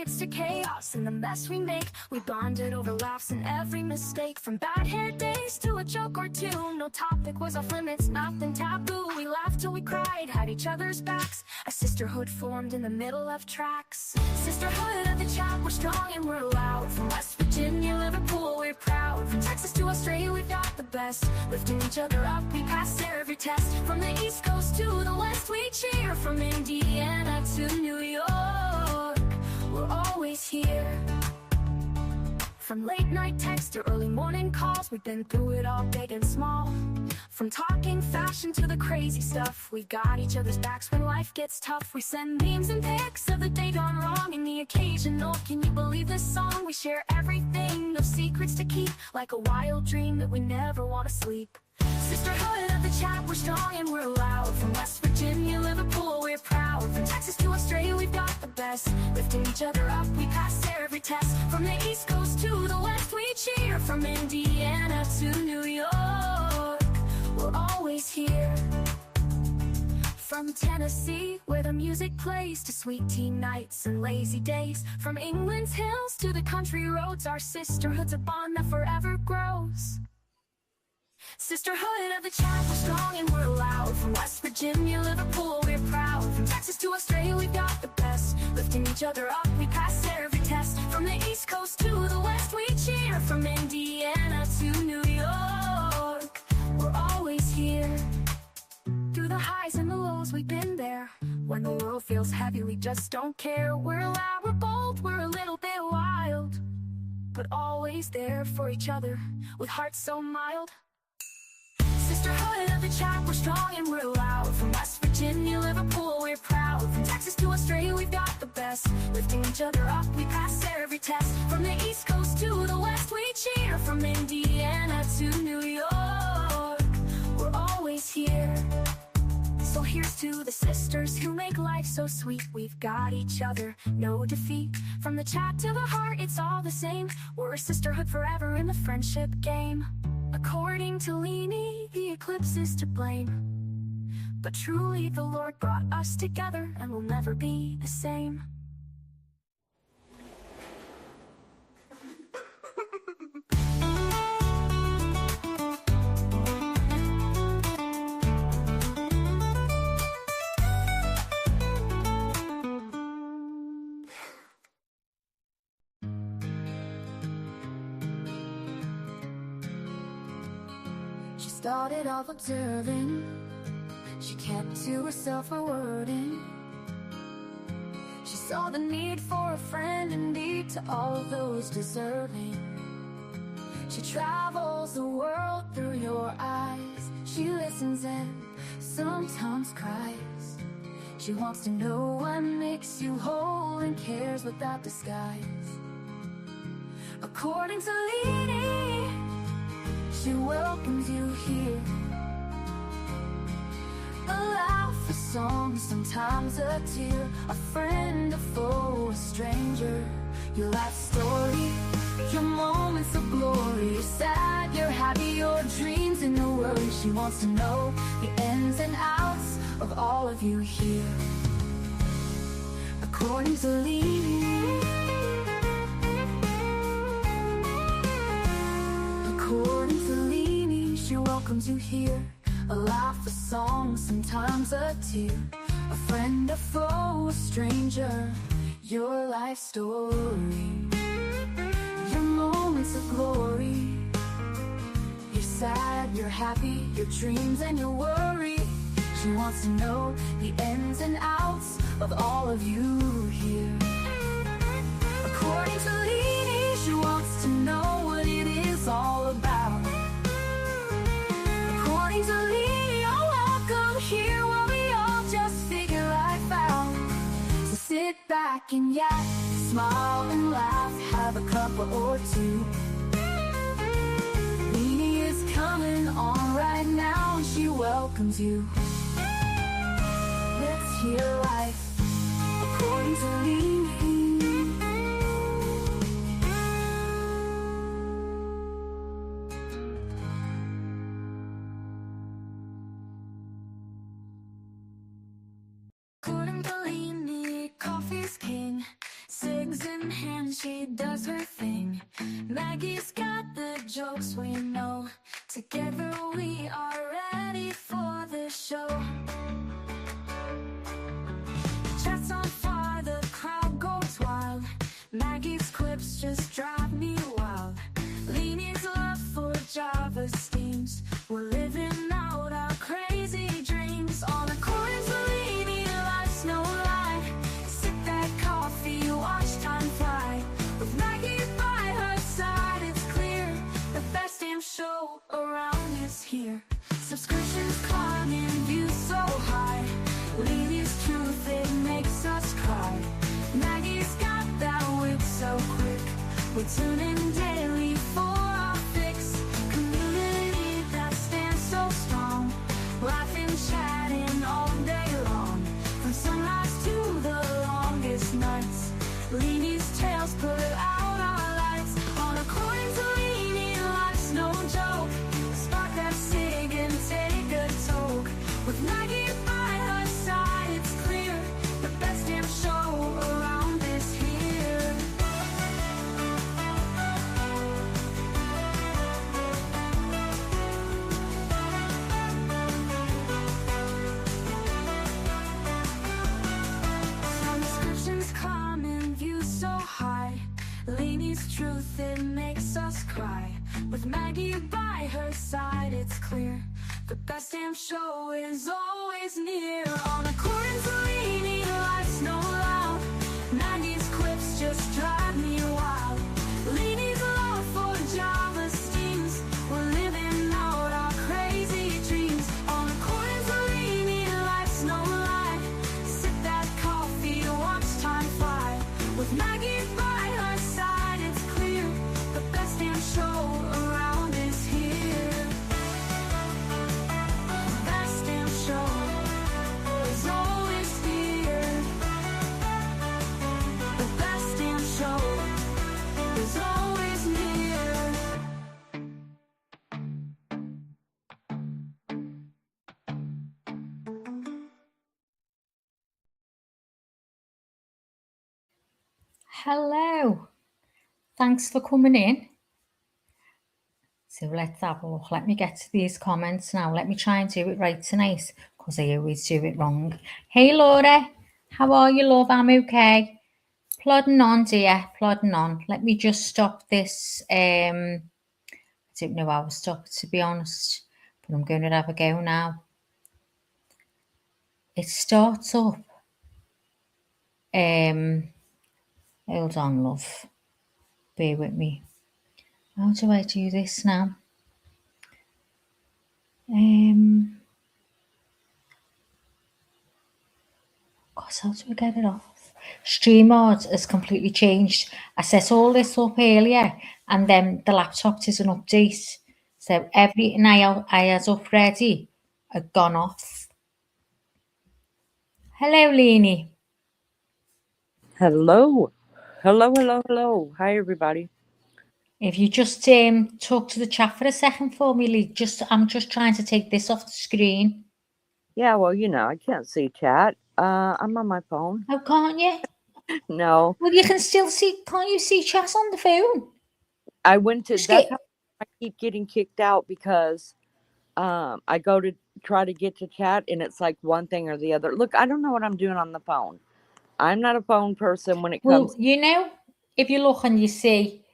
amidst the chaos and the mess we make. We bonded over laughs and every mistake. From bad hair days to a joke or two, no topic was off limits, nothing taboo. We laughed till we cried, had each other's backs. A sisterhood formed in the middle of tracks. Sisterhood of the chat, we're strong and we're loud. From West Virginia, Liverpool, we're proud. From Texas to Australia, we've got the best. Lifting each other up, we pass every test. From the East Coast to the West, we cheer. From Indiana to New York, we're always here. From late night texts to early morning calls, we've been through it all, big and small. From talking fashion to the crazy stuff, we got each other's backs when life gets tough. We send memes and pics of the day gone wrong and the occasional "can you believe this song?" We share everything, no secrets to keep, like a wild dream that we never want to sleep. Sisterhood of the chat, we're strong and we're loud. From West Virginia, Liverpool, we're proud. From Texas to Australia, we've got the best. Lifting each other up, we pass every test. From the East Coast to the West, we cheer. From Indiana to New York, we're always here. From Tennessee, where the music plays, to sweet tea nights and lazy days. From England's hills to the country roads, our sisterhood's a bond that forever grows. Sisterhood of the chat, we're strong and we're loud. From West Virginia, Liverpool, we're proud. From Texas to Australia, we've got the best. Lifting each other up, we pass every test. From the East Coast to the West, we cheer. From Indiana to New York, we're always here. Through the highs and the lows, we've been there. When the world feels heavy, we just don't care. We're loud, we're bold, we're a little bit wild, but always there for each other, with hearts so mild. Sisterhood of the chat, we're strong and we're loud. From West Virginia, Liverpool, we're proud. From Texas to Australia, we've got the best. Lifting each other up, we pass every test. From the East Coast to the West, we cheer. From Indiana to New York, we're always here. So here's to the sisters who make life so sweet. We've got each other, no defeat. From the chat to the heart, it's all the same. We're a sisterhood forever in the friendship game. According to Leanie, the eclipse is to blame, but truly the Lord brought us together, and we'll never be the same. She started off observing, she kept to herself her wording. She saw the need for a friend indeed to all those deserving. She travels the world through your eyes. She listens and sometimes cries. She wants to know what makes you whole and cares without disguise. According to Leanie, she welcomes you here. A laugh, a song, sometimes a tear. A friend, a foe, a stranger. Your life story, your moments of glory. You're sad, you're happy, your dreams and your worries. She wants to know the ins and outs of all of you here. According to Leanie, according to Leanie, she welcomes you here. A laugh, a song, sometimes a tear. A friend, a foe, a stranger. Your life story, your moments of glory. You're sad, you're happy, your dreams and your worry. She wants to know the ins and outs of all of you here. According to Leanie, she wants to know what it is all about. According to Leanie, you're welcome here while we all just figure life out. So sit back and yak, smile and laugh, have a couple or two. Leanie is coming on right now and she welcomes you. Let's hear life according to Leanie. According to Leanie, coffee's king. Cigs in hand, she does her thing. Maggie's got the jokes we know. Together we are ready for the show. Chat's on fire, the crowd goes wild. Maggie's quips just drive me wild. Leanie's love for Java steams. We're living out our crazy dreams. On a chorus, Leanie, life's no lie. Sip that coffee, watch time fly. With Maggie by her side, it's clear the best damn show around is here. Subscriptions climbing, views so high. Leanie's truth, it makes us cry. Maggie's got that wit so quick. We tune in daily for our fix. Community that stands so strong. Laughing, chatting all day long. From sunrise to the longest nights. Leanie's tales put out our lights. On a coin to Leanie, life's no joke. Spark that cig and take a toke. With Maggie by her side, it's clear the best damn show around is here. Subscriptions climbing, views so high. Leanie's truth, it makes us cry. With Maggie by her side, it's clear the best damn show is always near. On a chorus, Leanie, life's no loud. Maggie's quips just drive me wild. Leanie's love for Java steams. We're living out our crazy dreams. On a chorus, Leanie, life's no lie. Sip that coffee, watch time fly. With Maggie by her side, it's clear the best damn show around is here. Best damn show is always here. The best damn show is always near. Hello, thanks for coming in. So let's have a look. Let me get to these comments now. Let me try and do it right tonight because I always do it wrong. Hey Laura, how are you, love? I'm okay. Plodding on, dear, plodding on. Let me just stop this. I don't know how to stop it, to be honest, but I'm going to have a go now. It starts up. Hold on, love. Bear with me. How do I do this now? Gosh, how do I get it off? StreamYard has completely changed. I set all this up earlier and then the laptop did an update. So everything I had up ready had gone off. Hello, Leanie. Hello. Hello, hello, hello. Hi, everybody. If you just talk to the chat for a second for me, Lee. I'm just trying to take this off the screen. Yeah, well, I can't see chat. I'm on my phone. Oh, can't you? No. Well, you can still see. Can't you see chat on the phone? I went to, that's how I keep getting kicked out because I go to try to get to chat and it's like one thing or the other. Look, I don't know what I'm doing on the phone. I'm not a phone person when it comes. Well, if you look and you see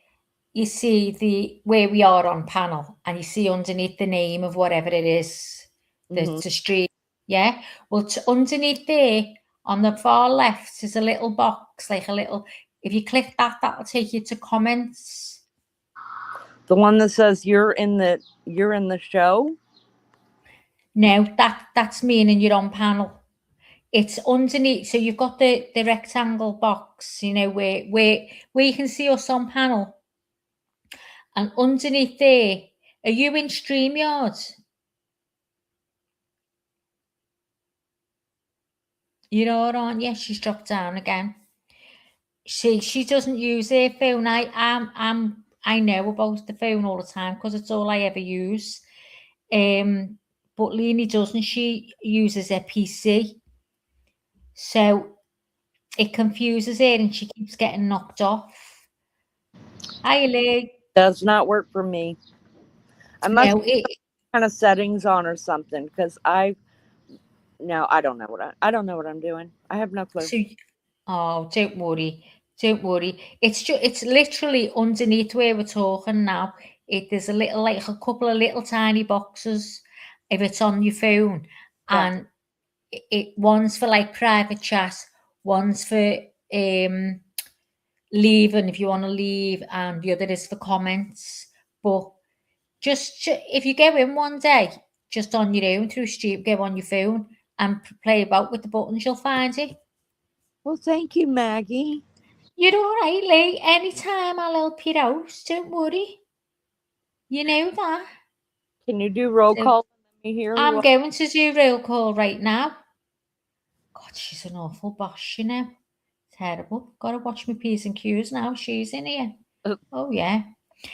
the where we are on panel and you see underneath the name of whatever it is, the stream. Yeah. Well, underneath there on the far left is a little box, like a little. If you click that, that'll take you to comments. The one that says you're in the show. No, that's meaning you're on panel. It's underneath, so you've got the rectangle box, where you can see us on panel. And underneath there, are you in StreamYard? You know, aren't you? She's dropped down again. She doesn't use her phone. I know about the phone all the time because it's all I ever use. But Leanie doesn't. She uses her PC. So It confuses her and she keeps getting knocked off. Hi, Lee. Does not work for me. I must No, have kind of settings on or something because I don't know what I don't know what I'm doing. I have no clue. so, oh, don't worry. Don't worry. It's literally underneath where we're talking now. There's like a couple of little tiny boxes if it's on your phone, Yeah. and one's for like private chat, one's for leaving if you want to leave, and the other is for comments. But if you go in one day, just on your own through Street, go on your phone and play about with the buttons, you'll find it. Well, thank you, Maggie. You're all right, Lee. Anytime I'll help you out. Don't worry. You know that. Can you do roll So call? Let me hear I'm who. going to do roll call right now. God, she's an awful boss, you know. Terrible. Gotta watch my P's and Q's now. She's in here. Oh, yeah.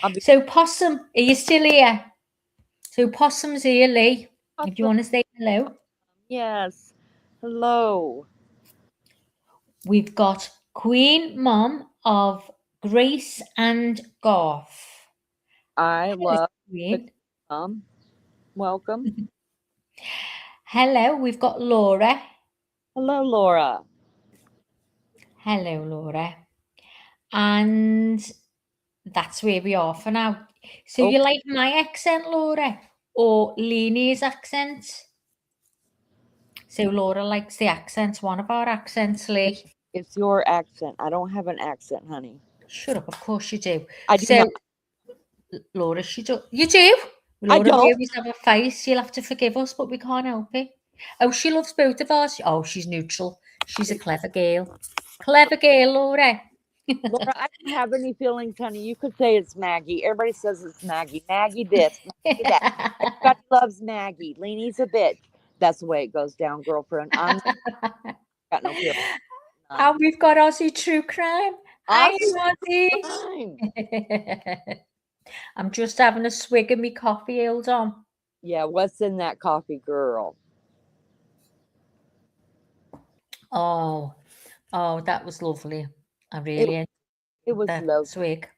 I'll be So, Possum, are you still here? So, Possum's here, Lee. If you awesome. want to say hello. Yes. Hello. We've got Queen Mom of Grace and Garth. I Hello, love the Queen. welcome. Hello, we've got Laura. Hello, Laura. Hello, Laura. And that's where we are for now. So Oh, you like my accent, Laura, or Leanie's accent? So Laura likes the accent, one of our accents, Lee. it's your accent. I don't have an accent, honey. Shut up, of course you do. I do not. So Laura, you do? I Laura, we don't. always have a fight. You'll have to forgive us, but we can't help it. Oh, she loves both of us. Oh, she's neutral. She's a clever girl. Clever girl, Laura. Laura, I don't have any feelings, honey. You could say it's Maggie. Everybody says it's Maggie. Maggie this, Maggie that. Everybody loves Maggie. Leanie's a bitch. That's the way it goes down, girlfriend. I'm got no feelings. None. And we've got Aussie True Crime. Hi, Awesome. Aussie. I'm just having a swig of me coffee, hold on. Yeah, what's in that coffee, girl? Oh, that was lovely. I It really it enjoyed was that low. swig.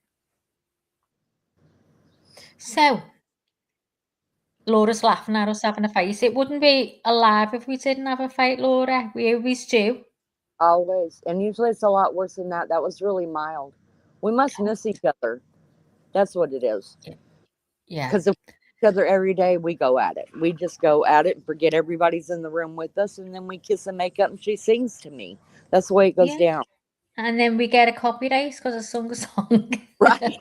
So, Laura's laughing at us having a fight. It wouldn't be alive if we didn't have a fight, Laura. We always do. Always. And usually it's a lot worse than that. That was really mild. We must miss each other. That's what it is. Yeah. Because if we see each other every day, we go at it. We just go at it and forget everybody's in the room with us, and then we kiss and make up, and she sings to me. That's the way it goes Yeah. down. And then we get a copyright because I sung a song. Right.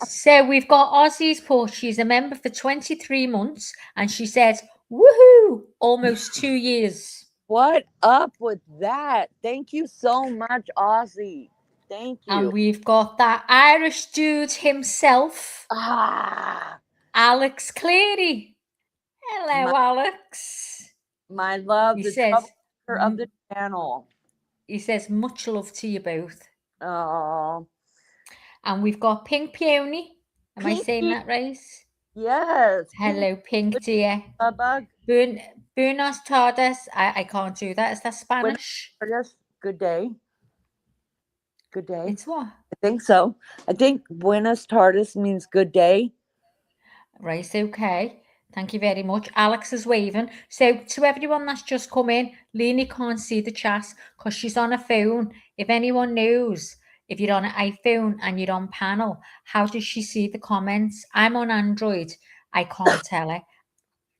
So we've got Aussie's Push. She's a member for 23 months and she says, woohoo, almost 2 years. What up with that? Thank you so much, Aussie. Thank you. And we've got that Irish dude himself, Ah, Alex Cleary. Hello, Alex. my love, He the says, troublemaker of the channel. much love to you both. Oh, And we've got Pink Peony. Am I saying Pinky. that right? Yes. Hello, Pink dear. Bug. Buenos tardes. I can't do that. Is that Spanish? Good day. Good day. It's what? I think so. I think Buenos tardes means good day. Right, okay. Thank you very much. Alex is waving. So to everyone that's just come in, Lena can't see the chat because she's on a phone. If anyone knows, if you're on an iPhone and you're on panel, how does she see the comments? I'm on Android. I can't tell her.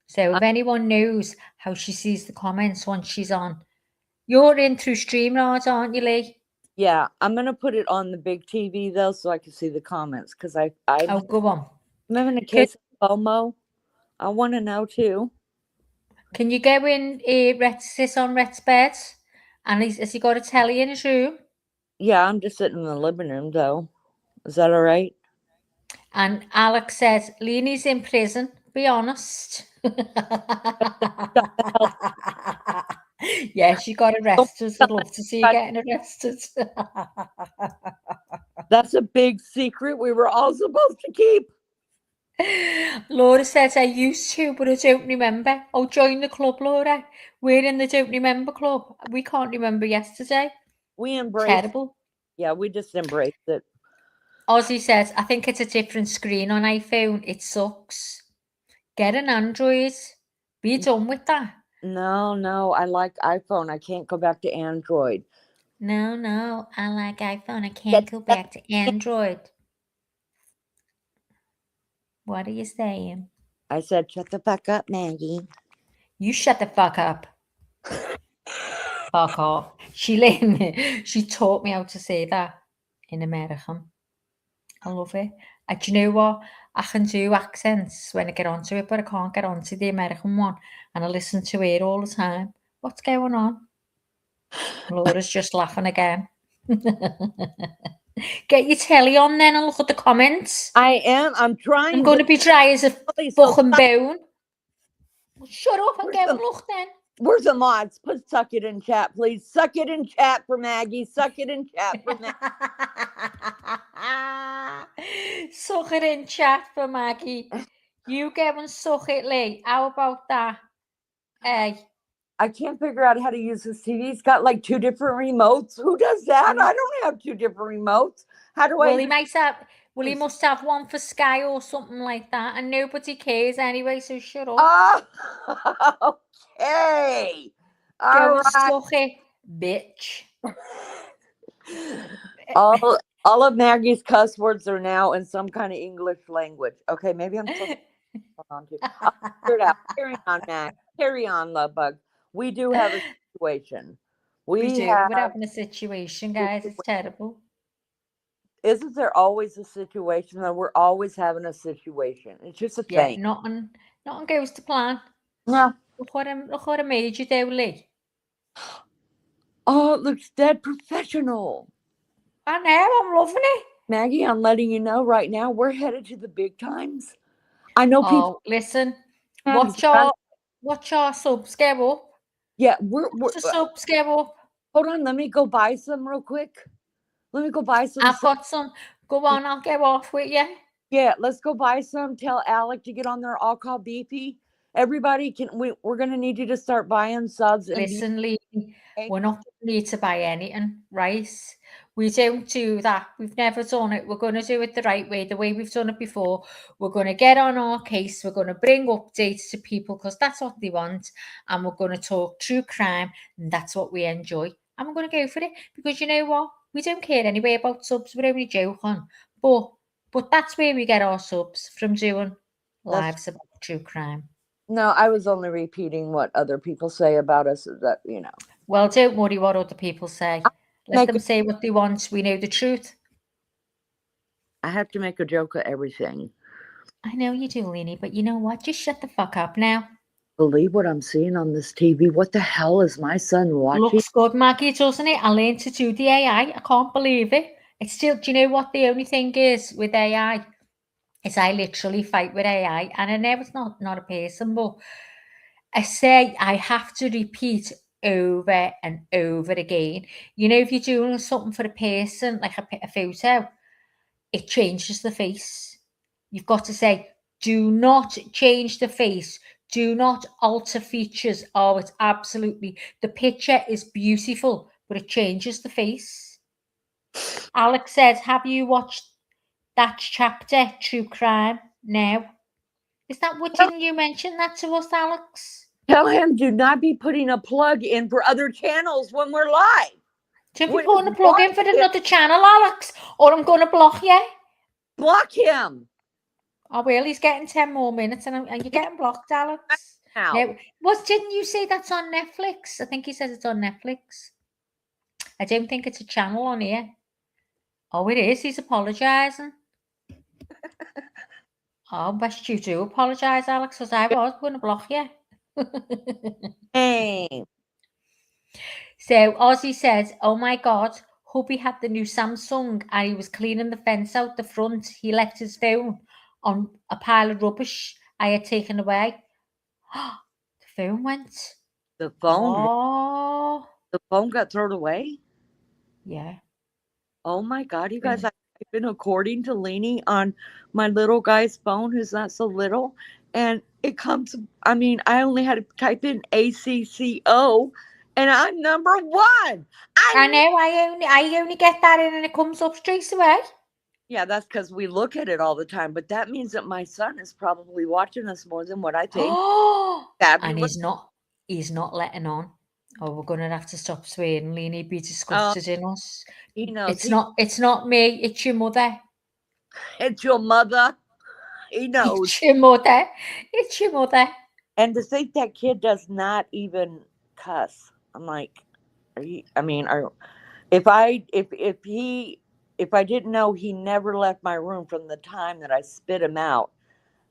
So if anyone knows how she sees the comments once she's on, you're in through StreamYard, aren't you, Lee? Yeah, I'm gonna put it on the big TV though, so I can see the comments because I'm Oh, go on. having a case of FOMO. I want to know too. Can you go in sit on Rhett's bed? And has he got a telly in his room? Yeah, I'm just sitting in the living room though. Is that all right? And Alex says, Leanie's in prison, be honest. Yeah, she got arrested. I'd love to see you getting arrested. That's a big secret we were all supposed to keep. Laura says, I used to, but I don't remember. Oh, join the club, Laura. We're in the don't remember club. We can't remember yesterday. We embrace. Terrible. Yeah, we just embraced it. Ozzy says, I think it's a different screen on iPhone. It sucks. Get an Android. Be done with that. No, I like iPhone. I can't go back to Android. No, I like iPhone. I can't go back to Android. What are you saying? I said, shut the fuck up, Maggie. You shut the fuck up. Fuck off. She taught me how to say that in American. I love it. And do you know what? I can do accents when I get onto it, but I can't get onto the American one. And I listen to it all the time. What's going on? Laura's just laughing again. Get your telly on then and look at the comments. I am. I'm trying. I'm going to be dry as a fucking bone. Shut up and get a look then. Where's the mods? Put suck it in chat, please. Suck it in chat for Maggie. Suck it in chat for Maggie. Suck it in chat for Maggie. You go and suck it, Lee. How about that? Hey. I can't figure out how to use this TV. It's got like 2 different remotes. Who does that? I don't have 2 different remotes. How do Well, I? he might have. Well, he must have one for Sky or something like that, and nobody cares anyway. So shut up. Oh, okay. Go and suck it, bitch. All of Maggie's cuss words are now in some kind of English language. Okay, maybe I'm supposed to hold on to. I'll figure it out. Carry on, Mag. Carry on, love bug. We do have a situation. We do. We're having a situation, guys. It's terrible. Isn't there always a situation though? We're always having a situation. It's just a thing. Yeah, nothing goes to plan. No. Look what I made you do, Lee. Oh, it looks dead professional. I know, I'm loving it. Maggie, I'm letting you know right now, we're headed to the big times. I know people. Oh, listen, watch our subs go up. Yeah, we're the subs go up. Hold on, let me go buy some real quick. Let me go buy some. I've got some. Go on, I'll go off with you. Yeah, let's go buy some. Tell Alec to get on there. I'll call BP. Everybody we're gonna need you to start buying subs. Listen, Lee, we're not need to buy anything, right? We don't do that. We've never done it. We're going to do it the right way, the way we've done it before. We're going to get on our case. We're going to bring updates to people because that's what they want. And we're going to talk true crime. And that's what we enjoy. And we're going to go for it because you know what? We don't care anyway about subs. We're only joking. But that's where we get our subs from doing lives about true crime. No, I was only repeating what other people say about us. That you know. Well, don't worry what other people say. Let them say what they want. We know the truth. I have to make a joke of everything. I know you do, Leanie, but you know what? Just shut the fuck up now. Believe what I'm seeing on this TV. What the hell is my son watching? Looks good, Maggie, doesn't it? I learned to do the AI. I can't believe it. It's still, do you know what the only thing is with AI? Is I literally fight with AI. And I know it's not a person, but I say I have to repeat over and over again. You know, if you're doing something for a person, like a photo, it changes the face. You've got to say, do not change the face. Do not alter features. Oh, it's absolutely, the picture is beautiful, but it changes the face. Alex says, have you watched that chapter, True Crime, now? Is that what, didn't you mention that to us, Alex? Tell him do not be putting a plug in for other channels when we're live. Don't be putting a plug in for another channel, Alex, or I'm going to block you. Block him. Oh, well, he's getting 10 more minutes and you're getting blocked, Alex. Now, didn't you say that's on Netflix? I think he says it's on Netflix. I don't think it's a channel on here. Oh, it is. He's apologising. Oh, best you do apologise, Alex, because I was going to block you. Hey. So Ozzy says, oh my God, hubby had the new Samsung and he was cleaning the fence out the front. He left his phone on a pile of rubbish I had taken away. The phone went. The phone? Oh. The phone got thrown away? Yeah. Oh my God, you guys, I typing according to Leanie on my little guy's phone, who's not so little, and it comes. I mean, I only had to type in ACCO, and I'm number one. I know. I only get that in, and it comes up straight away. Yeah, that's because we look at it all the time. But that means that my son is probably watching us more than what I think. Oh, and Fabulous. he's not letting on. Oh, we're gonna have to stop swearing. Leanie be disgusted in us. He knows. It's not me, it's your mother. It's your mother. He knows. It's your mother. It's your mother. And to think that kid does not even cuss. I'm like, if I didn't know he never left my room from the time that I spit him out,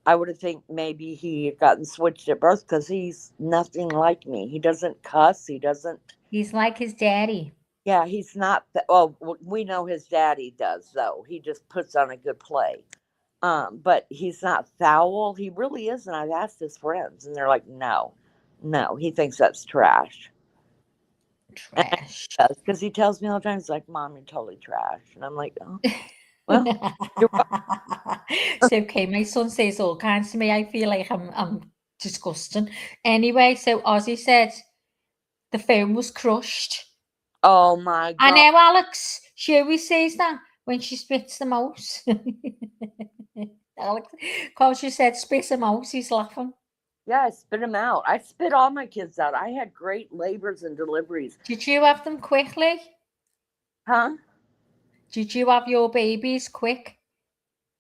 I would have think maybe he had gotten switched at birth, because he's nothing like me. He doesn't cuss. He doesn't. He's like his daddy. Yeah, he's not. Well, we know his daddy does, though. He just puts on a good play. But he's not foul. He really isn't. I've asked his friends, and they're like, no, he thinks that's trash. Trash. Because he tells me all the time, he's like, Mom, you're totally trash. And I'm like, oh, well, it's okay. My son says all kinds to me. I feel like I'm disgusting. Anyway, so Ozzy said the phone was crushed. oh my God. I know, Alex. She always says that when she spits the mouse. Alex, because she said spit a mouse, he's laughing. Yeah, I spit him out. I spit all my kids out. I had great labors and deliveries. Did you have them quickly? Huh? Did you have your babies quick?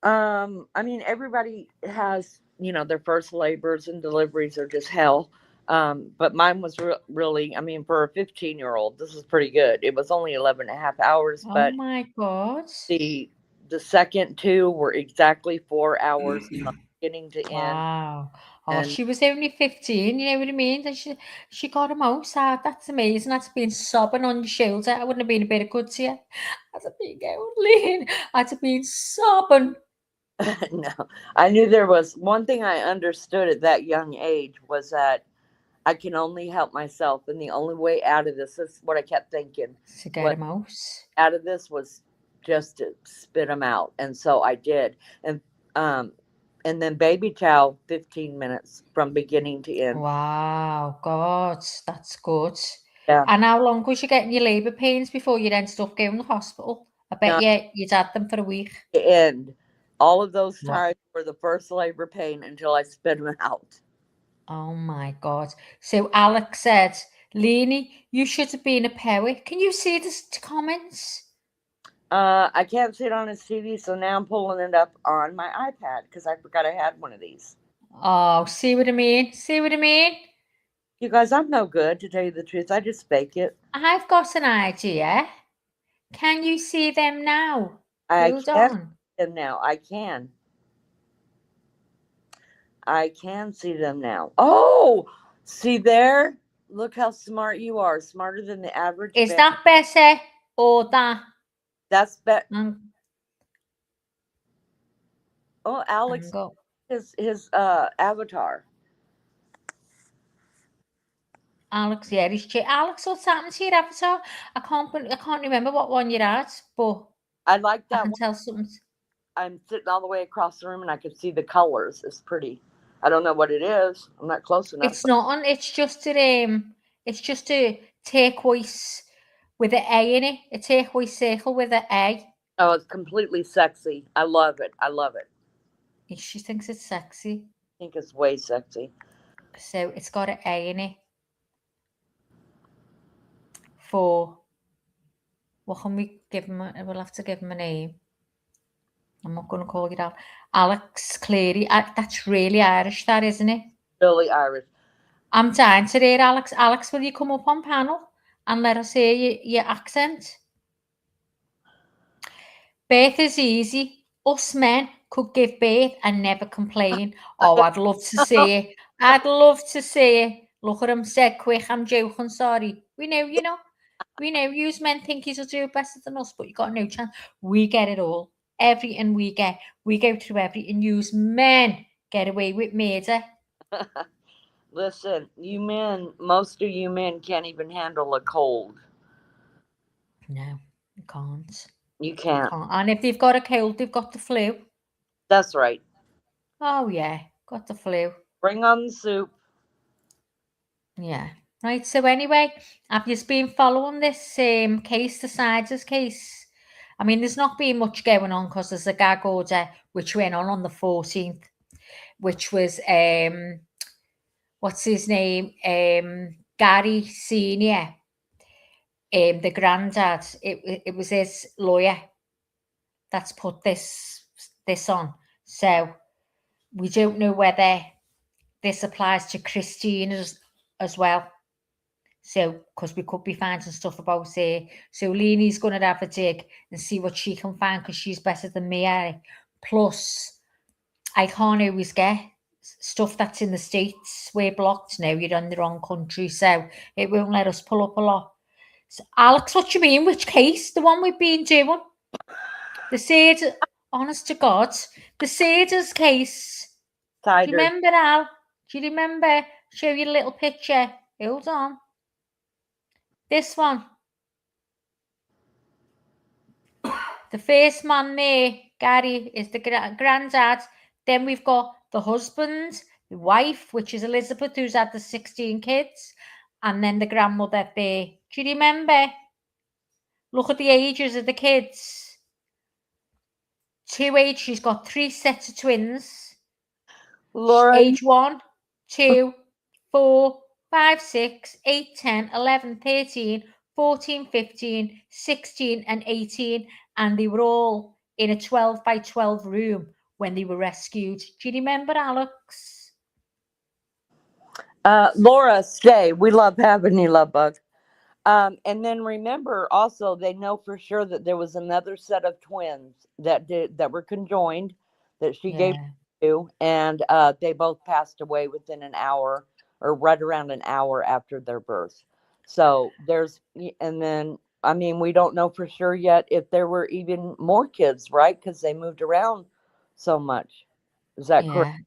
I mean, everybody has, their first labors and deliveries are just hell. But mine was really, I mean, for a 15-year-old, this is pretty good. It was only 11 and a half hours, but Oh my God. the second two were exactly 4 hours from beginning to end. Wow. Oh, And she was only 15, you know what I mean? And she got a mouse out. That's amazing. That's been sobbing on your shoulder. I wouldn't have been a bit of good to you. I'd have been going, Lean. I'd have been sobbing. no, I knew there was one thing I understood at that young age was that I can only help myself, and the only way out of this is what I kept thinking. To get a mouse. Out of this was just to spit them out, and so I did. And then baby chow, 15 minutes from beginning to end. Wow, God, that's good. Yeah. And how long was you getting your labour pains before you ended up going to the hospital? I bet you'd had them for a week. The end. All of those What? times were the first labor pain until I spit them out. Oh my God. So Alex said, Leanie, you should have been a poet. Can you see the comments? I can't see it on his TV, so now I'm pulling it up on my iPad because I forgot I had one of these. Oh, see what I mean? See what I mean? You guys, I'm no good, to tell you the truth. I just fake it. I've got an idea. Can you see them now? I Hold can on. see them now. I can see them now. Oh, see there? Look how smart you are. Smarter than the average. Is that better or that? That's better. Oh, Alex, his avatar. Alex, yeah, Alex, what's happened to your avatar? I can't remember what one you're at, but I like that I can one. tell something. I'm sitting all the way across the room and I can see the colors. It's pretty. I don't know what it is. I'm not close enough. It's not on. It's just a turquoise with an A in it. A turquoise circle with an A. Oh, it's completely sexy. I love it. I love it. She thinks it's sexy. I think it's way sexy. So it's got an A in it. For what can we give him? We'll have to give him a name. I'm not going to call it out. Alex Cleary. That's really Irish, that, isn't it? Really Irish. I'm dying to hear Alex. Alex, will you come up on panel and let us hear your accent? Birth is easy. Us men could give birth and never complain. Oh, I'd love to see it. I'd love to see it. Look at him, said quick. I'm joking, sorry. We know, we know you men think you'll do it better than us, but you got no chance. We get it all. Everything we get. We go through everything. Use men get away with murder. Listen, most of you men can't even handle a cold. No, you can't. You can't. And if they've got a cold, they've got the flu. That's right. Oh, yeah, got the flu. Bring on the soup. Yeah. Right, so anyway, have you been following this case, the SIDERS case? I mean, there's not been much going on because there's a gag order which went on the 14th, which was, what's his name? Gary Senior, the granddad. It was his lawyer that's put this on. So we don't know whether this applies to Christina as well. So, because we could be finding stuff about her. So Leanie's going to have a dig and see what she can find because she's better than me, Eric. Plus, I can't always get stuff that's in the States. We're blocked now. You're in the wrong country. So it won't let us pull up a lot. So, Alex, what do you mean? Which case? The one we've been doing? The SIDERS, honest to God, the SIDERS case. SIDERS. Do you remember, Al? Do you remember? Show you a little picture. Hold on. This one. The first man there, Gary, is the granddad. Then we've got the husband, the wife, which is Elizabeth, who's had the 16 kids, and then the grandmother there. Do you remember? Look at the ages of the kids. She's got 3 sets of twins. Laura. Age 1, 2, 4, 5, 6, 8, 10, 11, 13, 14, 15, 16, and 18. And they were all in a 12 by 12 room when they were rescued. Do you remember, Alex? Laura, stay. We love having you, love bug. And then remember also, they know for sure that there was another set of twins that were conjoined that she gave to, and they both passed away within an hour or right around an hour after their birth. So and then, I mean, we don't know for sure yet if there were even more kids, right? Because they moved around so much. Is that correct?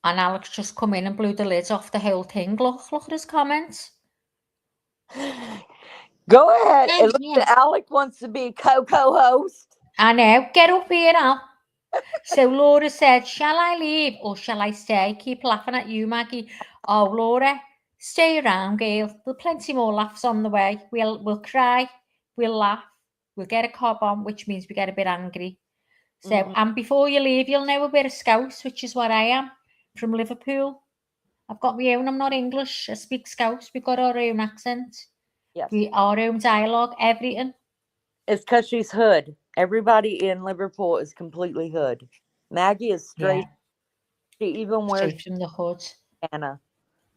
And Alex just come in and blew the lids off the whole thing. Look at his comments. Go ahead. It looks like Alec wants to be co-host. I know. Get up here now. So Laura said, shall I leave or shall I stay? Keep laughing at you, Maggie. Oh, Laura, stay around, girl. There'll plenty more laughs on the way. We'll cry. We'll laugh. We'll get a cob on, which means we get a bit angry. So, and before you leave, you'll know a bit of Scouse, which is what I am, from Liverpool. I've got my own. I'm not English. I speak Scouse. We've got our own accent. Yes. Our own dialogue, everything. It's because she's hood. Everybody in Liverpool is completely hood. Maggie is straight. Yeah. She even wears straight from the hood. Anna.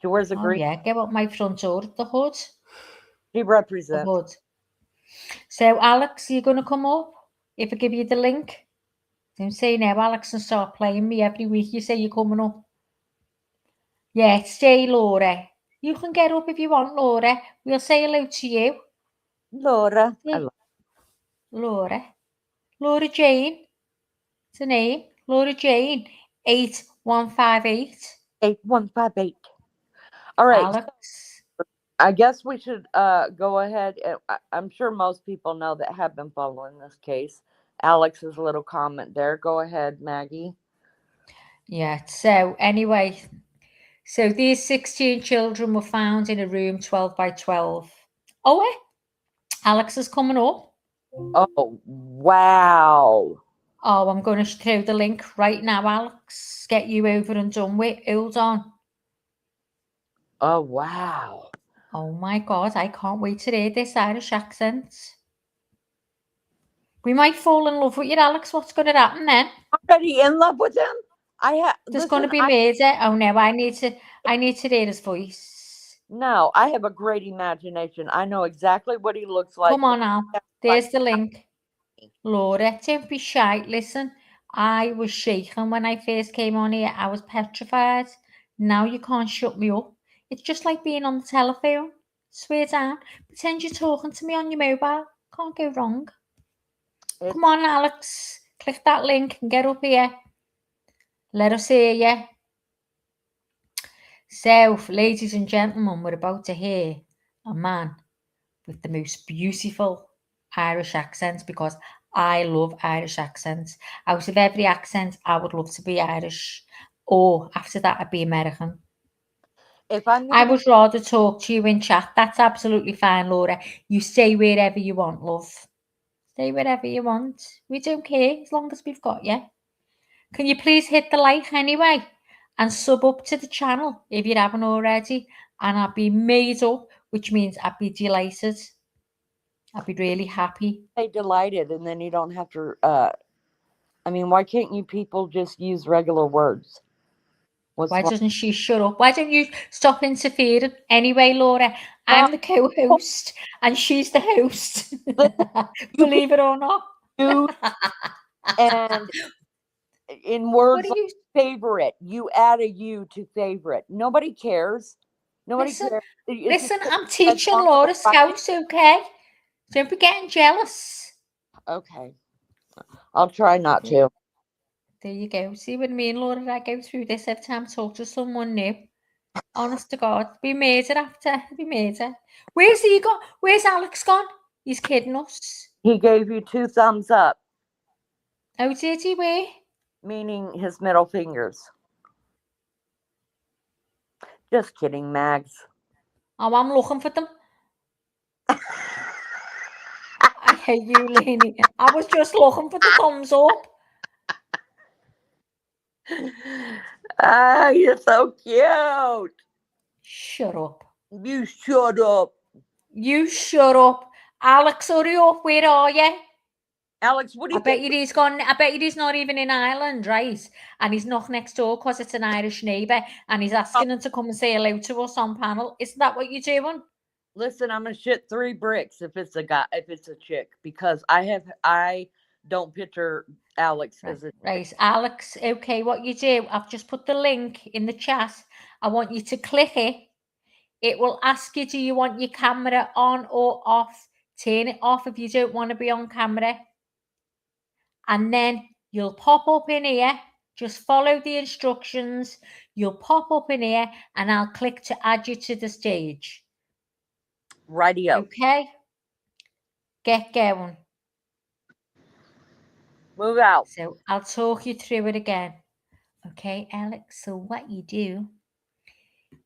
She wears a green. Yeah, get up my front door at the hood. She represents. The hood. So, Alex, are you going to come up? If I give you the link? Don't say no, Alex, and start playing me every week. You say you're coming up. Yeah, stay, Laura. You can get up if you want, Laura. We'll say hello to you. Laura. Yeah. Laura Jane. It's her name. Laura Jane. 8158. 8158. All right. Alex. I guess we should go ahead. I'm sure most people know that have been following this case. Alex's little comment there. Go ahead, Maggie. Yeah. So anyway, so these 16 children were found in a room 12 by 12. Oh, Alex is coming up. Oh, wow. Oh, I'm going to throw the link right now, Alex. Get you over and done with. Hold on. Oh, wow. Oh, my God. I can't wait to hear this Irish accent. We might fall in love with you, Alex. What's going to happen then? Already in love with him? There's going to be murder. Oh, no. I need to hear his voice. No, I have a great imagination. I know exactly what he looks like. Come on, Al. There's the link. Laura, don't be shy. Listen, I was shaking when I first came on here. I was petrified. Now you can't shut me up. It's just like being on the telephone. Swear down. Pretend you're talking to me on your mobile. Can't go wrong. Come on, Alex. Click that link and get up here. Let us hear you. So, ladies and gentlemen, we're about to hear a man with the most beautiful Irish accent because I love Irish accents. Out of every accent, I would love to be Irish. Or after that, I'd be American. If I'm I gonna would rather talk to you in chat. That's absolutely fine, Laura. You stay wherever you want, love. Stay wherever you want. We don't care as long as we've got you. Can you please hit the like anyway? And sub up to the channel if you haven't already. And I'd be made up, which means I'd be delighted. I'd be really happy. say delighted, and then you don't have to. I mean, why can't you people just use regular words? What's Why wrong? doesn't she shut up? Why don't you stop interfering? Anyway, Laura, I'm the co-host and she's the host. Believe it or not. You and in What words are like you? favorite, you add a U to favorite. Nobody cares. Nobody Listen, cares. It's listen, just I'm as teaching long as Laura it's right. Scouse, okay? Don't be getting jealous. Okay, I'll try not to. There you go. See what I mean, Laura? I go through this every time I talk to someone new. Honest to God, be murder after, be murder. Where's he gone? Where's Alex gone? He's kidding us. He gave you 2 thumbs up, Oh, did he? Where? meaning his middle fingers. Just kidding, Mags. Oh, I'm looking for them. I hate you, Lainey. I was just looking for the thumbs up. Ah, you're so cute. Shut up. You shut up. You shut up. Alex, hurry up. Where are you? Alex, what do I you bet think? you he's gone. I bet you he's not even in Ireland, right? And he's not next door because it's an Irish neighbour and he's asking him to come and say hello to us on panel. Isn't that what you're doing? Listen, I'm gonna shit 3 bricks if it's a guy, if it's a chick, because I don't picture Alex as a Right, Alex. Okay, what you do? I've just put the link in the chat. I want you to click it. It will ask you, do you want your camera on or off? Turn it off if you don't want to be on camera. And then you'll pop up in here. Just follow the instructions. You'll pop up in here and I'll click to add you to the stage. radio. Okay? Get going. Move out. So I'll talk you through it again. Okay, Alex? So what you do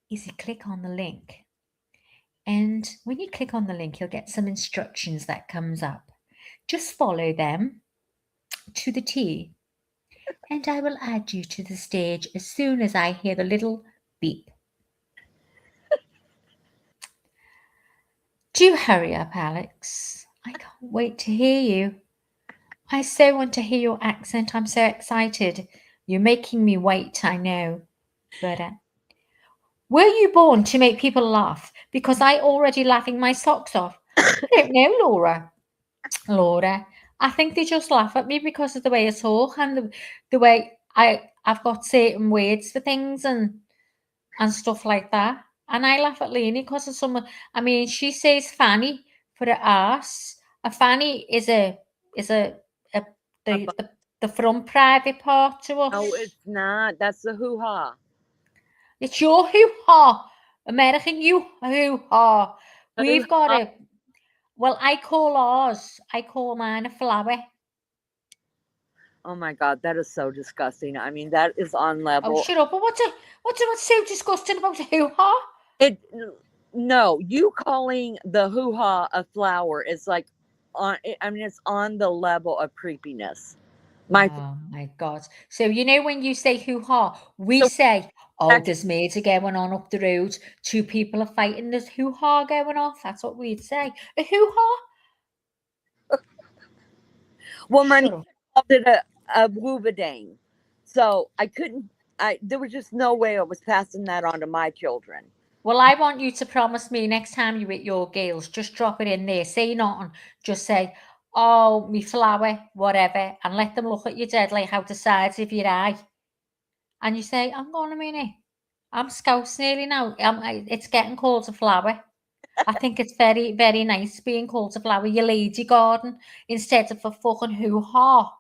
is you click on the link. And when you click on the link, you'll get some instructions that comes up. Just follow them to the T. And I will add you to the stage as soon as I hear the little beep. Do hurry up, Alex. I can't wait to hear you. I so want to hear your accent. I'm so excited. You're making me wait, I know. But were you born to make people laugh? Because I already laughing my socks off. I don't know, Laura. Laura, I think they just laugh at me because of the way I talk and the way I've got certain words for things and stuff like that. And I laugh at Lainey because of some. I mean, she says fanny for an arse. A fanny is a the front private part to us. No, it's not. That's the hoo-ha. It's your hoo-ha, American hoo-ha. We've got a. Well, I call mine a flower. Oh my God, that is so disgusting. I mean, that is on Oh, level. shut up! But what's so disgusting about a hoo-ha? No, you calling the hoo-ha a flower is like on. I mean, it's on the level of creepiness. Oh my God! So you know when you say hoo-ha, we So say, "Oh, back- there's murder going on up the road. 2 people are fighting. There's hoo-ha going off." That's what we'd say. A hoo-ha. well, my Shut mom up. called it a woobadang. So I couldn't. There was just no way I was passing that on to my children. Well, I want you to promise me next time you're with your girls, just drop it in there. Say nothing. Just say, "Oh, me flower, whatever," and let them look at you dead like out the sides of your eye. And you say, "Hang on a minute. I'm scouse nearly now. It's getting called a flower." I think it's very, very nice being called a flower, your lady garden, instead of a fucking hoo-ha.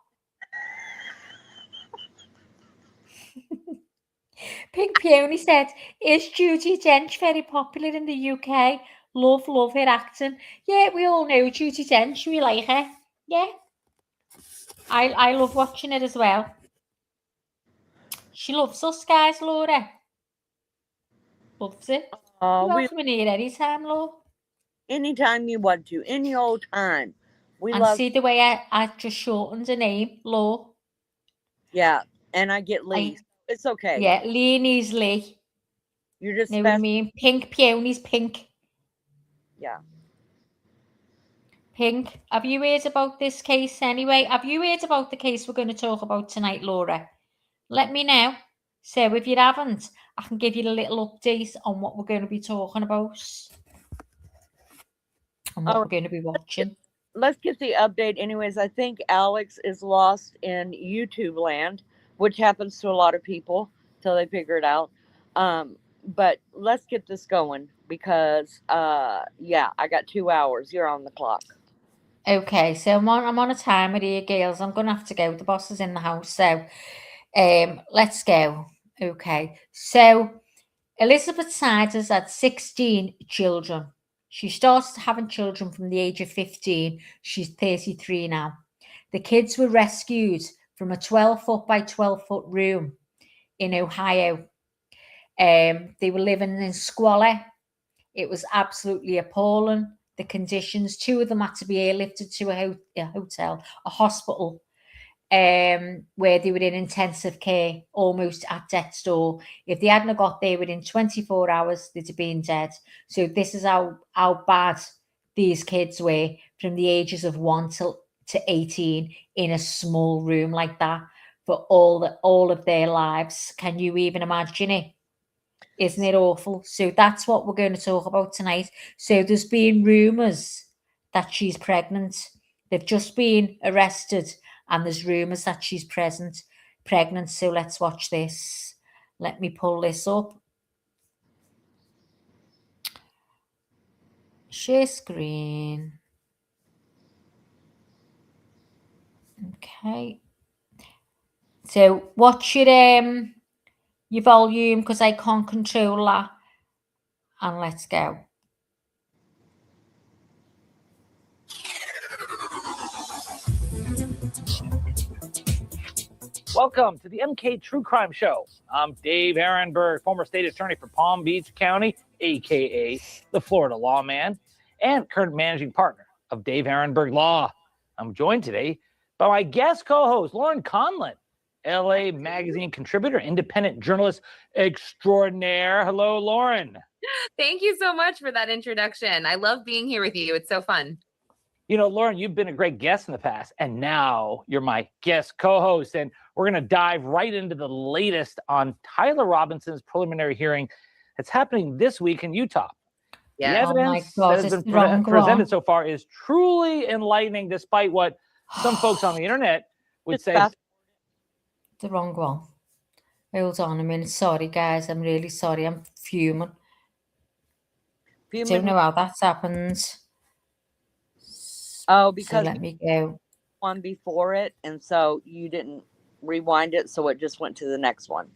Pink Peony said, is Judy Dench very popular in the UK? Love her acting. Yeah, we all know Judy Dench. We like her. Yeah. I love watching it as well. She loves us, guys, Laura. Loves it. You're welcome in here anytime, Laura. Anytime you want to, any old time. We And love. see the way I just shortened her name, Laura. Yeah, and I get Lee. It's okay. Yeah, Lee needs Lee. You're just know what I mean? Pink Peony's pink. Yeah. Pink. Have you heard about this case anyway? Have you heard about the case we're going to talk about tonight, Laura? Let me know. So if you haven't, I can give you a little update on what we're going to be talking about and what we're going to be watching. Let's get the update. Anyways, I think Alex is lost in YouTube land, which happens to a lot of people till they figure it out. But let's get this going because, yeah, I got 2 hours. You're on the clock. Okay, so I'm on a timer here, girls. I'm going to have to go. The boss is in the house, so let's go. Okay, so Elizabeth Siders had 16 children. She started having children from the age of 15. She's 33 now. The kids were rescued from a 12-foot by 12-foot room in Ohio. They were living in squalor. It was absolutely appalling. The conditions, 2 of them had to be airlifted to a hotel, a hospital, where they were in intensive care, almost at death's door. If they hadn't got there within 24 hours, they'd have been dead. So this is how bad these kids were from the ages of 1 to 18 in a small room like that for all of their lives. Can you even imagine it? Isn't it awful? So that's what we're going to talk about tonight. So there's been rumours that she's pregnant. They've just been arrested and there's rumours that she's pregnant. So let's watch this. Let me pull this up. Share screen. Okay. So watch your volume because I can't control that. And let's go. Welcome to the MK True Crime Show. I'm Dave Ehrenberg, former state attorney for Palm Beach County, aka the Florida Lawman, and current managing partner of Dave Ehrenberg Law. I'm joined today by my guest co-host, Lauren Conlon, LA Magazine contributor, independent journalist extraordinaire. Hello, Lauren. Thank you so much for that introduction. I love being here with you. It's so fun. You know, Lauren, you've been a great guest in the past, and now you're my guest co-host, and we're going to dive right into the latest on Tyler Robinson's preliminary hearing that's happening this week in Utah. Yeah. The evidence that has been presented so far is truly enlightening, despite what some folks on the internet would say. The wrong one. Hold on a minute. Sorry, guys. I'm really sorry. I'm fuming. Don't know how that's happened. Oh, because so let me go. One before it, and so you didn't rewind it, so it just went to the next one.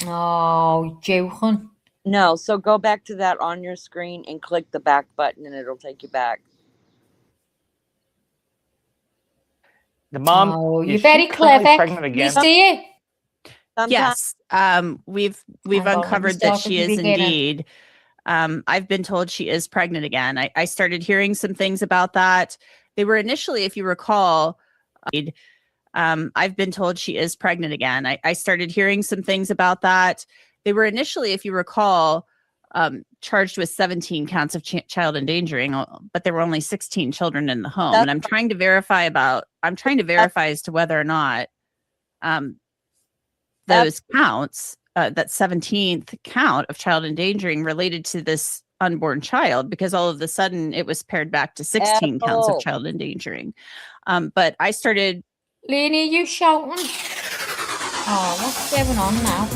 Oh, joking. No, so go back to that on your screen and click the back button, and it'll take you back. The mom. Oh, you're very clever. Pregnant again? You see it? Yes, we've uncovered that she is indeed. I've been told she is pregnant again. I started hearing some things about that. They were initially, if you recall, I've been told she is pregnant again. I started hearing some things about that. They were initially, if you recall, charged with 17 counts of child endangering, but there were only 16 children in the home. And I'm trying to verify as to whether or not those counts, that 17th count of child endangering related to this unborn child, because all of a sudden it was pared back to 16 counts of child endangering. But I started... Lena, you shouting? Oh, what's going on now?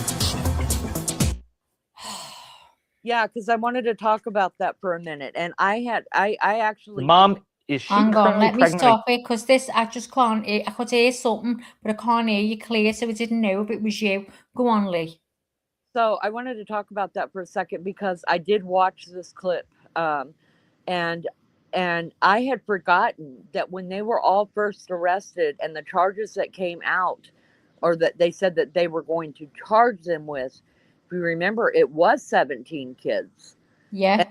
Yeah, because I wanted to talk about that for a minute, and I actually... Mom, is she Hang on, let me pregnant? stop it, because this, I just can't hear. I could hear something, but I can't hear you clear, so I didn't know if it was you. Go on, Lee. So I wanted to talk about that for a second, because I did watch this clip, and And I had forgotten that when they were all first arrested and the charges that came out, or that they said that they were going to charge them with, if you remember, it was 17 kids. Yeah.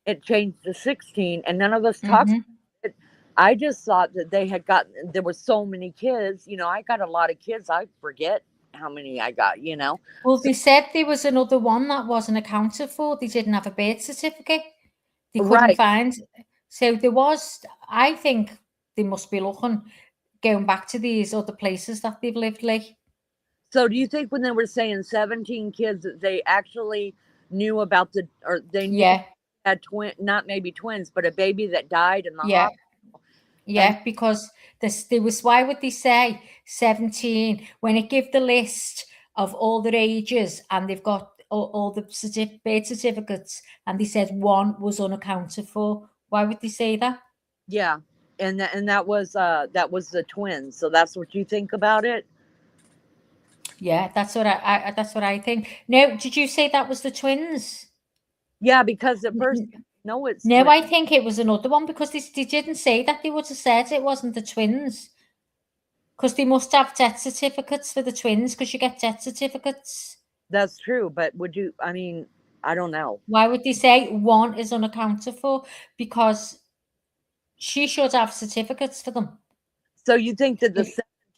It changed to 16, and none of us talked about it. I just thought that they had gotten, there were so many kids. I got a lot of kids. I forget how many I got, Well, they said there was another one that wasn't accounted for. They didn't have a birth certificate. They couldn't Right. find. So there was, I think they must be looking, going back to these other places that they've lived like. So do you think when they were saying 17 kids that they actually knew about or they knew had not maybe twins, but a baby that died in the hospital? Yeah, because there was, why would they say 17 when it give the list of all their ages and they've got all the birth certificates, and they said one was unaccounted for? Why would they say that? Yeah, and that was the twins. So that's what you think about it? Yeah, that's what I think. No, did you say that was the twins? Yeah, because at first, it's no, twins. I think it was another one, because they didn't say that. They would have said it wasn't the twins, because they must have death certificates for the twins, because you get death certificates. That's true, but I don't know. Why would they say one is unaccounted for? Because she should have certificates for them. So you think that the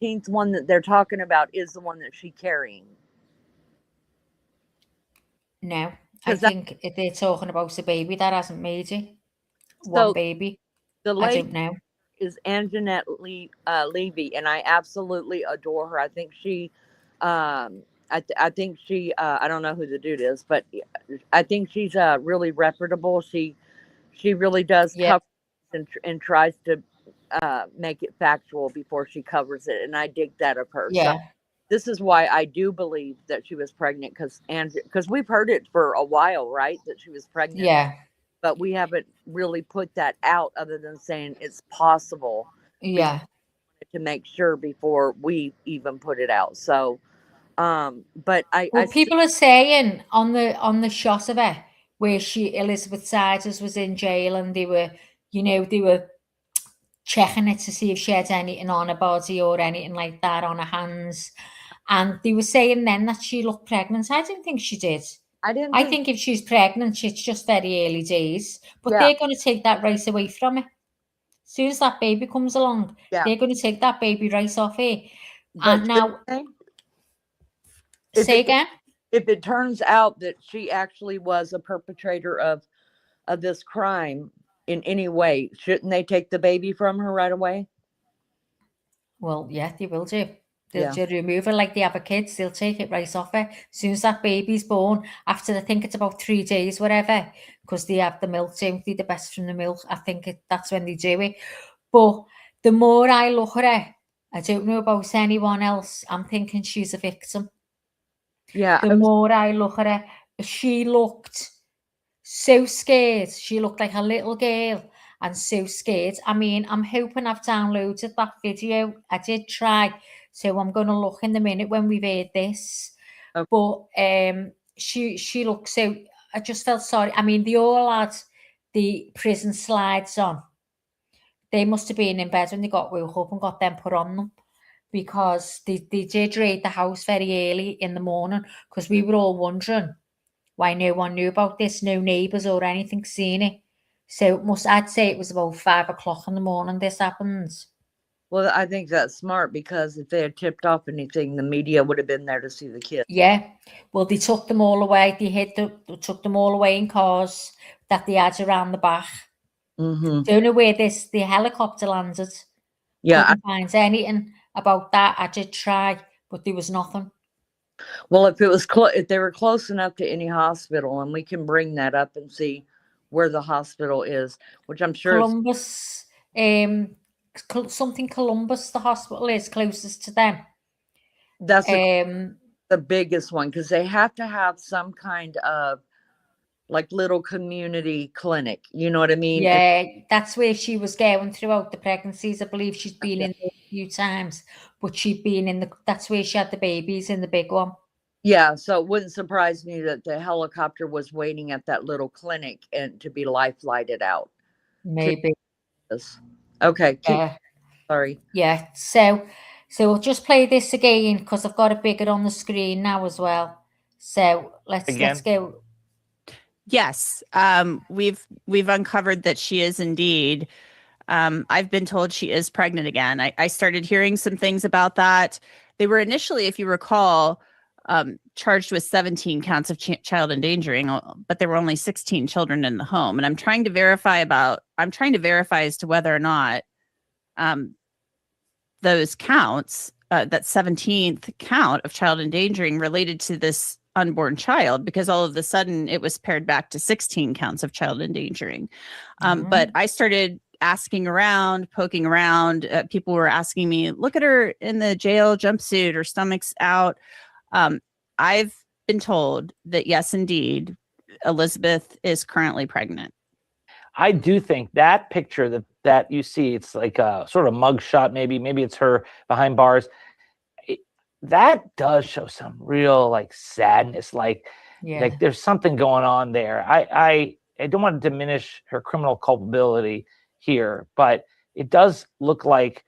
17th one that they're talking about is the one that she's carrying? No, I think they're talking about a baby that hasn't made it. One baby. The I don't know. Is Anjanette Levy, and I absolutely adore her. I think she, I think she, I don't know who the dude is, but I think she's really reputable. She really does cover and tries to make it factual before she covers it, and I dig that of her. Yeah. So this is why I do believe that she was pregnant, because we've heard it for a while, right? That she was pregnant. Yeah. But we haven't really put that out other than saying it's possible. Yeah. To make sure before we even put it out. So, but people are saying on the shot of her where Elizabeth Siders was in jail, and they were checking it to see if she had anything on her body or anything like that on her hands. And they were saying then that she looked pregnant. I didn't think she did. I think if she's pregnant, it's just very early days. But they're going to take that right away from her. As soon as that baby comes along, they're going to take that baby right off her. And now, say again? If it turns out that she actually was a perpetrator of this crime in any way, shouldn't they take the baby from her right away? Well, yeah, they will do. They'll remove her like they have her kids. They'll take it right off her. As soon as that baby's born, after I think it's about 3 days, whatever, because they have the milk, don't they? The best from the milk. I think that's when they do it. But the more I look at her, I don't know about anyone else, I'm thinking she's a victim. Yeah. The more I look at her, she looked so scared. She looked like a little girl. And so scared. I mean, I'm hoping I've downloaded that video. I did try. So I'm going to look in a minute when we've heard this. Okay. But she looked so, I just felt sorry. I mean, they all had the prison slides on. They must have been in bed when they got woke up and got them put on them, because they did raid the house very early in the morning, because we were all wondering why no one knew about this. No neighbours or anything seen it. So I'd say it was about 5 o'clock in the morning this happens. Well, I think that's smart, because if they had tipped off anything, the media would have been there to see the kids. Yeah. Well, they took them all away. They took them all away in cars that they had around the back. Mm-hmm. Don't know where the helicopter landed. Yeah. Couldn't find anything about that. I did try, but there was nothing. Well, if it was if they were close enough to any hospital, and we can bring that up and see where the hospital is, which I'm sure Columbus, Columbus, the hospital is closest to them. That's the biggest one, because they have to have some kind of like little community clinic. You know what I mean? Yeah, that's where she was going throughout the pregnancies. I believe she's been in there a few times, but she'd been that's where she had the babies, in the big one. Yeah, so it wouldn't surprise me that the helicopter was waiting at that little clinic and to be life flighted out. Maybe. Okay. Yeah. Sorry. Yeah. So we'll just play this again because I've got it bigger on the screen now as well. So let's go. Yes. We've uncovered that she is indeed. I've been told she is pregnant again. I started hearing some things about that. They were initially, if you recall, charged with 17 counts of child endangering, but there were only 16 children in the home. And I'm trying to verify as to whether or not those counts, that 17th count of child endangering related to this unborn child, because all of a sudden it was pared back to 16 counts of child endangering. But I started asking around, poking around. People were asking me, look at her in the jail jumpsuit, her stomach's out. I've been told that, yes, indeed, Elizabeth is currently pregnant. I do think that picture that you see, it's like a sort of mug shot, maybe it's her behind bars. That does show some real like sadness, like there's something going on there. I don't want to diminish her criminal culpability here, but it does look like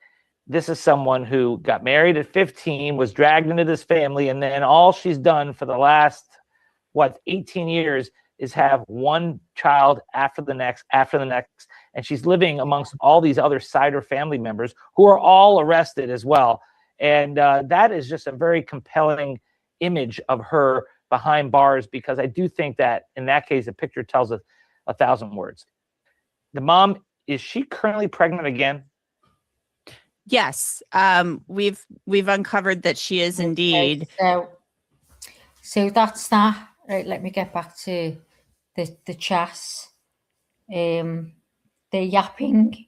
this is someone who got married at 15, was dragged into this family, and then all she's done for the last 18 years is have one child after the next, and she's living amongst all these other SIDER family members who are all arrested as well. And that is just a very compelling image of her behind bars, because I do think that in that case, the picture tells 1,000 words. The mom, is she currently pregnant again? Yes. We've uncovered that she is indeed. So that's that. Right, let me get back to the chats. They're yapping.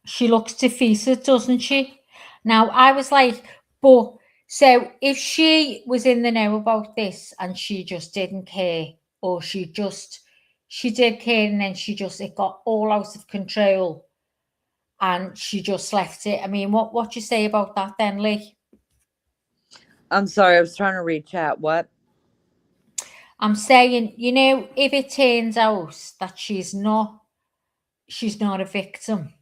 She looks defeated, doesn't she? Now, I was like, but so if she was in the know about this and she just didn't care, or she did care and then it got all out of control and she just left it. I mean, what do you say about that then, Lee? I'm sorry, I was trying to read chat. What? I'm saying, if it turns out that she's not a victim,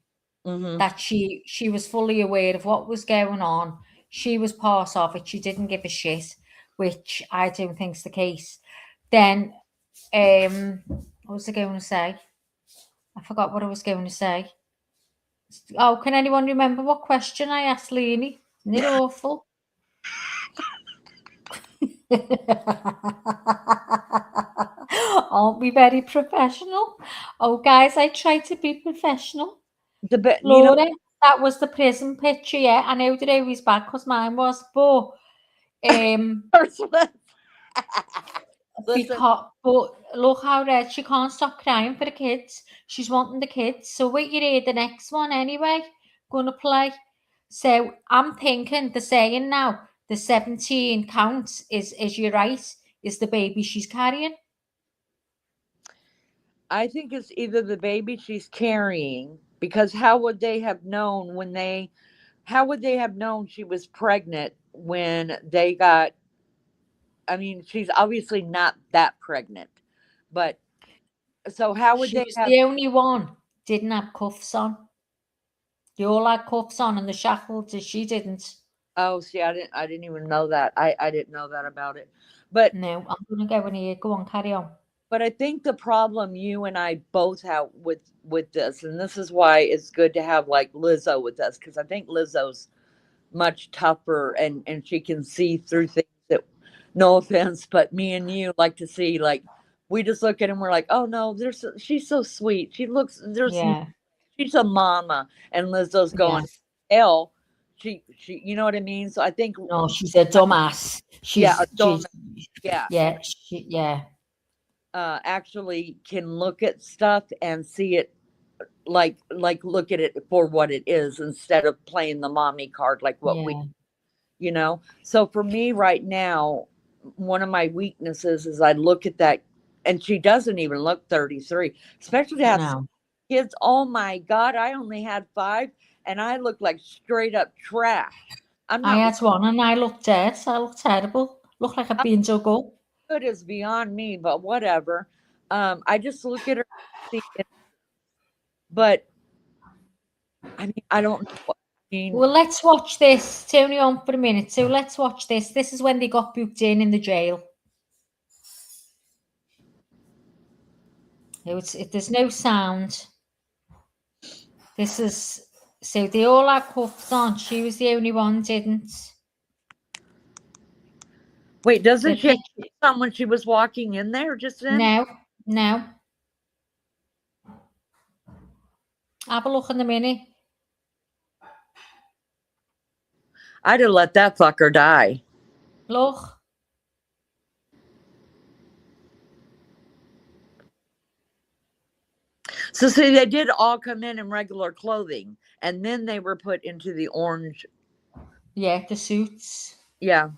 that she was fully aware of what was going on, she was part of it, she didn't give a shit, which I don't think's the case, then what was I going to say? I forgot what I was going to say. Oh, can anyone remember what question I asked Leonie? Isn't it awful? Aren't we very professional? Oh, guys, I try to be professional. Laura, that was the prison picture, yeah. I know that it was bad because mine was, but but look how red, she can't stop crying for the kids. She's wanting the kids. So wait, you hear the next one anyway. Gonna play. So I'm thinking the saying now, the 17 counts is you're right, is the baby she's carrying. I think it's either the baby she's carrying, because how would they have known she was pregnant when they got, I mean, she's obviously not that pregnant, but so how would She they was have? the only one didn't have cuffs on. They all had cuffs on and the shackles, she didn't. Oh, see, I didn't even know that. I didn't know that about it. But no, I'm gonna go in here. Go on, carry on. But I think the problem you and I both have with this, and this is why it's good to have like Lizzo with us, because I think Lizzo's much tougher and she can see through things that, no offense, but me and you like to see. Like, we just look at him, we're like, oh no, she's so sweet. She's a mama, and Lizzo's going, hell, she you know what I mean? So I think no, she's a dumbass. A dumbass. Actually can look at stuff and see it like look at it for what it is, instead of playing the mommy card like what we so for me right now, one of my weaknesses is I look at that, and she doesn't even look 33, especially to have kids. Oh my god, I only had 5 and I look like straight up trash. I had one and I looked dead. I looked terrible. Looked like I'd been dug up. Good is beyond me, but whatever. I just look at her, but I mean, I don't know. I mean, Well, let's watch this. It's only on for a minute, so let's watch this. This is when they got booked in the jail. There's no sound. This is, so they all had cuffs on. She was the only one didn't. wait, doesn't she have some when she was walking in there just then? No. Have a look in a minute. I'd have let that fucker die. Look. So see, they did all come in regular clothing, and then they were put into the orange. Yeah, the suits. Yeah.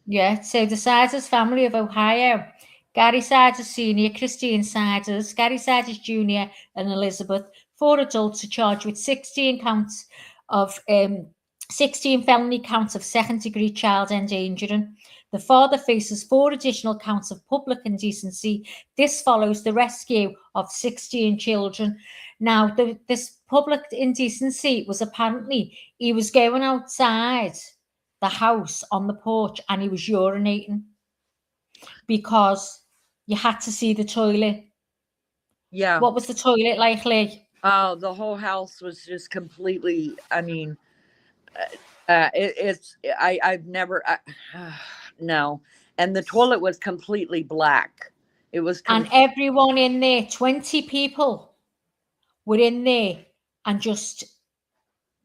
Yeah, so the Siders family of Ohio. Gary Siders Sr., Christine Siders, Gary Siders Jr., and Elizabeth. 4 adults are charged with 16 counts of 16 felony counts of second-degree child endangering. The father faces 4 additional counts of public indecency. This follows the rescue of 16 children. Now, this public indecency was apparently he was going outside the house on the porch and he was urinating because you had to see the toilet. Yeah. What was the toilet like, Lee? Oh, the whole house was just completely, I mean, I've never, no. And the toilet was completely black. It was. And everyone in there, 20 people were in there and just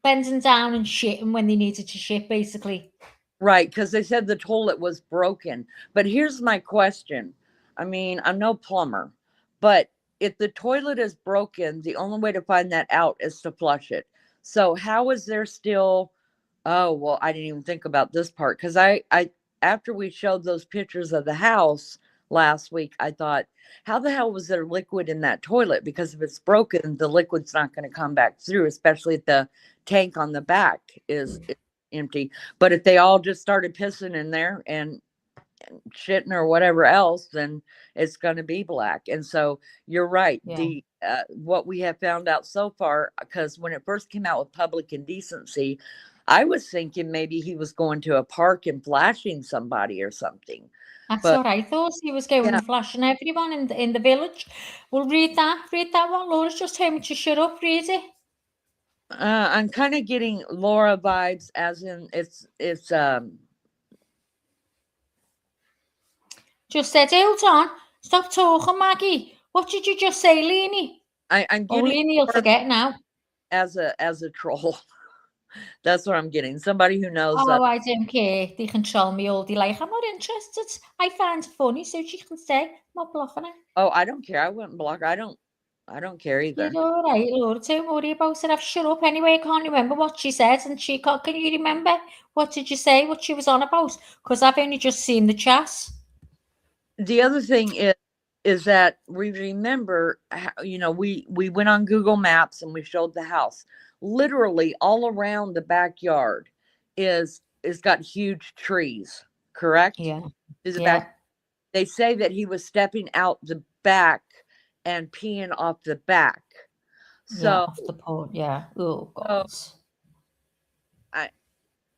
bending down and shitting when they needed to shit, basically. Right, because they said the toilet was broken. But here's my question. I mean, I'm no plumber, but if the toilet is broken, the only way to find that out is to flush it. So how is there still, oh, well, I didn't even think about this part. Because I after we showed those pictures of the house last week, I thought, how the hell was there liquid in that toilet? Because if it's broken, the liquid's not going to come back through, especially if the tank on the back is empty. But if they all just started pissing in there and shitting or whatever else, then it's going to be black. And so you're right. Yeah. The what we have found out so far, because when it first came out with public indecency, I was thinking maybe he was going to a park and flashing somebody or something. That's what I thought. He was going and flashing everyone in the village. Well, read that one. Laura's just told me to shut up. Read it. I'm kind of getting Laura vibes, as in it's just said, hold on, stop talking, Maggie. What did you just say, Leanie? I'm getting Leanie will forget now. As a troll. That's what I'm getting. Somebody who knows. Oh, I don't care. They can troll me all day. Like, I'm not interested. I find it funny, so she can say, I'm not blocking it. Oh, I don't care. I wouldn't block. I don't care either. You're all right, Laura. Don't worry about it. I've shut up anyway. I can't remember what she said. And can you remember? What did you say? What she was on about? Because I've only just seen the chat. The other thing is that we remember, we went on Google Maps and we showed the house. Literally all around the backyard is got huge trees, correct? Yeah. They say that he was stepping out the back and peeing off the back. So off the porch, yeah. Oh God. So,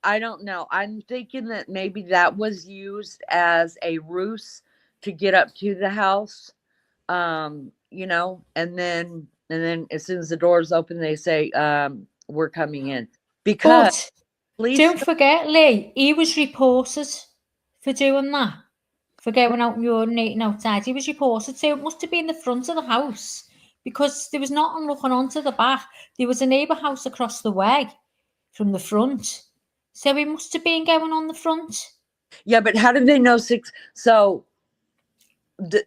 I don't know. I'm thinking that maybe that was used as a ruse to get up to the house. And then as soon as the doors open, they say, we're coming in. Because don't forget, Lee, he was reported for doing that, for going out and urinating outside. He was reported, so it must have been the front of the house, because there was nothing looking onto the back. There was a neighbour house across the way from the front, so he must have been going on the front. Yeah, but how did they know so they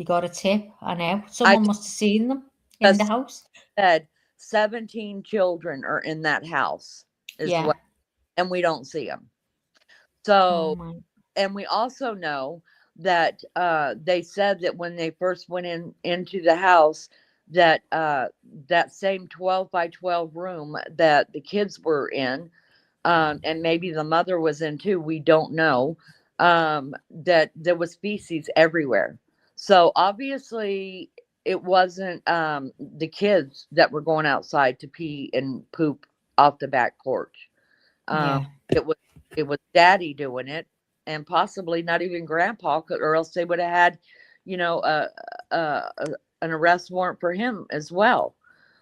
got a tip. I know someone must have seen them in the house. Said 17 children are in that house, and we don't see them. So, and we also know that they said that when they first went into the house, that that same 12 by 12 room that the kids were in, and maybe the mother was in too, we don't know, that there was feces everywhere. So obviously the kids that were going outside to pee and poop off the back porch. Yeah. It was daddy doing it, and possibly not even grandpa, or else they would have had, you know, an arrest warrant for him as well.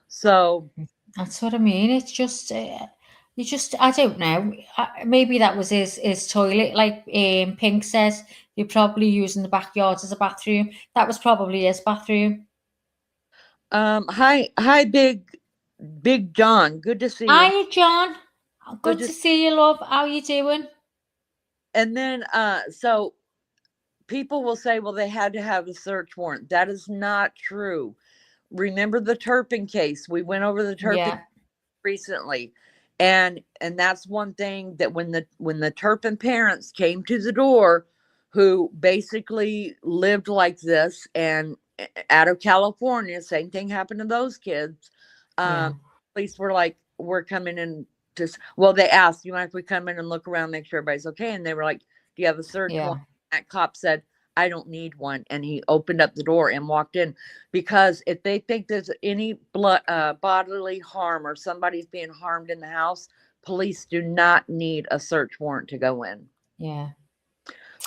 So That's what I mean. It's just, I don't know. Maybe that was his toilet. Like Pink says, you're probably using the backyard as a bathroom. That was probably his bathroom. hi, Big John. Good to see you. Hi, John. Good to see you, love. How you doing? And then, so people will say, well, they had to have a search warrant. That is not true. Remember the Turpin case? We went over the Turpin recently. And that's one thing, that when the Turpin parents came to the door, who basically lived like this and out of California, same thing happened to those kids. Police were like, we're coming in to, well, they asked, you mind if we come in and look around, make sure everybody's okay? And they were like, do you have a search warrant? That cop said, I don't need one. And he opened up the door and walked in, because if they think there's any bodily harm or somebody's being harmed in the house, police do not need a search warrant to go in. Yeah.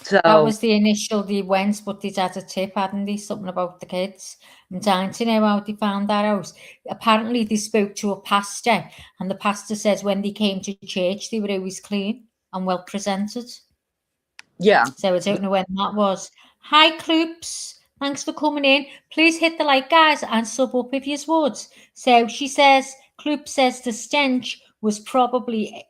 So that was the initial, they went, but they'd had a tip, hadn't they? Something about the kids. I'm dying to know how they found that out. Apparently they spoke to a pastor, and the pastor says when they came to church, they were always clean and well presented. Yeah. So I don't know when that was. Hi, Kloops. Thanks for coming in. Please hit the like, guys, and sub up if you would. So she says, Kloop says the stench was probably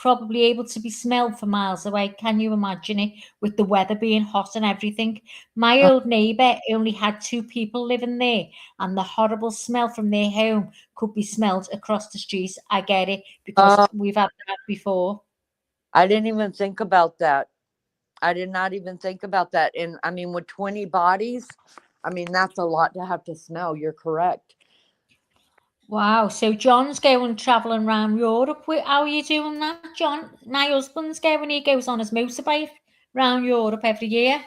able to be smelled for miles away. Can you imagine it, with the weather being hot and everything? My old neighbour only had 2 people living there, and the horrible smell from their home could be smelled across the street. I get it, because we've had that before. I didn't even think about that. I did not even think about that. And I mean, with 20 bodies, I mean, that's a lot to have to smell. You're correct. Wow. So John's going travelling around Europe. How are you doing that, John? My husband's going. He goes on his motorbike around Europe every year.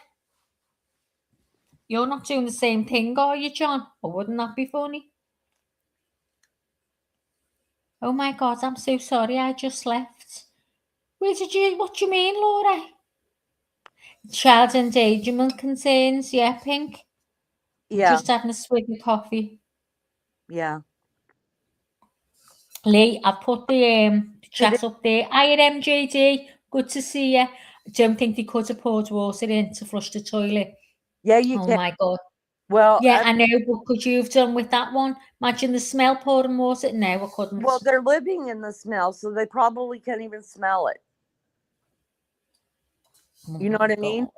You're not doing the same thing, are you, John? Or wouldn't that be funny? Oh my God, I'm so sorry. I just left. What do you mean, Laura? Child endangerment concerns. Yeah, Pink. Yeah. Just having a swig of coffee. Yeah. Lee, I've put the chat up there. Hiya, MJD. Good to see you. I don't think they could have poured water in to flush the toilet. Yeah, you can. Oh my God. Well, yeah, I know, but could you have done with that one? Imagine the smell, pouring water. No, I couldn't. Well, they're living in the smell, so they probably can't even smell it. You know what I mean?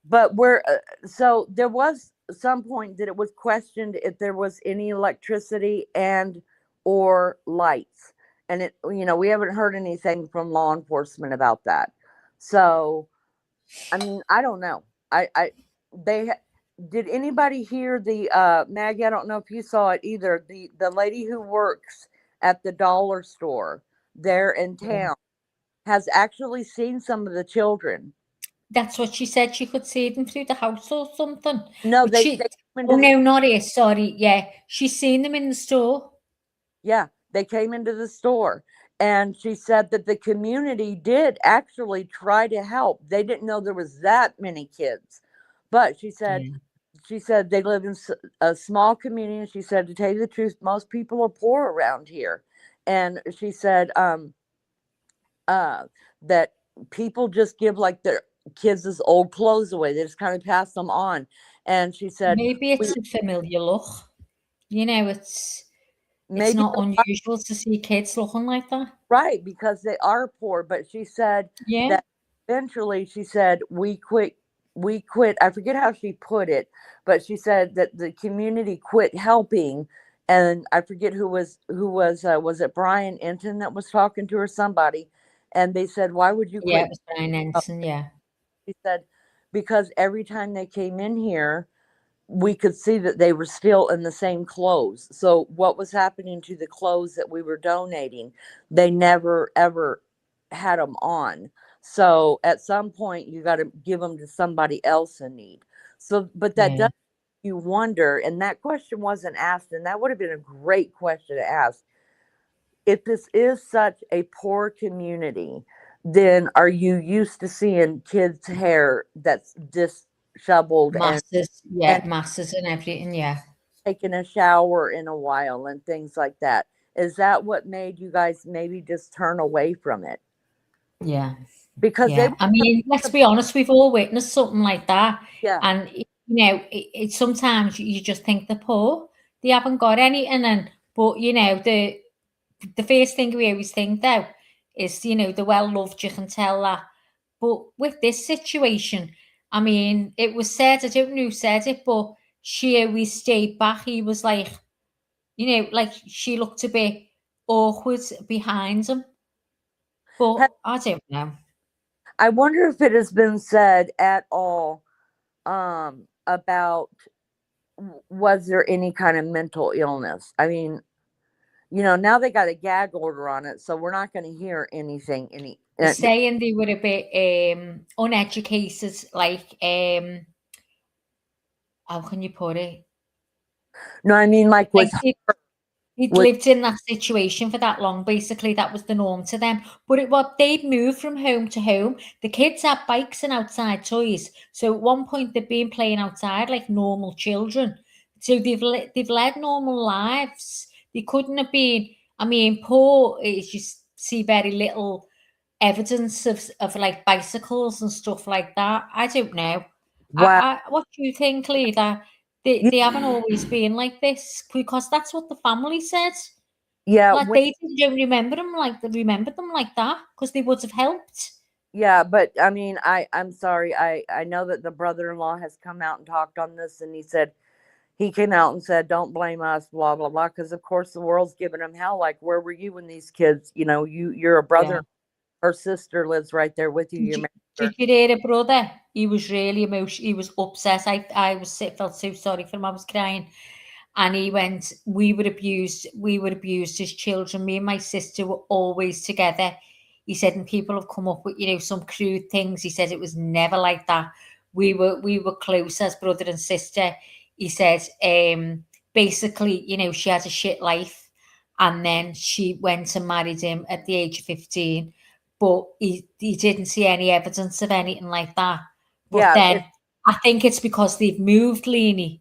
But so there was some point that it was questioned if there was any electricity and or lights. And it, you know, we haven't heard anything from law enforcement about that. So, I mean, I don't know. Did anybody hear the Maggie? I don't know if you saw it either. The lady who works at the dollar store there in town has actually seen some of the children. That's what she said. She could see them through the house or something. No, no, not here. Sorry. Yeah, she's seen them in the store. Yeah, they came into the store, and she said that the community did actually try to help. They didn't know there was that many kids, but she said they live in a small community. And she said, to tell you the truth, most people are poor around here, and she said that people just give like their kids' old clothes away. They just kind of pass them on. And she said, maybe it's a familiar look. You know, it's not unusual to see kids looking like that. Right, because they are poor. But she said that eventually, she said, we quit. I forget how she put it, but she said that the community quit helping. And I forget who was it Brian Enton that was talking to her, somebody. And they said, why would you quit? Yeah, it was Brian Enton, yeah. She said, because every time they came in here, we could see that they were still in the same clothes. So what was happening to the clothes that we were donating? They never, ever had them on. So at some point, you got to give them to somebody else in need. So, but that doesn't you wonder, and that question wasn't asked, and that would have been a great question to ask. If this is such a poor community, then are you used to seeing kids' hair that's disheveled and masses and everything, yeah. taking a shower in a while and things like that? Is that what made you guys maybe just turn away from it? Yeah. Because yeah. I mean, let's be honest, we've all witnessed something like that. Yeah. And, you know, it sometimes you just think they're poor. They haven't got anything. But, you know, the first thing we always think, though, is, you know, they're well-loved, you can tell that. But with this situation, I mean, it was said, I don't know who said it, but she always stayed back. He was like, you know, like she looked a bit awkward behind him. But I don't know. I wonder if it has been said at all about was there any kind of mental illness? I mean, you know, now they got a gag order on it, so we're not going to hear anything. They're saying they were a bit uneducated, like how can you put it? No, I mean like with They'd lived in that situation for that long. Basically, that was the norm to them. But they'd moved from home to home. The kids had bikes and outside toys. So at one point they'd been playing outside like normal children. So they've led normal lives. They couldn't have been. I mean, poor. You see very little evidence of like bicycles and stuff like that. I don't know. Wow. What do you think, Lee? That they haven't always been like this, because that's what the family said. Yeah, like they don't remember them like that, because they would have helped. Yeah, but I mean, I'm sorry. I know that the brother-in-law has come out and talked on this, and he came out and said, "Don't blame us," blah blah blah, because of course the world's giving him hell. Like, where were you when these kids? You know, you're a brother. Yeah. Her sister lives right there with you. Did you hear a brother? He was really emotional. He was upset. I felt so sorry for him. I was crying. And he went, we were abused as children. Me and my sister were always together. He said, and people have come up with, you know, some crude things. He said it was never like that. We were close as brother and sister. He said, basically, you know, she had a shit life. And then she went and married him at the age of 15. But he didn't see any evidence of anything like that. But then I think it's because they've moved, Leanie,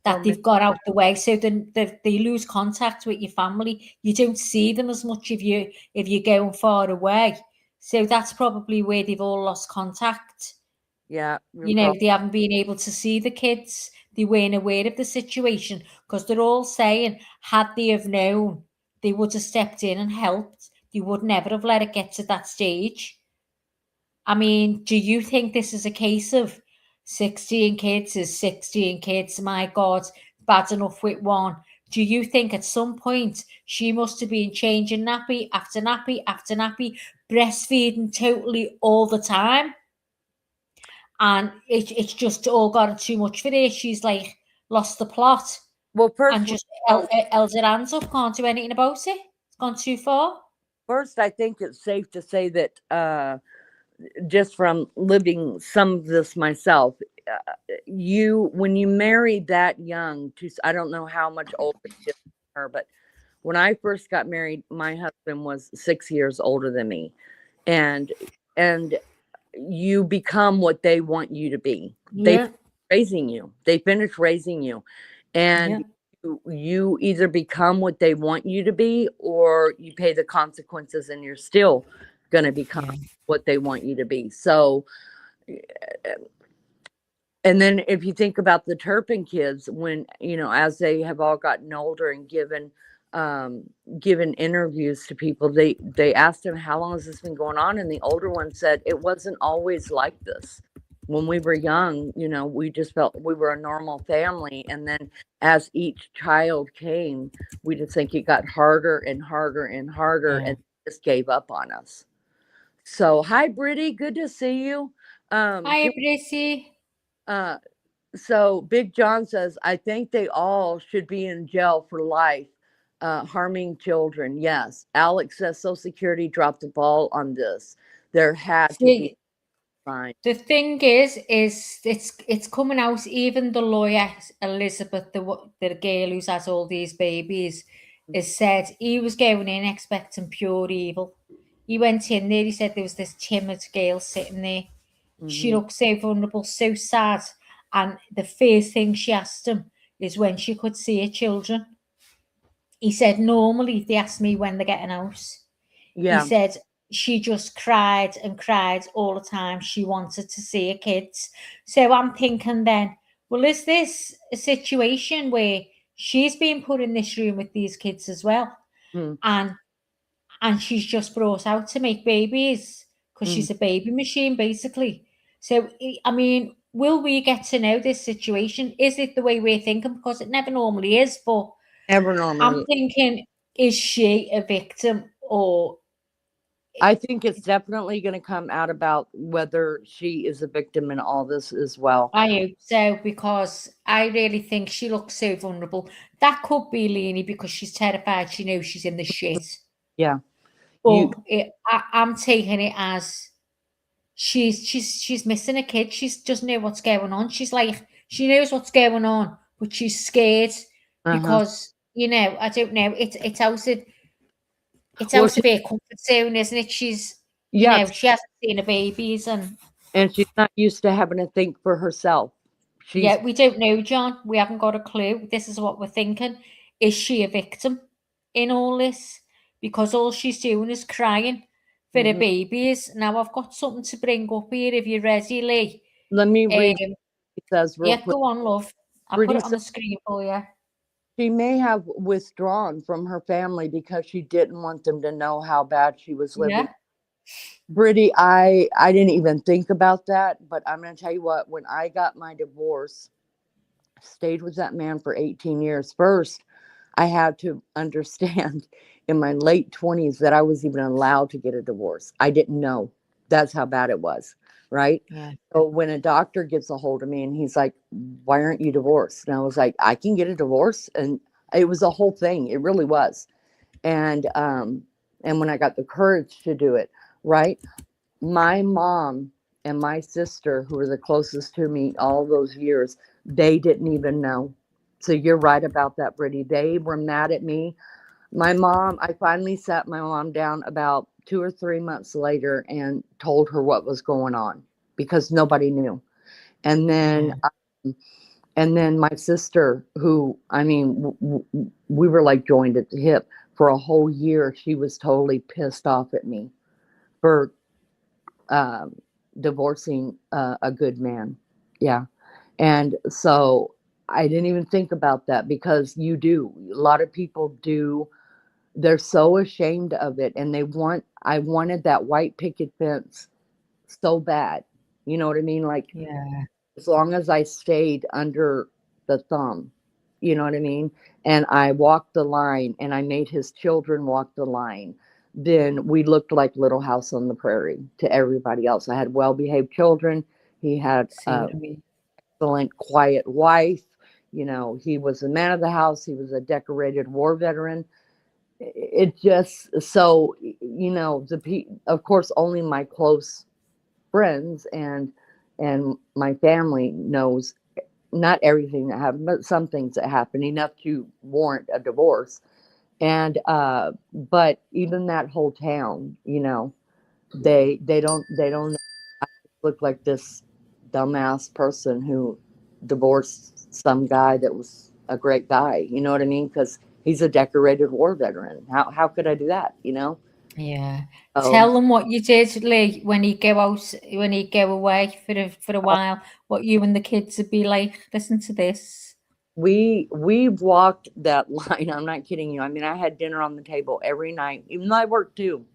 that they've got out the way, so then they lose contact with your family. You don't see them as much if you're going far away. So that's probably where they've all lost contact. Yeah. You know, they haven't been able to see the kids. They weren't aware of the situation, because they're all saying, had they have known, they would have stepped in and helped. They would never have let it get to that stage. I mean, do you think this is a case of 16 kids is 16 kids? My God, bad enough with one. Do you think at some point she must have been changing nappy after nappy after nappy, breastfeeding totally all the time? And it's just all got too much for her. She's like lost the plot. Well, first, and just held her hands up, can't do anything about it. It's gone too far. First, I think it's safe to say that just from living some of this myself, when you marry that young, I don't know how much older she is than her, but when I first got married, my husband was 6 years older than me, and you become what they want you to be. Yeah. They finish raising you, and you either become what they want you to be, or you pay the consequences, and you're still going to become what they want you to be. So, and then if you think about the Turpin kids, when, you know, as they have all gotten older and given interviews to people, they asked them, how long has this been going on? And the older one said, it wasn't always like this. When we were young, you know, we just felt we were a normal family. And then as each child came, we just think it got harder and harder and harder, and just gave up on us. So, hi, Brittany. Good to see you. Hi, Brissy. So Big John says, I think they all should be in jail for life, harming children. Yes. Alex says Social Security dropped the ball on this. There had to be fine. The thing is it's coming out. Even the lawyer Elizabeth, the girl who has all these babies, has said he was going in expecting pure evil. He went in there. He said there was this timid girl sitting there. She looked so vulnerable, so sad, and the first thing she asked him is when she could see her children. He said normally they ask me when they're getting out. Yeah. He said she just cried and cried all the time. She wanted to see her kids. So I'm thinking then, well, is this a situation where she's being put in this room with these kids as well? And she's just brought out to make babies because she's a baby machine, basically. So, I mean, will we get to know this situation? Is it the way we're thinking? Because it never normally is, but Never normally. I'm thinking, is she a victim or... I think it's definitely going to come out about whether she is a victim in all this as well. I hope so, because I really think she looks so vulnerable. That could be Leanie because she's terrified. She knows she's in the shit. Yeah. But I'm taking it as she's missing a kid. She doesn't know what's going on. She's like, she knows what's going on, but she's scared because, you know, I don't know. It's out of her comfort zone, isn't it? She's, you know, she hasn't seen her babies and she's not used to having to think for herself. Yeah, we don't know, John. We haven't got a clue. This is what we're thinking. Is she a victim in all this? Because all she's doing is crying for her babies. Now, I've got something to bring up here if you're ready, Lee. Let me read what it says real quick. Go on, love. I'll put it on the screen for you. She may have withdrawn from her family because she didn't want them to know how bad she was living. Yeah. Brittany, I didn't even think about that, but I'm going to tell you what, when I got my divorce, stayed with that man for 18 years. First, I had to understand in my late 20s that I was even allowed to get a divorce. I didn't know. That's how bad it was, right? Yeah. So when a doctor gets a hold of me and he's like, why aren't you divorced? And I was like, I can get a divorce. And it was a whole thing. It really was. And when I got the courage to do it, right? My mom and my sister, who were the closest to me all those years, they didn't even know. So you're right about that, Brittany. They were mad at me. My mom, I finally sat my mom down about 2 or 3 months later and told her what was going on because nobody knew. And then, my sister, who, I mean, we were like joined at the hip for a whole year. She was totally pissed off at me for divorcing a good man. Yeah. And so I didn't even think about that because a lot of people do. They're so ashamed of it. And I wanted that white picket fence so bad. You know what I mean? Like, as long as I stayed under the thumb, you know what I mean? And I walked the line and I made his children walk the line. Then we looked like Little House on the Prairie to everybody else. I had well-behaved children. He had excellent, quiet wife. You know, he was the man of the house. He was a decorated war veteran. It just, so, you know, of course, only my close friends and my family knows not everything that happened, but some things that happened, enough to warrant a divorce. And but even that whole town, you know, they don't look like this dumbass person who divorced some guy that was a great guy. You know what I mean? Because he's a decorated war veteran. How could I do that? You know? Yeah. Tell them what you did, Lee, when you go away for a while. What you and the kids would be like. Listen to this. We walked that line. I'm not kidding you. I mean, I had dinner on the table every night, even though I worked too.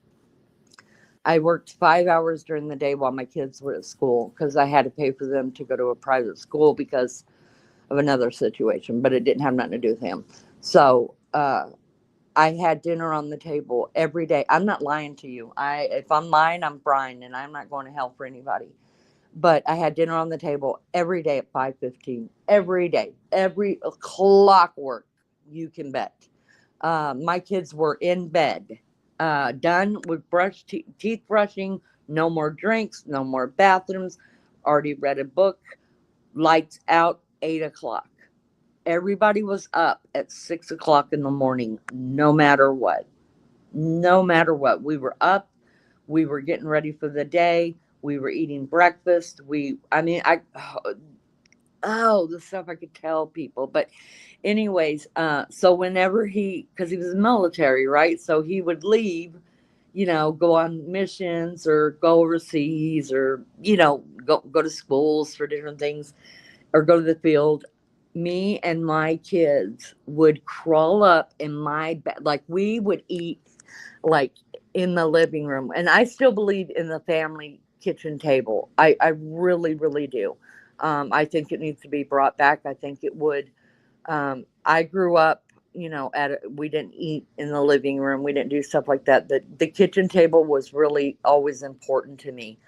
I worked 5 hours during the day while my kids were at school because I had to pay for them to go to a private school because of another situation, but it didn't have nothing to do with him. So I had dinner on the table every day. I'm not lying to you. If I'm lying, I'm Brian, and I'm not going to hell for anybody. But I had dinner on the table every day at 5:15. Every day, every clockwork, you can bet. My kids were in bed done with teeth brushing, no more drinks, no more bathrooms, already read a book, lights out, 8 o'clock. Everybody was up at 6 o'clock in the morning, no matter what. No matter what. We were up, we were getting ready for the day, we were eating breakfast. The stuff I could tell people. But anyways, so whenever because he was military, right? So he would leave, go on missions or go overseas or, go to schools for different things or go to the field. Me and my kids would crawl up in my bed. Like we would eat like in the living room. And I still believe in the family kitchen table. I really, really do. I think it needs to be brought back. I think it would. I grew up, we didn't eat in the living room. We didn't do stuff like that. The kitchen table was really always important to me.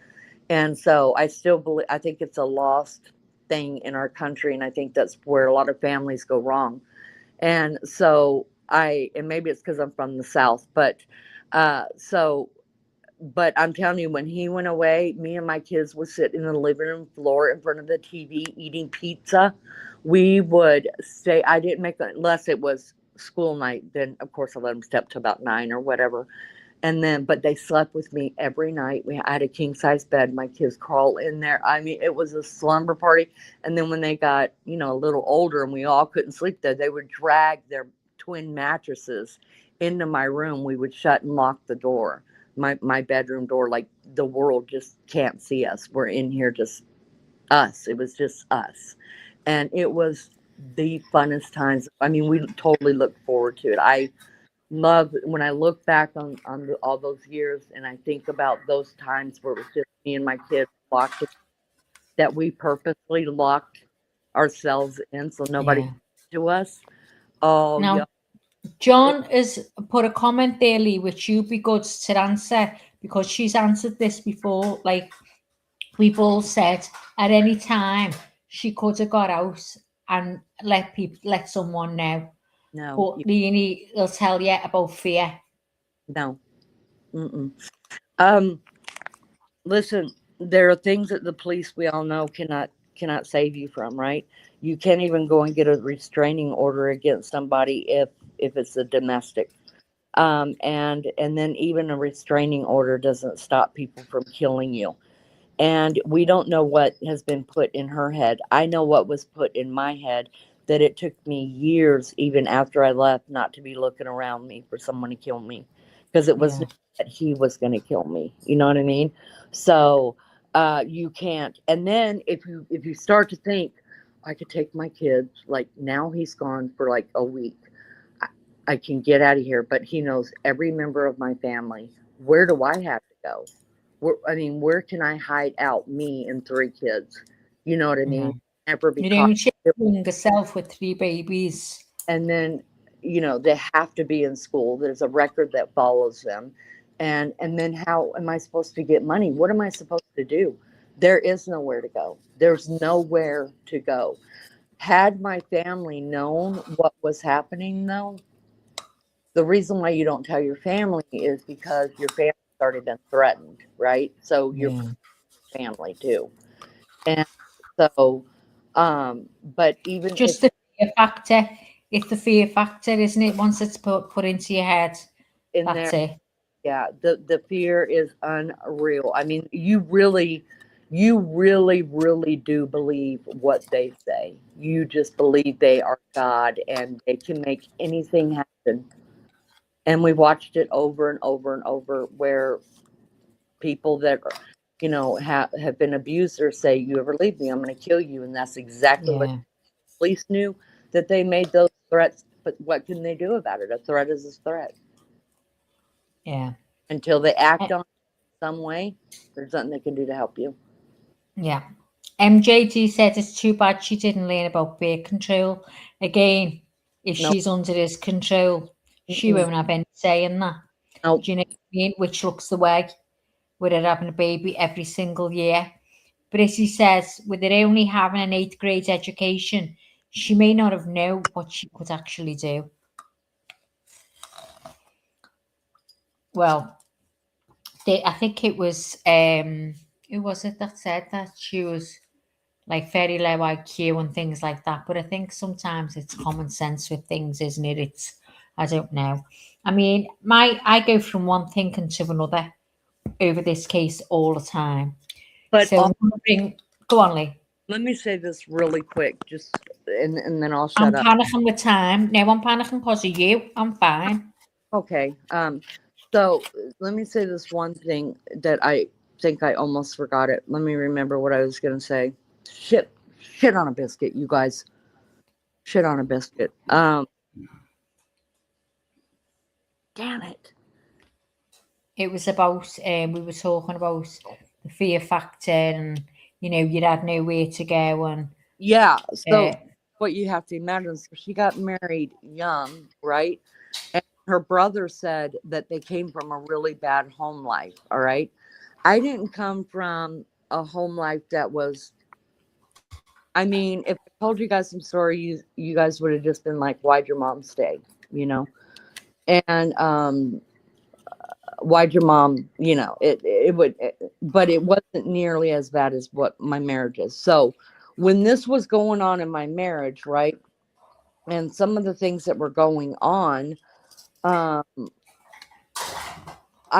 And so I still believe, I think it's a lost thing in our country. And I think that's where a lot of families go wrong. And so and maybe it's because I'm from the South, but I'm telling you, when he went away, me and my kids would sit in the living room floor in front of the TV eating pizza. We would stay. I didn't make it unless it was school night. Then, of course, I let them step to about 9 or whatever. And then, but they slept with me every night. I had a king size bed. My kids crawl in there. I mean, it was a slumber party. And then when they got, a little older and we all couldn't sleep there, they would drag their twin mattresses into my room. We would shut and lock the door, my bedroom door, like the world just can't see us. We're in here, just us. It was just us. And it was the funnest times. I mean, we totally look forward to it. I love when I look back on all those years and I think about those times where it was just me and my kids locked, that we purposely locked ourselves in so nobody to us. Oh, now, yeah. John has put a comment there, Lee, which you'd be good to answer because she's answered this before. Like we've all said, at any time she could have got out and let someone know. No. But Leonie will tell you about fear. No. Listen, there are things that the police, we all know, cannot save you from, right? You can't even go and get a restraining order against somebody if it's a domestic. And then even a restraining order doesn't stop people from killing you. And we don't know what has been put in her head. I know what was put in my head, that it took me years, even after I left, not to be looking around me for someone to kill me, because it was that he was going to kill me. You know what I mean? So you can't. And then if you start to think, I could take my kids, like now he's gone for like a week. I can get out of here, but he knows every member of my family. Where do I have to go? Where can I hide out, me and 3 kids? You know what I mean? Never be caught. Yourself with 3 babies. And then, they have to be in school. There's a record that follows them. And then how am I supposed to get money? What am I supposed to do? There is nowhere to go. There's nowhere to go. Had my family known what was happening, though, the reason why you don't tell your family is because your family's already been threatened, right? So your family too. And so, but even just the fear factor. It's the fear factor, isn't it? Once it's put into your head, that's it. Yeah, the fear is unreal. I mean, you really, really do believe what they say. You just believe they are God and they can make anything happen. And we watched it over and over and over, where people that have been abusers say, you ever leave me, I'm going to kill you. And that's exactly what the police knew, that they made those threats. But what can they do about it? A threat is a threat. Yeah. Until they act on it some way, there's nothing they can do to help you. Yeah. MJG said it's too bad she didn't learn about birth control. Again, if she's under his control, she won't have any say in that. Do you know what I mean? Which looks the way with her having a baby every single year. But as he says, with her only having an 8th grade education, she may not have known what she could actually do. well, I think it was who was it that said that she was like very low IQ and things like that. But I think sometimes it's common sense with things, isn't it? It's, I don't know. I mean, I go from one thinking to another over this case all the time. But So go on, Lee. let me say this really quick, just and then I'll I'm shut up. panicking with time. No, I'm panicking because of you. I'm fine. Okay. So let me say this one thing that I think I almost forgot it. Let me remember what I was gonna say. Shit on a biscuit, you guys. Shit on a biscuit. Damn it. It was about we were talking about the fear factor, and you'd had nowhere to go, and Yeah. So what you have to imagine, so she got married young, right? And her brother said that they came from a really bad home life. All right. I didn't come from a home life that was, I mean, if I told you guys some story, you guys would have just been like, why'd your mom stay? And why'd your mom, it would, but it wasn't nearly as bad as what my marriage is. So when this was going on in my marriage, right, and some of the things that were going on, I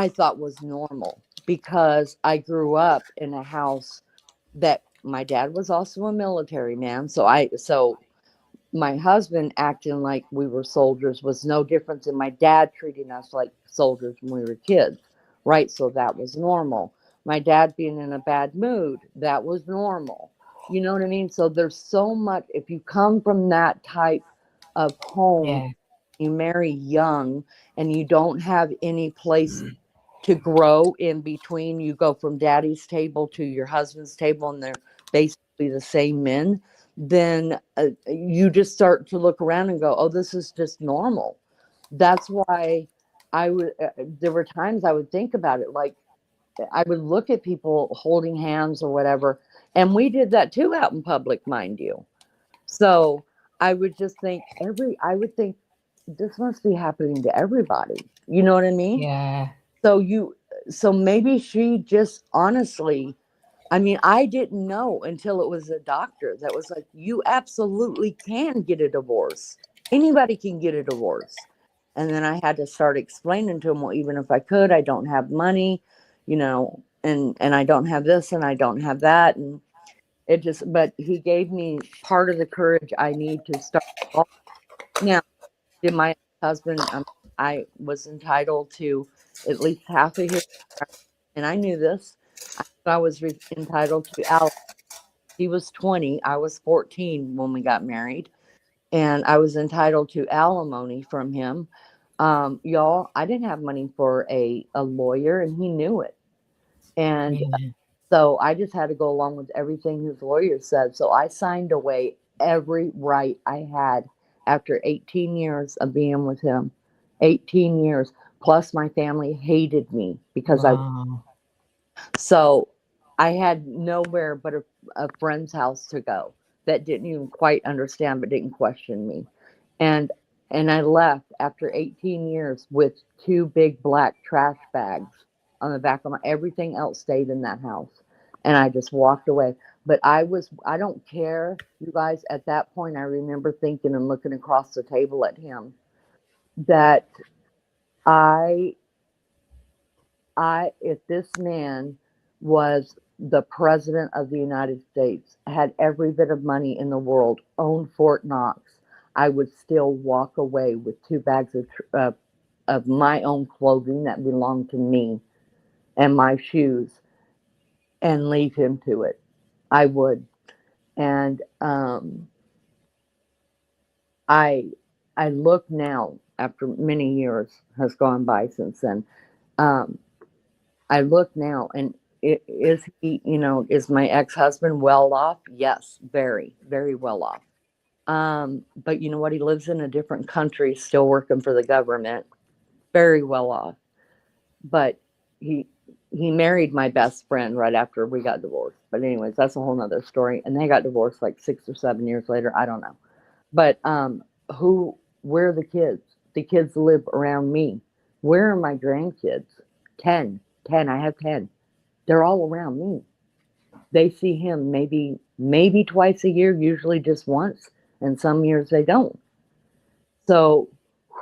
thought was normal because I grew up in a house that my dad was also a military man. So my husband acting like we were soldiers was no different than my dad treating us like soldiers when we were kids, right? So that was normal. My dad being in a bad mood, that was normal. You know what I mean? So there's so much, if you come from that type of home, yeah, you marry young and you don't have any place to grow in between, you go from daddy's table to your husband's table and they're basically the same men, then you just start to look around and go, oh, this is just normal. That's why there were times I would think about it, like I would look at people holding hands or whatever, and we did that too out in public, mind you. So I would just think I would think this must be happening to everybody. You know what I mean? yeah, So maybe she just honestly, I mean, I didn't know until it was a doctor that was like, you absolutely can get a divorce. Anybody can get a divorce. And then I had to start explaining to him, well, even if I could, I don't have money, and I don't have this and I don't have that. And but he gave me part of the courage I need to start. Now, did my husband, I was entitled to at least half of his, and I knew this. I was entitled to Al. He was 20. I was 14 when we got married, and I was entitled to alimony from him. Y'all, I didn't have money for a lawyer, and he knew it. And yeah. so I just had to go along with everything his lawyer said. So I signed away every right I had after 18 years of being with him. 18 years. Plus, my family hated me because Wow. so I had nowhere but a friend's house to go that didn't even quite understand but didn't question me. And I left after 18 years with 2 big black trash bags on the back of everything else stayed in that house. And I just walked away. But I don't care, you guys, at that point I remember thinking and looking across the table at him that I if this man was the president of the United States, had every bit of money in the world, owned Fort Knox, I would still walk away with 2 bags of my own clothing that belonged to me and my shoes and leave him to it. I would. And I look now, after many years has gone by since then. I look now, and is he, is my ex-husband well off? Yes, very, very well off. But you know what? He lives in a different country, still working for the government, very well off. But he married my best friend right after we got divorced. But anyways, that's a whole nother story. And they got divorced like 6 or 7 years later. I don't know. But where are the kids? The kids live around me. where are my grandkids? 10. I have 10. They're all around me. They see him maybe twice a year, usually just once, and some years they don't. So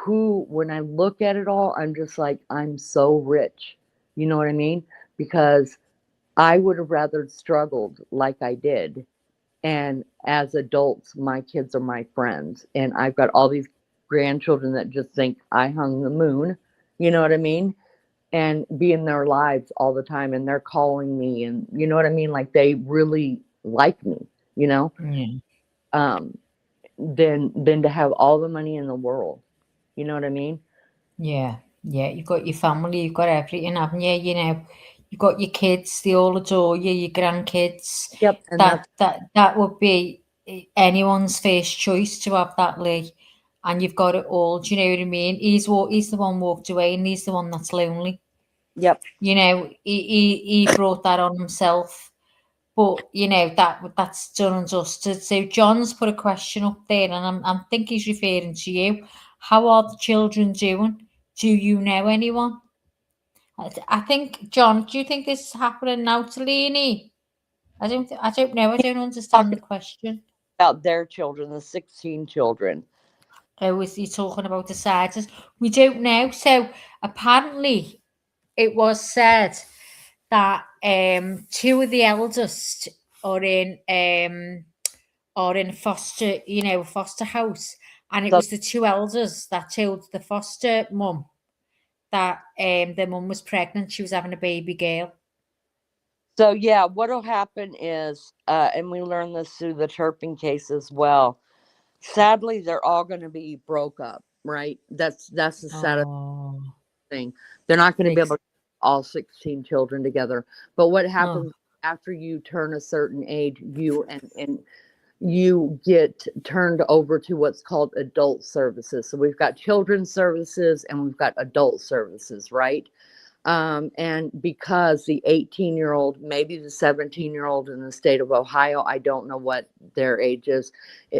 when I look at it all, I'm just like, I'm so rich. You know what I mean? Because I would have rather struggled like I did. And as adults, my kids are my friends. And I've got all these grandchildren that just think I hung the moon. You know what I mean? And be in their lives all the time. And they're calling me. And you know what I mean? Like they really like me, you know? Yeah. Than to have all the money in the world. You know what I mean? Yeah. You've got your family, you've got everything, haven't you? You know, you've got your kids, they all adore you, your grandkids. Yep. And that would be anyone's first choice to have that, Lee. And you've got it all. Do you know what I mean? He's the one walked away, and he's the one that's lonely. Yep. You know, he brought that on himself. But you know that's done and dusted. So John's put a question up there, and I think he's referring to you. How are the children doing? Do you know anyone? I think, John, do you think this is happening now to Leonie? I don't know. I don't understand the question. About their children, the 16 children. Oh, is he talking about the SIDERS? We don't know. So apparently, it was said that 2 of the eldest are in foster house, and it was the 2 elders that told the foster mum that their mum was pregnant. She was having a baby girl. So yeah, what'll happen is, and we learned this through the Turpin case as well. Sadly, they're all going to be broke up, right? That's the saddest thing. They're not going to be able to all 16 children together. But what happens after you turn a certain age, you get turned over to what's called adult services. So we've got children's services and we've got adult services, right? And because the 18-year-old, maybe the 17-year-old in the state of Ohio, I don't know what their age is,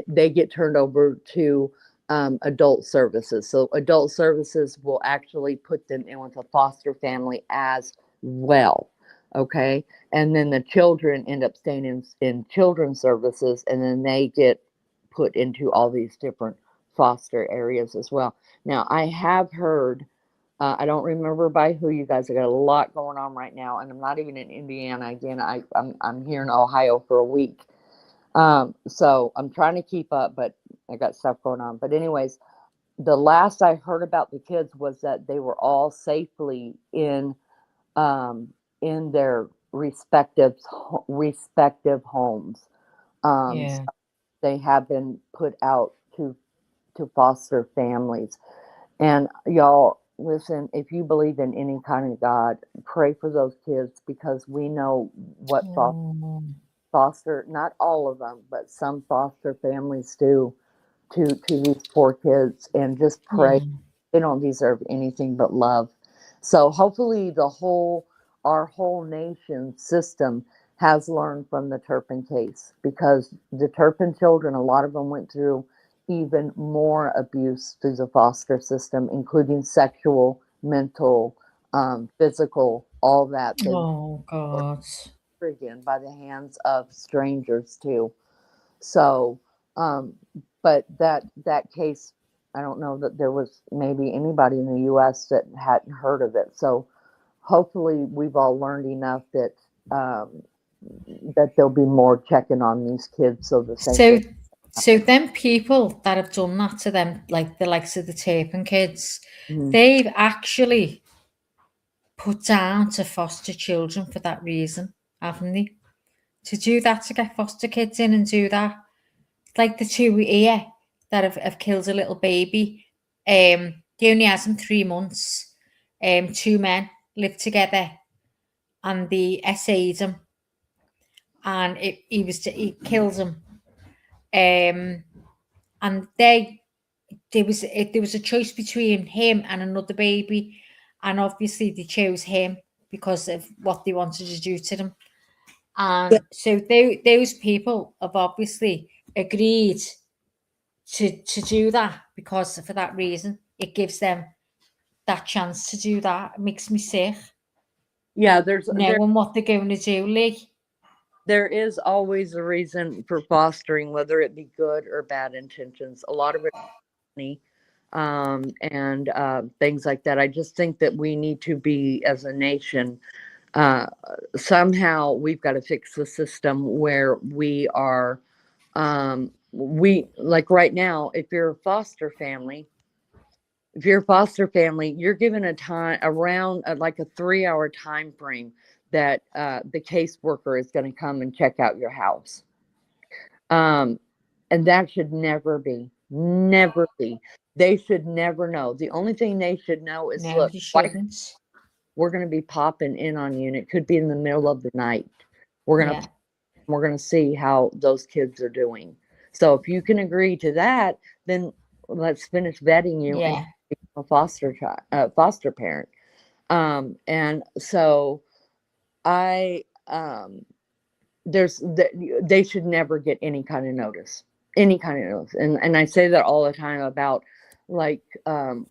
they get turned over to adult services. So adult services will actually put them in with a foster family as well. Okay. And then the children end up staying in children's services, and then they get put into all these different foster areas as well. Now, I have heard, I don't remember by who, you guys have got a lot going on right now, and I'm not even in Indiana again. I'm here in Ohio for a week. So I'm trying to keep up, but I got stuff going on. But anyways, the last I heard about the kids was that they were all safely in their respective homes. So they have been put out to foster families. And y'all, listen, if you believe in any kind of God, pray for those kids, because we know what foster, not all of them, but some foster families do to these poor kids. And just pray. They don't deserve anything but love. So hopefully our whole nation system has learned from the Turpin case, because the Turpin children, a lot of them went through even more abuse through the foster system, including sexual, mental, physical, all that. Oh God! Again, by the hands of strangers too. So, but that case, I don't know that there was maybe anybody in the U.S. that hadn't heard of it. So, hopefully, we've all learned enough that there'll be more checking on these kids. So them people that have done that to them, like the likes of the Turpin kids, they've actually put down to foster children for that reason, haven't they? To do that, to get foster kids in and do that. Like the 2 here that have killed a little baby. They only has him 3 months. 2 men lived together, and they essayed him, and he killed him. And there was a choice between him and another baby, and obviously they chose him because of what they wanted to do to them. And so those people have obviously agreed to do that, because for that reason it gives them that chance to do that. It makes me sick. Yeah, there's Knowing what they're going to do, Lee. There is always a reason for fostering, whether it be good or bad intentions. A lot of it money, and things like that. I just think that we need to be, as a nation, somehow we've got to fix the system where we are, we, like right now, if you're a foster family, you're given a time around like a 3-hour time frame that the caseworker is going to come and check out your house. And that should never be. They should never know. The only thing they should know is, No, look, you shouldn't. we're going to be popping in on you, and it could be in the middle of the night. We're going to see how those kids are doing. So if you can agree to that, then let's finish vetting you and a foster parent. And so they should never get any kind of notice. And I say that all the time about, like,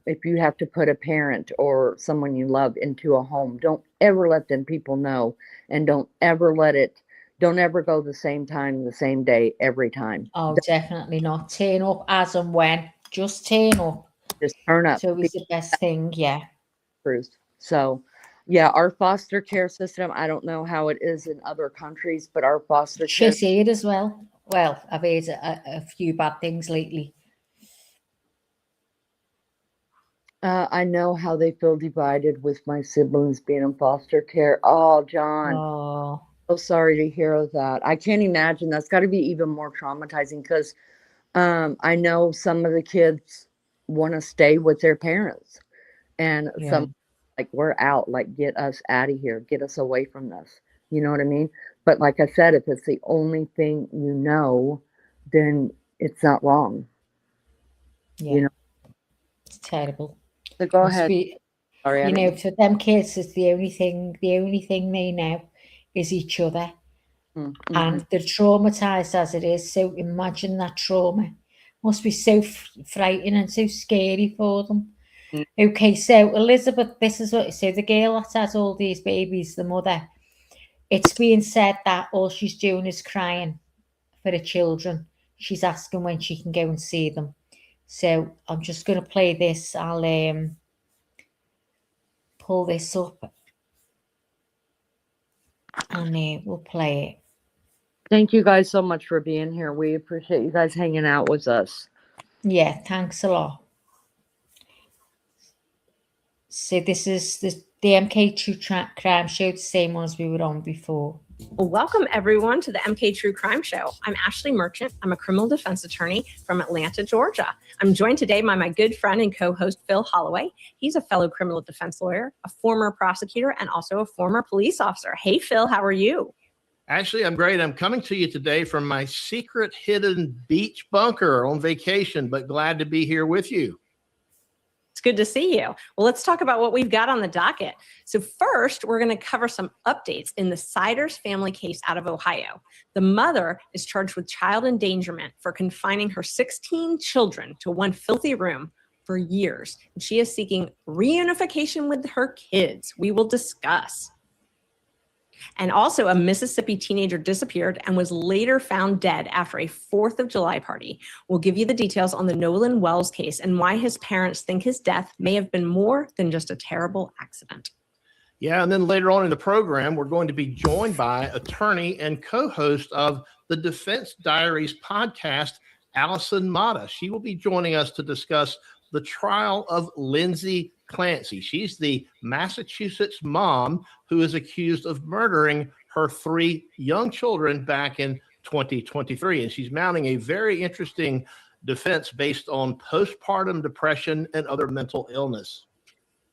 if you have to put a parent or someone you love into a home, don't ever let them people know, and don't ever go the same time, the same day, every time. Oh, definitely not. Turn up as and when. Just turn up. Just turn up. So it's the best thing, yeah. So, yeah, our foster care system, I don't know how it is in other countries, but our foster care... See it as well. Well, I've heard a few bad things lately. I know how they feel divided with my siblings being in foster care. Oh, John. Oh. So sorry to hear that. I can't imagine. That's got to be even more traumatizing, because I know some of the kids want to stay with their parents, and some, like, we're out, like, get us out of here, get us away from this. You know what I mean? But like I said, if it's the only thing you know, then it's not wrong. Yeah. You know? It's terrible. So go ahead. Sorry, you know, for them kids, it's the only thing they know is each other. Mm-hmm. And they're traumatized as it is. So imagine that trauma. Must be so frightening and so scary for them. Mm-hmm. Okay, so Elizabeth, this is what, so the girl that has all these babies, the mother, it's being said that all she's doing is crying for the children. She's asking when she can go and see them. So I'm just going to play this. I'll pull this up and we'll play it. Thank you guys so much for being here. We appreciate you guys hanging out with us. Yeah, thanks a lot. So this is the MK True Crime Show, the same one as we were on before. Well, welcome everyone to the MK True Crime Show. I'm Ashley Merchant. I'm a criminal defense attorney from Atlanta, Georgia. I'm joined today by my good friend and co-host, Phil Holloway. He's a fellow criminal defense lawyer, a former prosecutor, and also a former police officer. Hey, Phil, how are you? Ashley, I'm great. I'm coming to you today from my secret hidden beach bunker on vacation, but glad to be here with you. It's good to see you. Well, let's talk about what we've got on the docket. So first, we're going to cover some updates in the SIDERS family case out of Ohio. The mother is charged with child endangerment for confining her 16 children to one filthy room for years. And she is seeking reunification with her kids. We will discuss. And also, a Mississippi teenager disappeared and was later found dead after a 4th of July party. We'll give you the details on the Nolan Wells case and why his parents think his death may have been more than just a terrible accident. Yeah, and then later on in the program, we're going to be joined by attorney and co-host of the Defense Diaries podcast, Allison Mata. She will be joining us to discuss the trial of Lindsay Clancy. She's the Massachusetts mom who is accused of murdering her 3 young children back in 2023. And she's mounting a very interesting defense based on postpartum depression and other mental illness.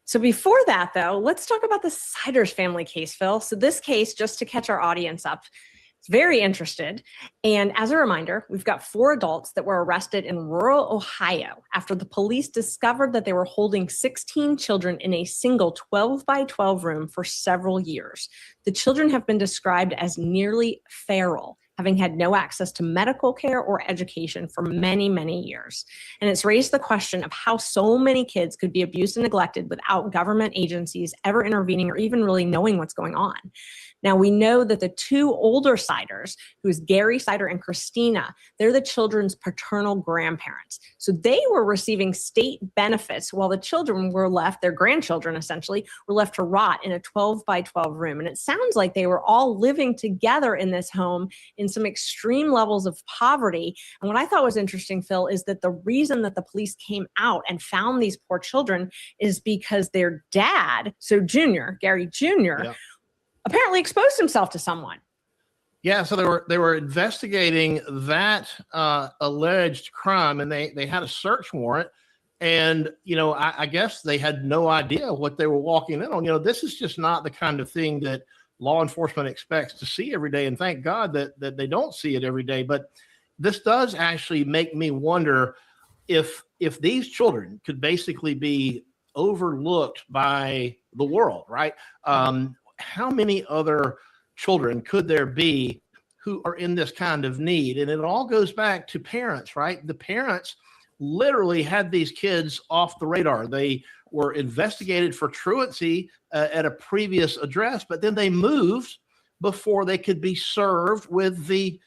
So before that, though, let's talk about the SIDERS family case, Phil. So this case, just to catch our audience up, it's very interested. And as a reminder, we've got 4 adults that were arrested in rural Ohio after the police discovered that they were holding 16 children in a single 12 by 12 room for several years. The children have been described as nearly feral, having had no access to medical care or education for many, many years. And it's raised the question of how so many kids could be abused and neglected without government agencies ever intervening or even really knowing what's going on. Now, we know that the two older Siders, who's Gary Sider and Christina, they're the children's paternal grandparents. So they were receiving state benefits while the children were left, their grandchildren essentially, were left to rot in a 12 by 12 room. And it sounds like they were all living together in this home in some extreme levels of poverty. And what I thought was interesting, Phil, is that the reason that the police came out and found these poor children is because their dad, so Junior, Gary Jr., Yeah. apparently exposed himself to someone. Yeah, so they were investigating that alleged crime, and they had a search warrant, and I guess they had no idea what they were walking in on. This is just not the kind of thing that law enforcement expects to see every day, and thank God that they don't see it every day. But this does actually make me wonder if these children could basically be overlooked by the world, right? How many other children could there be who are in this kind of need? And it all goes back to parents, right? The parents literally had these kids off the radar. They were investigated for truancy at a previous address, but then they moved before they could be served with the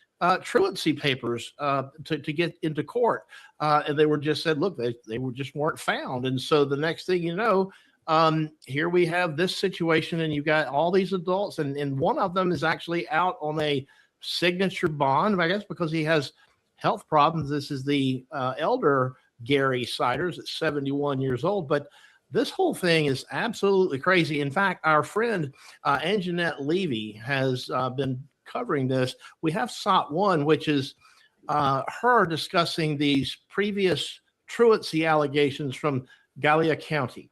truancy papers to get into court. And they were just said, look, they were just weren't found. And so the next thing you know, here we have this situation, and you've got all these adults, and one of them is actually out on a signature bond, I guess, because he has health problems. This is the elder Gary Siders at 71 years old. But this whole thing is absolutely crazy. In fact, our friend Anjanette Levy has been covering this. We have SOT 1, which is her discussing these previous truancy allegations from Gallia County.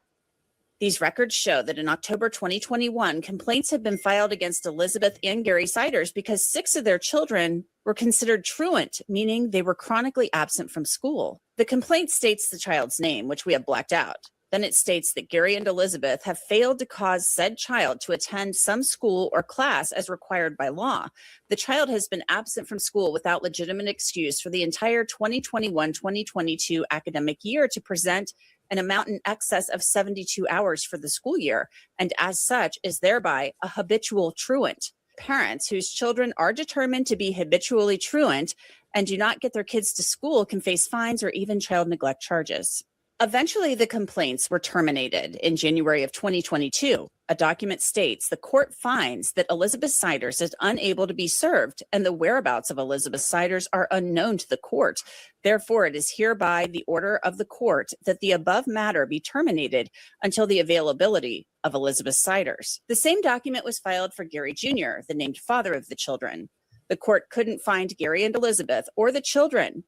These records show that in October 2021, complaints had been filed against Elizabeth and Gary Siders because 6 of their children were considered truant, meaning they were chronically absent from school. The complaint states the child's name, which we have blacked out. Then it states that Gary and Elizabeth have failed to cause said child to attend some school or class as required by law. The child has been absent from school without legitimate excuse for the entire 2021-2022 academic year to present an amount in excess of 72 hours for the school year, and as such is thereby a habitual truant. Parents whose children are determined to be habitually truant and do not get their kids to school can face fines or even child neglect charges. Eventually, the complaints were terminated in January of 2022. A document states the court finds that Elizabeth Siders is unable to be served and the whereabouts of Elizabeth Siders are unknown to the court. Therefore, it is hereby the order of the court that the above matter be terminated until the availability of Elizabeth Siders. The same document was filed for Gary Jr., the named father of the children. The court couldn't find Gary and Elizabeth or the children.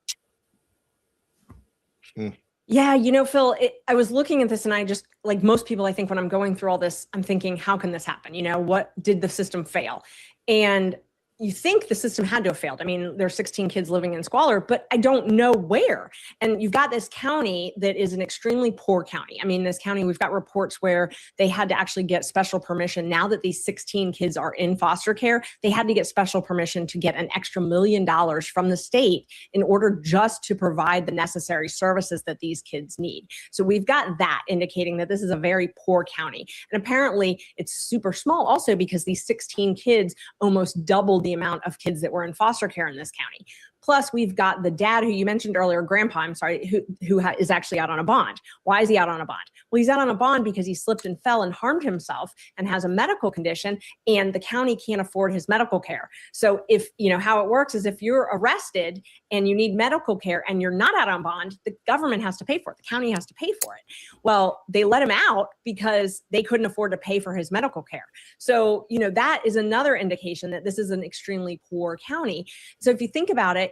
Yeah, Phil, I was looking at this and I just, like most people, I think when I'm going through all this, I'm thinking, how can this happen? What did the system fail? And you think the system had to have failed. I mean, there's 16 kids living in squalor, but I don't know where. And you've got this county that is an extremely poor county. I mean, this county, we've got reports where they had to actually get special permission. Now that these 16 kids are in foster care, they had to get special permission to get an extra $1 million from the state in order just to provide the necessary services that these kids need. So we've got that indicating that this is a very poor county. And apparently it's super small also because these 16 kids almost doubled the amount of kids that were in foster care in this county. Plus, we've got the dad who you mentioned earlier, grandpa, I'm sorry, who is actually out on a bond. Why is he out on a bond? Well, he's out on a bond because he slipped and fell and harmed himself and has a medical condition, and the county can't afford his medical care. So if, how it works is if you're arrested and you need medical care and you're not out on bond, the government has to pay for it. The county has to pay for it. Well, they let him out because they couldn't afford to pay for his medical care. So, that is another indication that this is an extremely poor county. So if you think about it,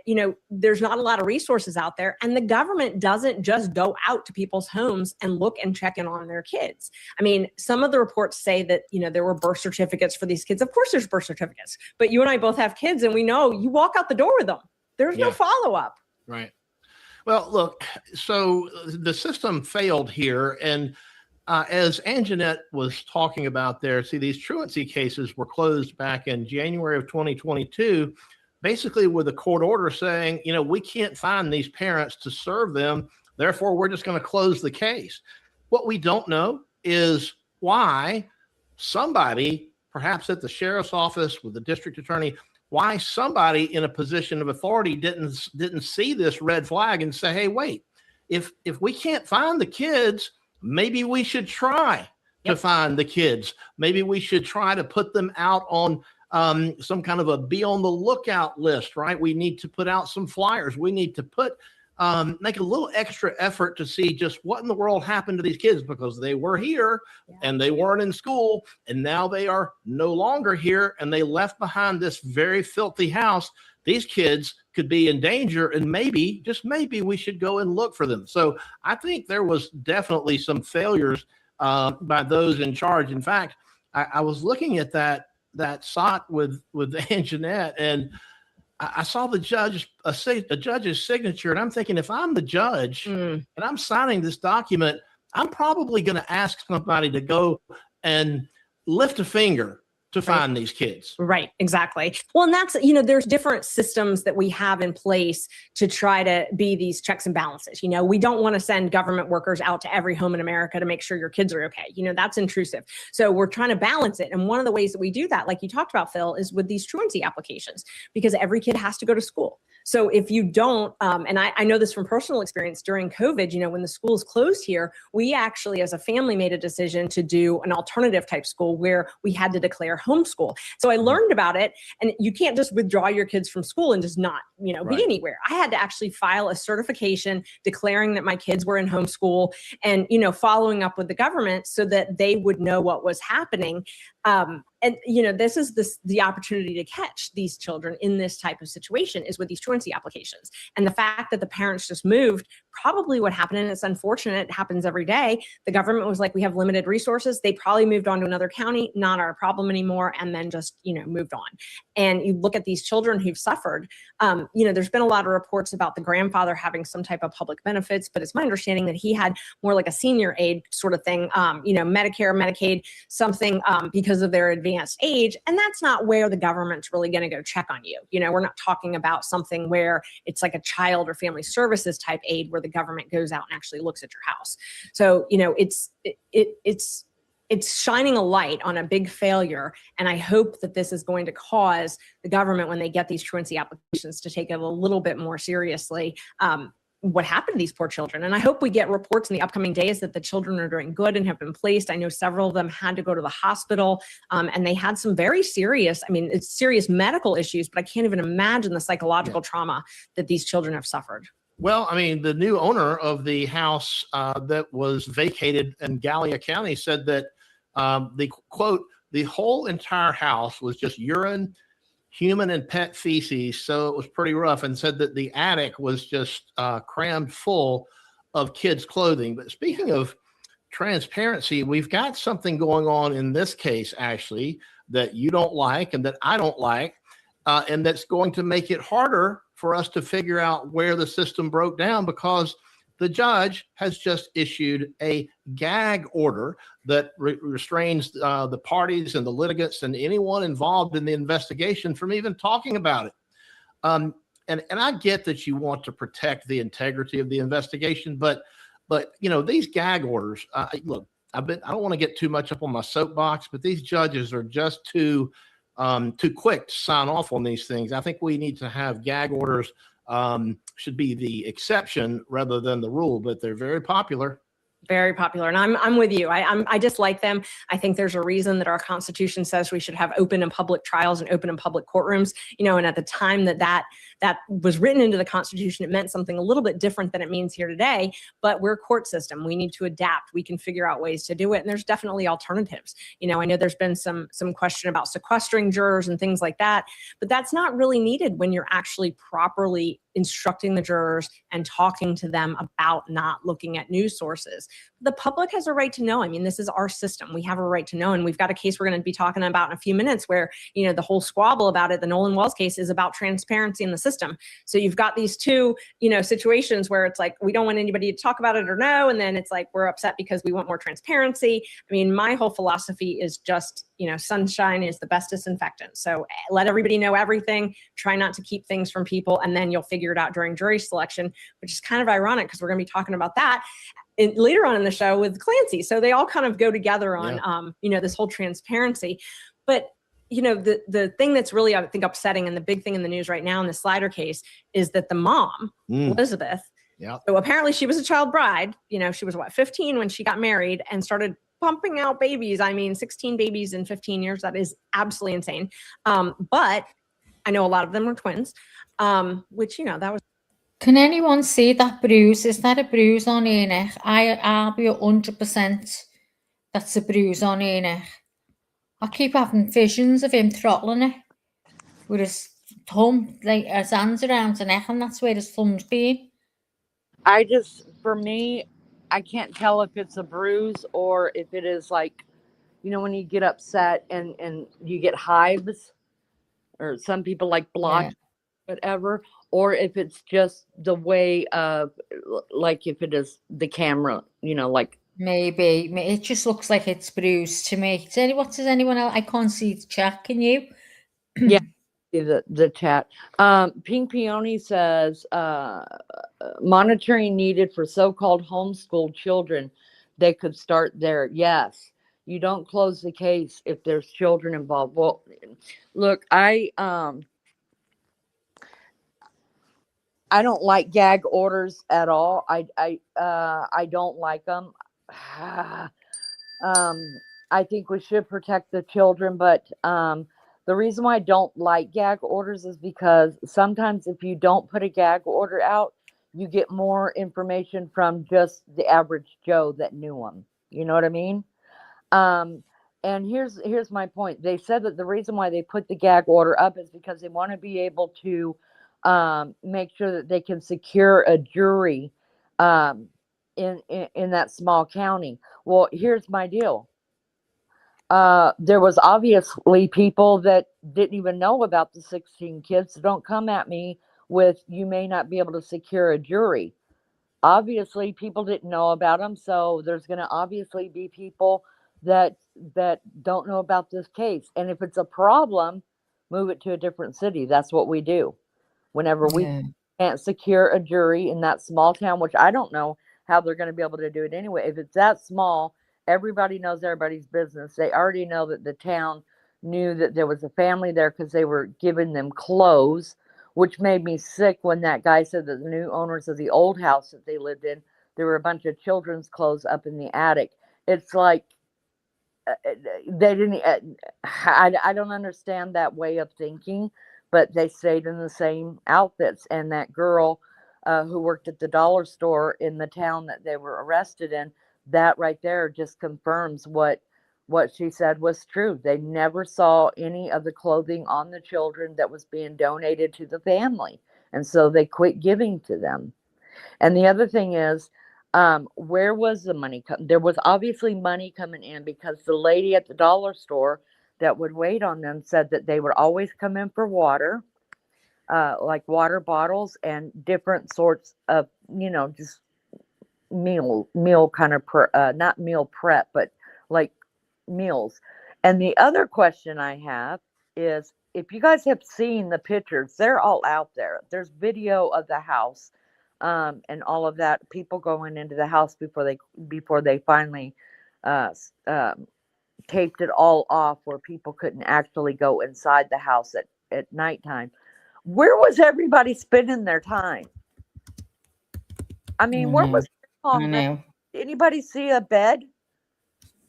there's not a lot of resources out there, and the government doesn't just go out to people's homes and look and check in on their kids. I mean, some of the reports say that, there were birth certificates for these kids. Of course there's birth certificates, but you and I both have kids and we know you walk out the door with them. There's no follow-up. Right. Well, look, so the system failed here. And as Anjanette was talking about there, see, these truancy cases were closed back in January of 2022. basically with a court order saying, we can't find these parents to serve them. Therefore, we're just going to close the case. What we don't know is why somebody, perhaps at the sheriff's office with the district attorney, why somebody in a position of authority didn't see this red flag and say, hey, wait, if we can't find the kids, maybe we should try to find the kids. Maybe we should try to put them out on some kind of a be on the lookout list, right? We need to put out some flyers. We need to make a little extra effort to see just what in the world happened to these kids, because they were here and they weren't in school, and now they are no longer here, and they left behind this very filthy house. These kids could be in danger, and maybe, just maybe, we should go and look for them. So I think there was definitely some failures by those in charge. In fact, I was looking at that SOT with Aunt Jeanette, and I saw the judge's signature, and I'm thinking, if I'm the judge and I'm signing this document, I'm probably going to ask somebody to go and lift a finger to find these kids. Right, exactly. Well, and that's, there's different systems that we have in place to try to be these checks and balances. We don't want to send government workers out to every home in America to make sure your kids are okay. That's intrusive. So we're trying to balance it. And one of the ways that we do that, like you talked about, Phil, is with these truancy applications, because every kid has to go to school. So if you don't, and I know this from personal experience during COVID, when the schools closed here, we actually as a family made a decision to do an alternative type school where we had to declare homeschool. So I learned about it, and you can't just withdraw your kids from school and just not, be anywhere. I had to actually file a certification declaring that my kids were in homeschool and, following up with the government so that they would know what was happening. And, this is the opportunity to catch these children in this type of situation is with these truancy applications. And the fact that the parents just moved, probably what happened, and it's unfortunate, it happens every day. The government was like, we have limited resources. They probably moved on to another county, not our problem anymore, and then just, moved on. And you look at these children who've suffered, there's been a lot of reports about the grandfather having some type of public benefits, but it's my understanding that he had more like a senior aid sort of thing, Medicare, Medicaid, something because of their advanced age. And that's not where the government's really going to go check on you. We're not talking about something where it's like a child or family services type aid where the government goes out and actually looks at your house. So, it's shining a light on a big failure. And I hope that this is going to cause the government, when they get these truancy applications, to take it a little bit more seriously. What happened to these poor children. And I hope we get reports in the upcoming days that the children are doing good and have been placed. I know several of them had to go to the hospital and they had some very serious, it's serious medical issues, but I can't even imagine the psychological trauma that these children have suffered. Well, the new owner of the house that was vacated in Gallia County said that the whole entire house was just urine, human and pet feces. So it was pretty rough, and said that the attic was just crammed full of kids' clothing. But speaking of transparency, we've got something going on in this case, actually, that you don't like and that I don't like, and that's going to make it harder for us to figure out where the system broke down, because the judge has just issued a gag order that restrains the parties and the litigants and anyone involved in the investigation from even talking about it. And I get that you want to protect the integrity of the investigation, but these gag orders. Look, I don't want to get too much up on my soapbox, but these judges are just too quick to sign off on these things. I think we need to have gag orders. Should be the exception rather than the rule, but they're very popular. Very popular. And I'm with you. I dislike them. I think there's a reason that our Constitution says we should have open and public trials and open and public courtrooms, and at the time that was written into the Constitution, it meant something a little bit different than it means here today, but we're a court system. We need to adapt. We can figure out ways to do it. And there's definitely alternatives. I know there's been some question about sequestering jurors and things like that, but that's not really needed when you're actually properly instructing the jurors and talking to them about not looking at news sources. the public has a right to know. I mean, this is our system. We have a right to know. And we've got a case we're going to be talking about in a few minutes where, you know, the whole squabble about it, the Nolan Wells case, is about transparency in the system. So you've got these two, you know, situations where it's like, we don't want anybody to talk about it or know. And then it's like, we're upset because we want more transparency. I mean, my whole philosophy is just, you know, sunshine is the best disinfectant. So let everybody know everything, try not to keep things from people, and then you'll figure it out during jury selection, which is kind of ironic because we're going to be talking about that later on in the show with Clancy. So they all kind of go together on, you know, this whole transparency. But, you know, the thing that's really, I think, upsetting, and the big thing in the news right now in the Slider case, is that the mom, Elizabeth, so apparently she was a child bride. You know, she was 15 when she got married and started pumping out babies. I mean, 16 babies in 15 years. That is absolutely insane. But I know a lot of them were twins, which, you know, that was. Can anyone see that bruise? Is that a bruise on her neck? I'll be 100% that's a bruise on her neck. I keep having visions of him throttling her with his thumb, like his hands around her neck, and that's where his thumb's been. For me, I can't tell if it's a bruise or if it is like, you know, when you get upset and you get hives, or some people like blotch, whatever, or if it's just the way of, like, if it is the camera, you know, like. Maybe. It just looks like it's bruised to me. What does anyone else? I can't see the chat. Can you? Yeah, the chat. Pink Peony says, monitoring needed for so-called homeschooled children. They could start there. Yes. You don't close the case if there's children involved. Well, look, I don't like gag orders at all. I don't like them. I think we should protect the children, but the reason why I don't like gag orders is because sometimes if you don't put a gag order out, you get more information from just the average Joe that knew them. You know what I mean? And here's my point. They said that the reason why they put the gag order up is because they want to be able to make sure that they can secure a jury in that small county. Well, here's my deal. There was obviously people that didn't even know about the 16 kids. So don't come at me with, you may not be able to secure a jury. Obviously, people didn't know about them. So there's going to obviously be people that don't know about this case. And if it's a problem, move it to a different city. That's what we do. Whenever we can't secure a jury in that small town, which I don't know how they're going to be able to do it anyway. If it's that small, everybody knows everybody's business. They already know that the town knew that there was a family there because they were giving them clothes, which made me sick when that guy said that the new owners of the old house that they lived in, there were a bunch of children's clothes up in the attic. It's like, they didn't, I don't understand that way of thinking, but they stayed in the same outfits. And that girl who worked at the dollar store in the town that they were arrested in, that right there just confirms what she said was true. They never saw any of the clothing on the children that was being donated to the family. And so they quit giving to them. And the other thing is, where was the money coming? There was obviously money coming in because the lady at the dollar store that would wait on them said that they would always come in for water, like water bottles and different sorts of, you know, just meal kind of, not meal prep, but like meals. And the other question I have is, if you guys have seen the pictures, they're all out there. There's video of the house. And all of that, people going into the house before they finally taped it all off, where people couldn't actually go inside the house at nighttime. Where was everybody spending their time? I mean, where was anybody see a bed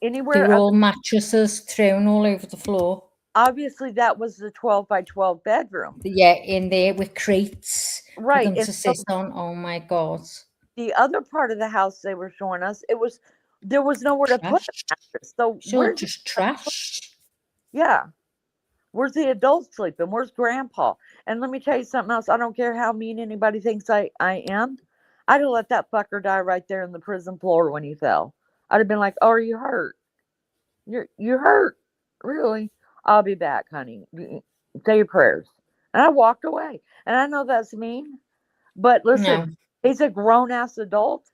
anywhere? They were all mattresses thrown all over the floor. Obviously, that was the 12 by 12 bedroom. Yeah, in there with crates right for them to sit on. Oh my God. The other part of the house they were showing us, there was nowhere to put the mattress. So we're just trashed. Yeah. Where's the adults sleeping? Where's Grandpa? And let me tell you something else. I don't care how mean anybody thinks I am. I'd have let that fucker die right there in the prison floor when he fell. I'd have been like, "Oh, are you hurt? You're hurt, really? I'll be back, honey. Say your prayers." And I walked away. And I know that's mean, but No. listen, he's a grown ass adult.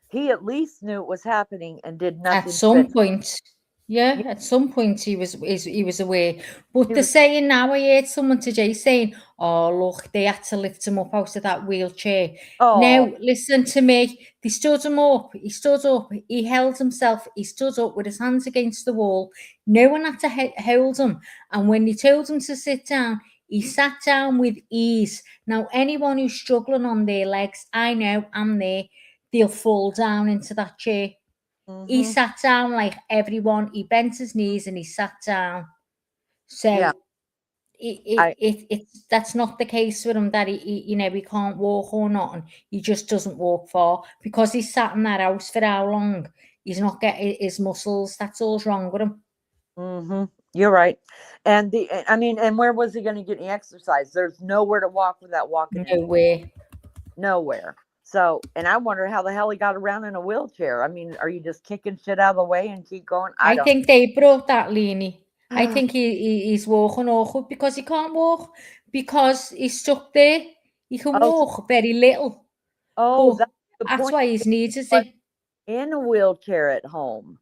He at least knew it was happening and did nothing. At some point. Yeah, at some point he was aware. But He they're was- saying now, I heard someone today saying, "Oh, look, they had to lift him up out of that wheelchair." Oh, Now, listen to me. They stood him up. He stood up. He held himself. He stood up with his hands against the wall. No one had to hold him. And when they told him to sit down, he sat down with ease. Now, anyone who's struggling on their legs, I know, I'm there, they'll fall down into that chair. He mhm. sat down like everyone. He bent his knees and he sat down. So Yeah. that's not the case with him, that he can't walk or nothing. He just doesn't walk far because he's sat in that house for how long? He's not getting his muscles. That's all's wrong with him. Mhm. You're right. And and where was he going to get any exercise? There's nowhere to walk without walking in. No way. Nowhere. So, and I wonder how the hell he got around in a wheelchair. I mean, are you just kicking shit out of the way and keep going? I don't. think they brought that, Leanie. I think he's walking awkward because he can't walk, because he's stuck there. He can Oh, walk very little. Oh, But that's the that's point. why he's needed Like, it. in a wheelchair at home.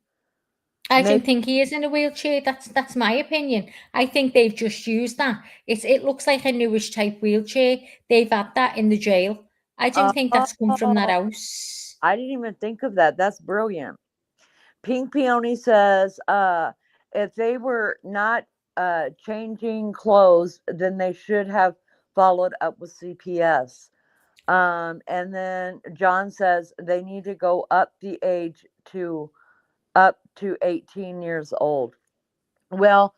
I don't Maybe. think he is in a wheelchair. That's my opinion. I think they've just used that. It looks like a newish type wheelchair. They've had that in the jail. I don't think that's come from that Oh, house. I didn't even think of that. That's brilliant. Pink Peony says, if they were not changing clothes, then they should have followed up with CPS. And then John says they need to go up the age to up to 18 years old. Well,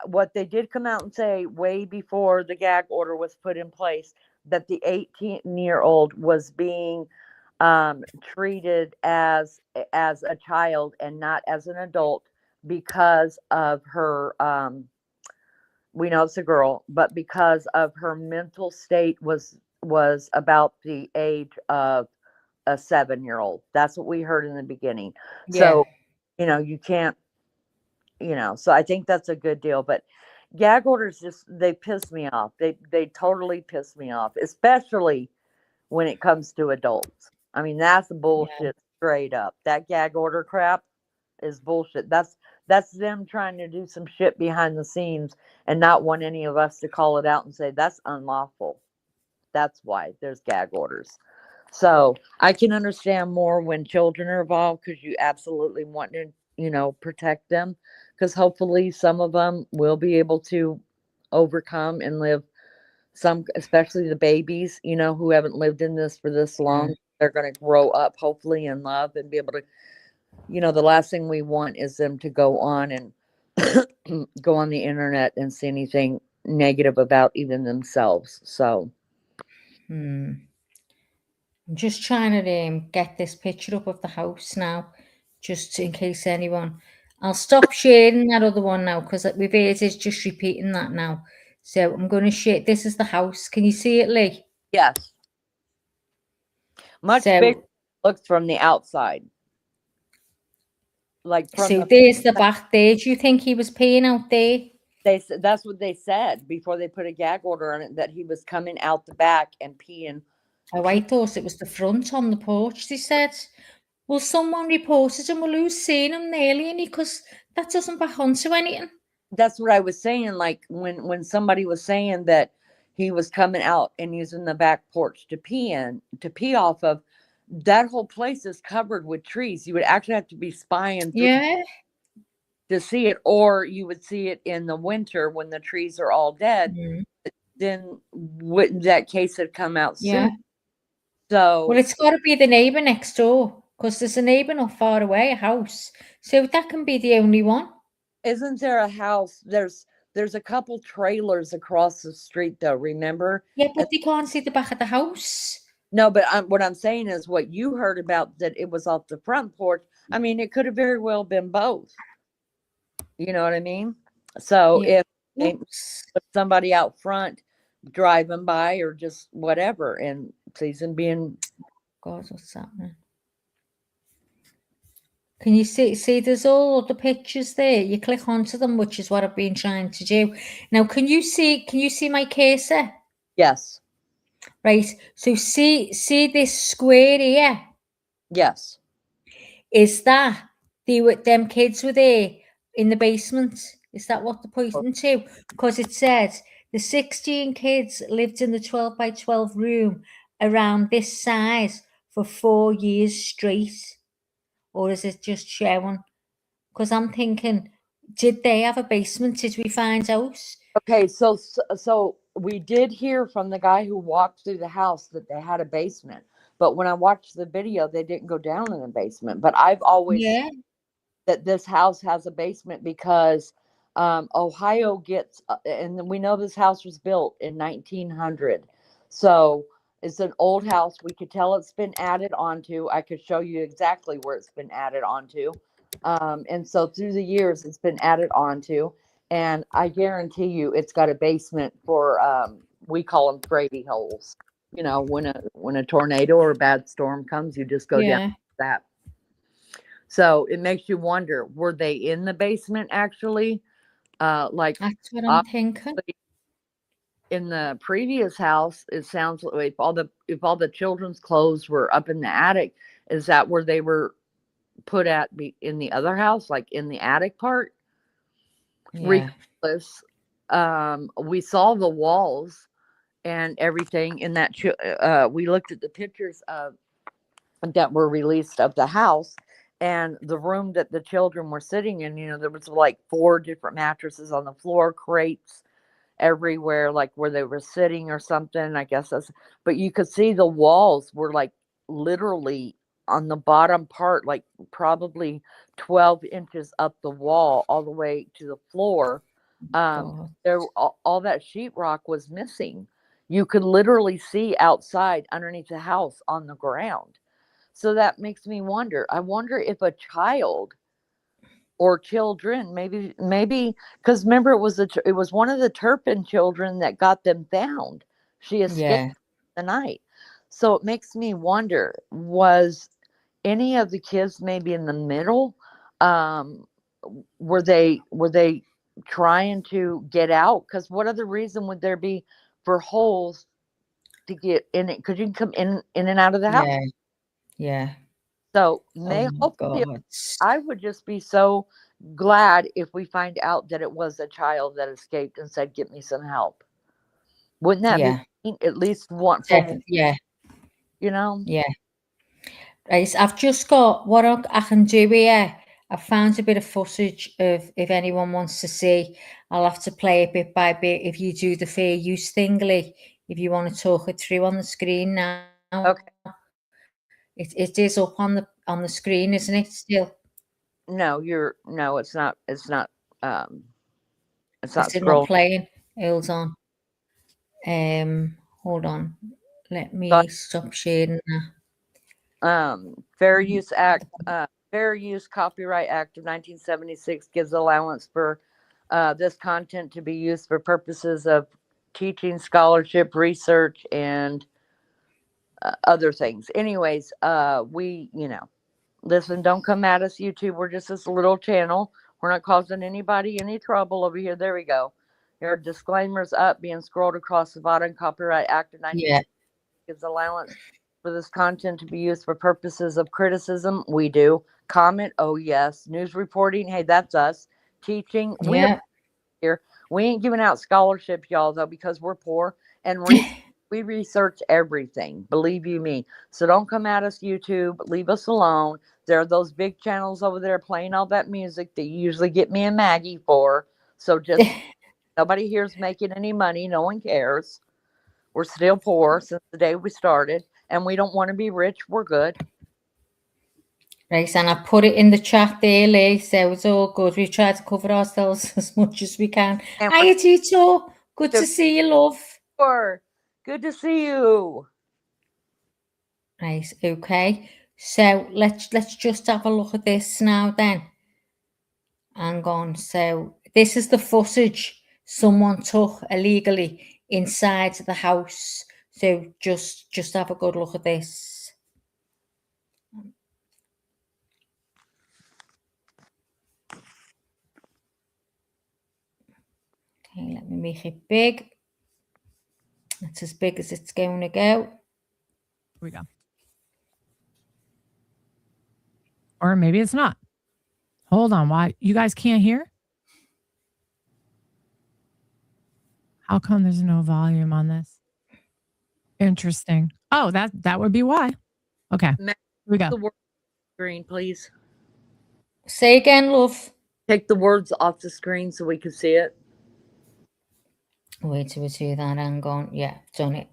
what they did come out and say way before the gag order was put in place, that the 18-year-old was being treated as a child and not as an adult because of her we know it's a girl, but because of her mental state was about the age of a 7-year-old. That's what we heard in the beginning. Yeah. So, you can't, so I think that's a good deal. But gag orders they piss me off. They totally piss me off, especially when it comes to adults. I mean, that's bullshit straight up. That gag order crap is bullshit. That's them trying to do some shit behind the scenes and not want any of us to call it out and say that's unlawful. That's why there's gag orders. So I can understand more when children are involved, because you absolutely want to, protect them, because hopefully some of them will be able to overcome and live. Some, especially the babies, who haven't lived in this for this long, they're going to grow up hopefully in love and be able to, the last thing we want is them to go on and go on the internet and see anything negative about even themselves. So I'm just trying to get this picture up of the house now, just in case anyone. I'll stop sharing that other one now because we've heard it's just repeating that now. So I'm going to share. This is the house. Can you see it, Lee? yes, much bigger looks from the outside. Like so there's the back there. Do you think he was peeing out there? That's what they said before they put a gag order on it, that he was coming out the back and peeing. Oh, I thought it was the front on the porch, they said. Well, someone reported him. Well, who's seen him nearly? Because that doesn't back onto anything. That's what I was saying. Like when somebody was saying that he was coming out and using the back porch to pee off of, that whole place is covered with trees. You would actually have to be spying through to see it, or you would see it in the winter when the trees are all dead. Then wouldn't that case have come out soon? So, well, it's got to be the neighbour next door, because there's a neighbour not far away, a house. So that can be the only one. Isn't there a house? There's a couple trailers across the street, though. Remember? Yeah, but they can't see the back of the house. No, but what I'm saying is what you heard about, that it was off the front porch. I mean, it could have very well been both. You know what I mean? So if somebody out front driving by or just whatever and sees him being. God, what's happening? Can you see there's all the pictures there? You click onto them, which is what I've been trying to do. Now, can you see my cursor? Yes. Right. So see this square here? Yes. Is that them kids were there in the basement? Is that what they're pointing to? Because it says the 16 kids lived in the 12 by 12 room around this size for 4 years straight. Or is it just showing? Because I'm thinking, did they have a basement? Did we find out? Okay, so we did hear from the guy who walked through the house that they had a basement. But when I watched the video, they didn't go down in the basement. But I've always Yeah. that this house has a basement because Ohio gets, and we know this house was built in 1900. So it's an old house. We could tell it's been added onto. I could show you exactly where it's been added onto. And so through the years, it's been added onto. And I guarantee you it's got a basement for, we call them gravy holes. You know, when a tornado or a bad storm comes, you just go down that. So it makes you wonder, were they in the basement actually? Like That's what I'm thinking. in the previous house, it sounds like if all the children's clothes were up in the attic, is that where they were put in the other house, like in the attic part? Yeah. Regardless, we saw the walls and everything in that. We looked at the pictures that were released of the house and the room that the children were sitting in. You know, there was like 4 different mattresses on the floor, crates everywhere, like where they were sitting or something. I guess but you could see the walls were like literally on the bottom part, like probably 12 inches up the wall all the way to the floor. There, all that sheetrock was missing. You could literally see outside underneath the house on the ground. So that makes me wonder. I wonder if a child or children, maybe, because remember it was one of the Turpin children that got them found. She escaped the night. So it makes me wonder, was any of the kids maybe in the middle? Were they trying to get out? Because what other reason would there be for holes to get in it? Because you can come in and out of the house. Yeah. So God. I would just be so glad if we find out that it was a child that escaped and said, "Get me some help." Wouldn't that be at least one from you know? Yeah. Right. I've just got what I can do here. I found a bit of footage of if anyone wants to see. I'll have to play it bit by bit if you do the fair use thingy. If you want to talk it through on the screen now. Okay. It is up on the screen, isn't it? Still. No, it's not. It's not. It's not Is it not scrolling. playing? Hold on. Hold on. Let me stop sharing that. Fair Use Act, Fair Use Copyright Act of 1976 gives allowance for this content to be used for purposes of teaching, scholarship, research, and other things. Anyways, listen, don't come at us, YouTube. We're just this little channel. We're not causing anybody any trouble over here. There we go. Your disclaimers up, being scrolled across the bottom. Copyright Act of 1976 gives allowance for this content to be used for purposes of criticism. We do. Comment. Oh, yes. News reporting. Hey, that's us. Teaching. Here. We ain't giving out scholarships, y'all, though, because we're poor. And we research everything. Believe you me. So don't come at us, YouTube. Leave us alone. There are those big channels over there playing all that music that you usually get me and Maggie for. So just nobody here's making any money. No one cares. We're still poor since the day we started, and we don't want to be rich. We're good. Right, and I put it in the chat there, Lee, so it's all good. We try to cover ourselves as much as we can. Hiya, Tito. Good to see you, love. Sure. Good to see you. Right, okay. So let's just have a look at this now then. Hang on. So this is the footage someone took illegally inside the house. So just have a good look at this. Okay, let me make it big. It's as big as it's going to go. Here we go. Or maybe it's not. Hold on. Why? You guys can't hear? How come there's no volume on this? Interesting. Oh, that would be why. Okay. Here we go. The word screen, please. Say again, love. Take the words off the screen so we can see it. Wait till we do that. Hang on. Yeah, done it.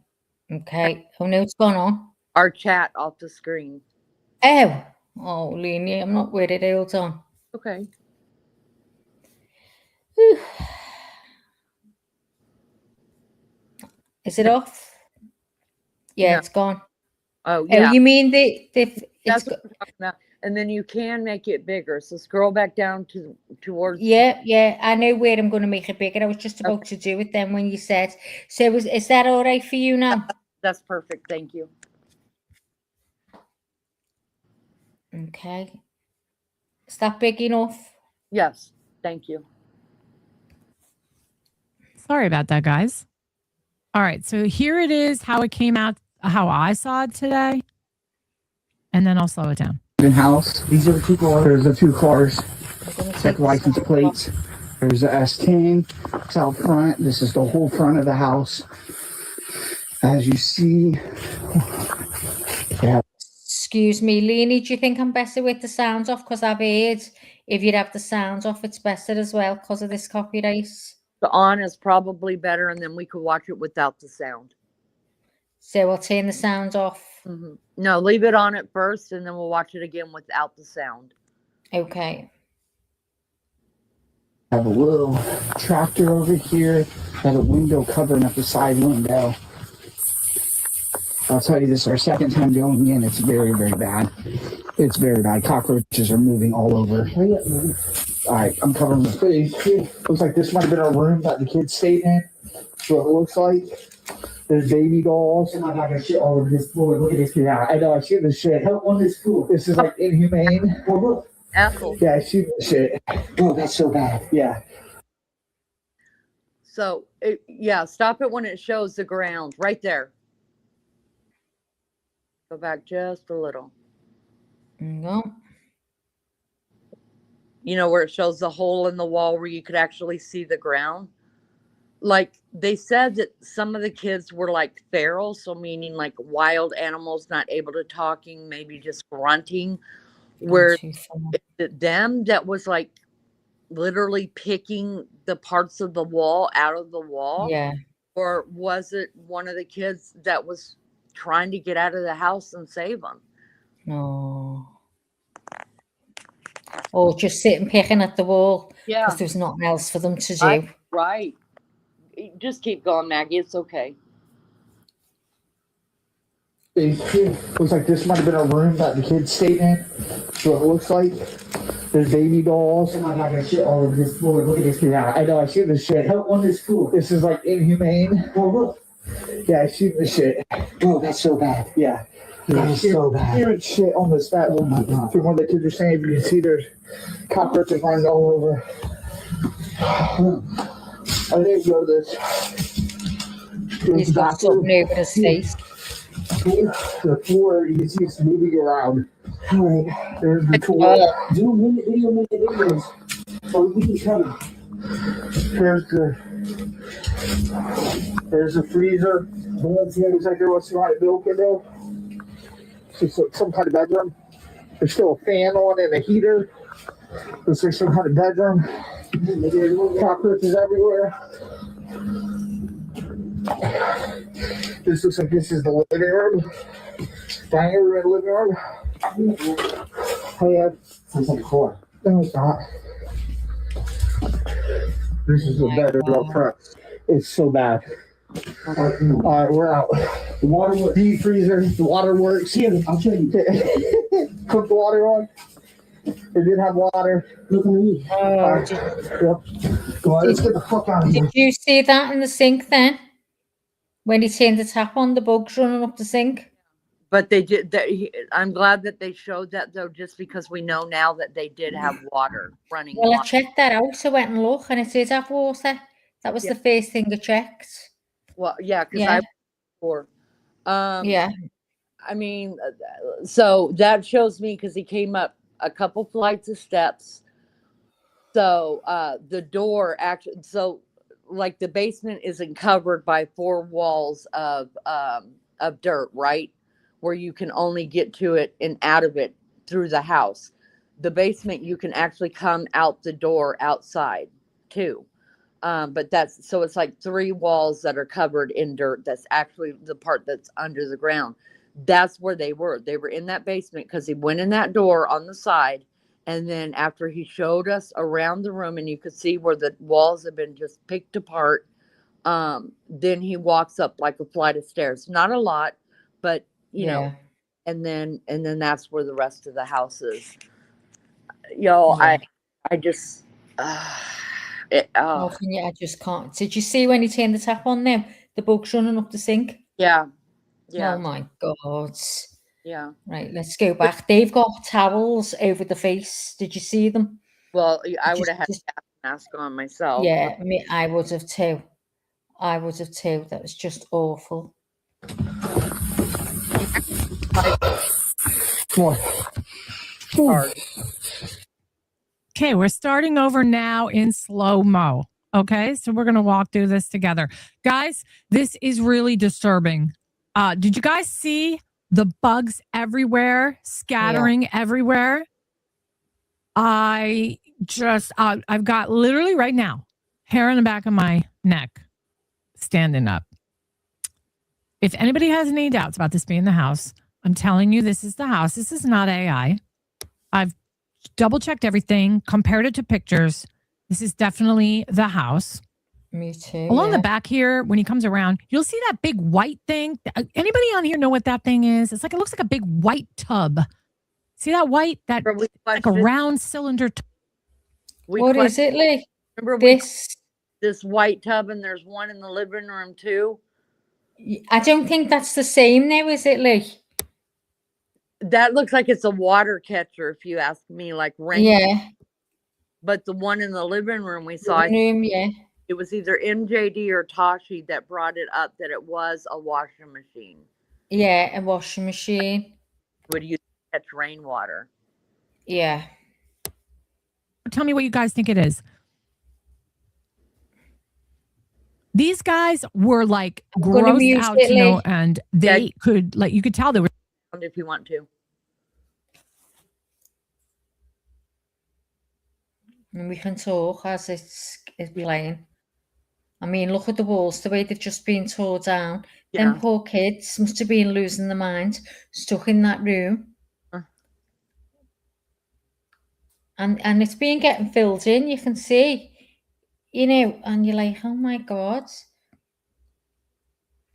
Okay. Oh no, it's gone on. Our chat off the screen. Oh, Lenny, I'm not with it. Hold on. Okay. Whew. Is it off? Yeah, No. It's gone. Oh, yeah. Oh, you mean That's what we're talking about. And then you can make it bigger. So scroll back down towards. Yeah. I know where I'm going to make it bigger. I was just about to do it then when you said. So is that all right for you now? That's perfect. Thank you. Okay. Is that big enough? Yes. Thank you. Sorry about that, guys. All right. So here it is, how it came out, how I saw it today. And then I'll slow it down. House. These are the two cars. There's the two cars. Check license plates. There's the S10. It's out front. This is the whole front of the house. As you see. Yeah. Excuse me, Lenny, do you think I'm better with the sounds off? Because I've heard if you'd have the sounds off, it's better as well because of this copyright. The on is probably better, and then we could watch it without the sound. So I'll turn the sound off. Mm-hmm. No, leave it on at first, and then we'll watch it again without the sound. Okay. Have a little tractor over here. Have a window covering up the side window. I'll tell you, this is our second time going in. It's very, very bad. It's very bad. Cockroaches are moving all over. All right, I'm covering the face. Looks like this might have been our room that the kids stayed in. That's what it looks like. There's baby dolls. Oh my God, I got shit all over this floor. Look at this. Yeah, I know. I shoot the shit. Help on this school. This is like inhumane. Well, look. Apple. Yeah, I shoot the shit. Oh, that's so bad. Yeah. So, stop it when it shows the ground right there. Go back just a little. No. You know, where it shows the hole in the wall where you could actually see the ground. Like they said that some of the kids were like feral, so meaning like wild animals not able to talking, maybe just grunting. Where them that was like literally picking the parts of the wall out of the wall? Yeah. Or was it one of the kids that was trying to get out of the house and save them? No. Or just sitting picking at the wall. Yeah. Because there's nothing else for them to do. Right. Just keep going, Maggie. It's okay. It looks like this might have been a room that the kids stayed in. That's what it looks like. There's baby dolls. Oh my God, I got shit all over this floor. Look at this. Yeah, I know. I shoot the shit. Help on this school. This is like inhumane. Oh, look. Yeah, I shoot the shit. Oh, that's so bad. Yeah. That is so bad. Hearing shit on this fat. Oh my God. From what the kids are saying, you can see there's cockroaches running all over. I didn't go to this. He's got something over his face. The floor, you can see it's moving around. All right, there's the tour. Do minute videos. So we can cover. There's the freezer. Looks like there was some kind of milk in there. It's like some kind of bedroom. There's still a fan on and a heater. Looks like some kind of bedroom. Cockroaches everywhere. This looks like this is the living room. Dining room and living room. Hey, sounds like a floor. No, it's not. This is the bedroom up front. It's so bad. All right, we're out. The water works. Deep freezer. The water works. Here, I'll show you. Put the water on. It did have water. Look at me. Let's get the fuck out of here. Did you see that in the sink then? When he turned the tap on, the bugs running up the sink? But they did. I'm glad that they showed that, though, just because we know now that they did have water running. Well, I checked that out. I went and looked, and it did have water. That was the first thing I checked. Well, yeah, because Yeah. Yeah. I mean, so that shows me because he came up a couple flights of steps. So the door actually, so like the basement isn't covered by 4 walls of dirt, right? Where you can only get to it and out of it through the house. The basement, you can actually come out the door outside too. But that's so it's like 3 walls that are covered in dirt. That's actually the part that's under the ground. That's where they were. They were in that basement because he went in that door on the side. And then after he showed us around the room and you could see where the walls have been just picked apart, then he walks up like a flight of stairs. Not a lot, but you know, and then that's where the rest of the house is. I just How can you? I just can't. Did you see when he turned the tap on now? The bugs running up the sink? Yeah. Oh my God. Yeah. Right, let's go back. They've got towels over the face. Did you see them? Well, I would have had a mask on myself. Yeah, I would have too. I would have too. That was just awful. Come on. Okay, we're starting over now in slow-mo. Okay, so we're going to walk through this together. Guys, this is really disturbing. Did you guys see the bugs everywhere, scattering everywhere? I've got literally right now hair on the back of my neck standing up. If anybody has any doubts about this being the house, I'm telling you, this is the house. This is not AI. I've double checked everything, compared it to pictures. This is definitely the house. Me too. Along the back here, when he comes around, you'll see that big white thing. Anybody on here know what that thing is? It's like, it looks like a big white tub. See that white? That like a round cylinder. What is it, Lee? Remember this white tub, and there's one in the living room too. I don't think that's the same now, is it, Lee? That looks like it's a water catcher, if you ask me, like rain. Yeah. But the one in the living room we saw, it was either MJD or Tashi that brought it up that it was a washing machine. Yeah, a washing machine. Would you catch rainwater? Yeah. Tell me what you guys think it is. These guys were like grossed out, you know, and they could, like, you could tell they were. If you want to. And we can talk as it's playing. I mean, look at the walls, the way they've just been tore down. Yeah. Them poor kids must have been losing their mind, stuck in that room. And it's been getting filled in, you can see, you know, and you're like, oh my God.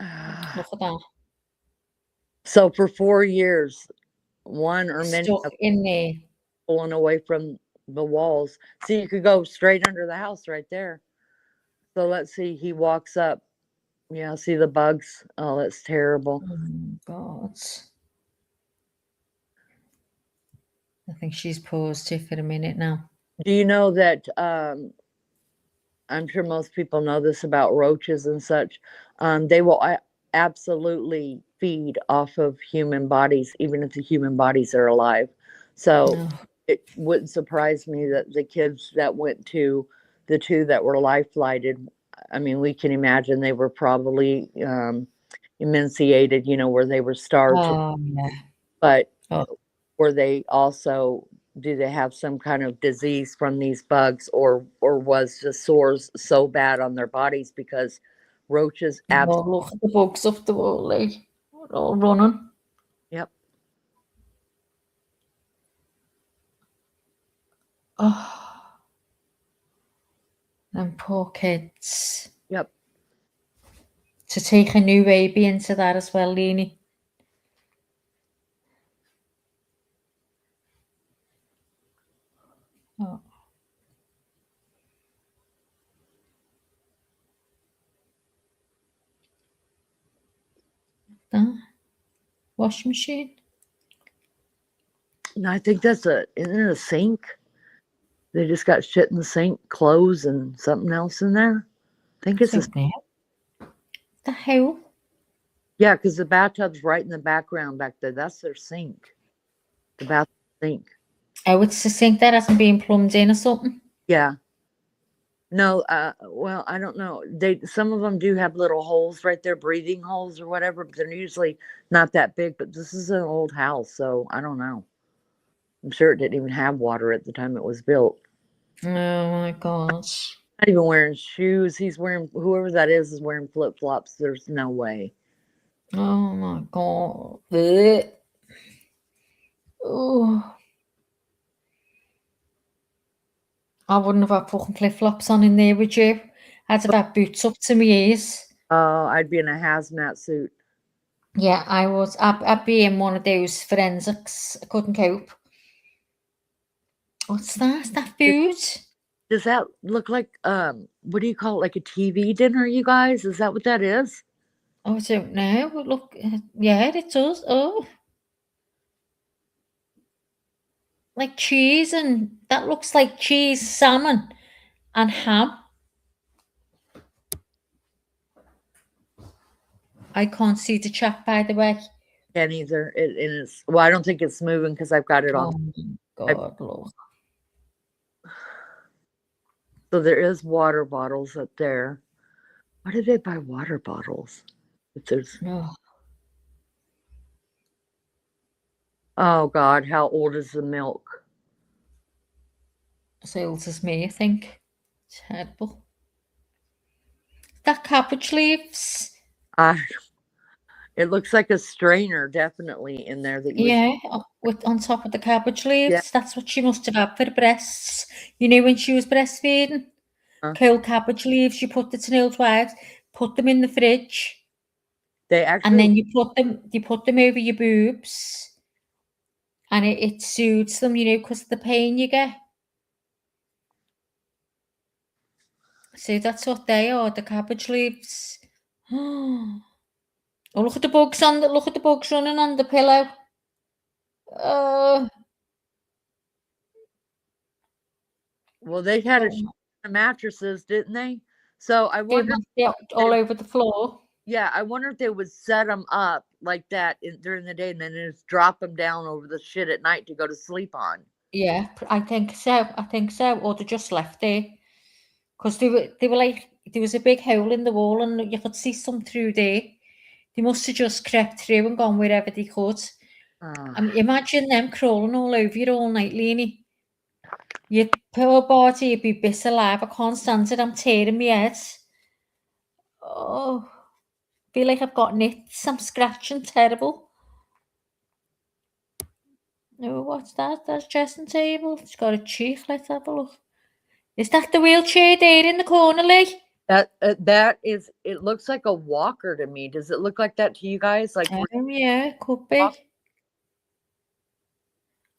Look at that. So for 4 years, one or many stuck in there, pulling away from the walls. See, you could go straight under the house right there. So let's see. He walks up. Yeah, see the bugs. Oh, that's terrible. Oh my God. I think she's paused it for a minute now. Do you know that I'm sure most people know this about roaches and such. They will absolutely feed off of human bodies, even if the human bodies are alive. So it wouldn't surprise me that the kids that went to the 2 that were life flighted, I mean, we can imagine they were probably emaciated, you know, where they were starved. But were they also, do they have some kind of disease from these bugs, or was the sores so bad on their bodies because roaches absolutely. Look at the bugs off the wall, Lee. We're all running. Yep. Oh, them poor kids. Yep. To take a new baby into that as well, Leanie. Oh. Washing machine? No, I think that's isn't it a sink? They just got shit in the sink, clothes and something else in there. think it's the hell. Yeah, because the bathtub's right in the background back there. That's their sink. The bathroom sink. Oh, it's the sink that hasn't been plumbed in or something. Yeah. No, well, I don't know. Some of them do have little holes right there, breathing holes or whatever, but they're usually not that big. But this is an old house, so I don't know. I'm sure it didn't even have water at the time it was built. Oh my gosh. Not even wearing shoes. He's wearing, whoever that is wearing flip flops. There's no way. Oh my god. Oh. I wouldn't have had fucking flip flops on in there, would you? I'd have had boots up to my ears. Oh, I'd be in a hazmat suit. Yeah, I was. I'd be in one of those forensics. I couldn't cope. What's that? Is that food? Does that look like what do you call it? Like a TV dinner, you guys? Is that what that is? Oh, I don't know. But look, yeah, it does. Oh, like cheese, and that looks like cheese, salmon, and ham. I can't see the chat, by the way. Can't either. It is. Well, I don't think it's moving because I've got it on. Oh my God, Lord. So there is water bottles up there. Why did they buy water bottles? If there's. No. Oh God, how old is the milk? As old as me, I think. Terrible. That cabbage leaves. It looks like a strainer, definitely in there. With on top of the cabbage leaves. Yeah. That's what she must have had for the breasts. You know, when she was breastfeeding, cold cabbage leaves. You put the Tennille wives, put them in the fridge. And then you put them over your boobs, and it soothes them. You know, because of the pain you get. So that's what they are. The cabbage leaves. Oh, look at the bugs running on the pillow. Well, they had the mattresses, didn't they? So I wonder all over the floor. Yeah, I wonder if they would set them up like that during the day and then just drop them down over the shit at night to go to sleep on. Yeah, I think so. Or they just left there because they were like there was a big hole in the wall and you could see some through there. They must have just crept through and gone wherever they could. Imagine them crawling all over you all night, Leanie. Your poor body would be bit alive. I can't stand it. I'm tearing my head. Oh, I feel like I've got nits. I'm scratching terrible. Oh, what's that? That's dressing table. It's got a cheek. Let's have a look. Is that the wheelchair there in the corner, Lee? That is. It looks like a walker to me. Does it look like that to you guys? Like, yeah, could be.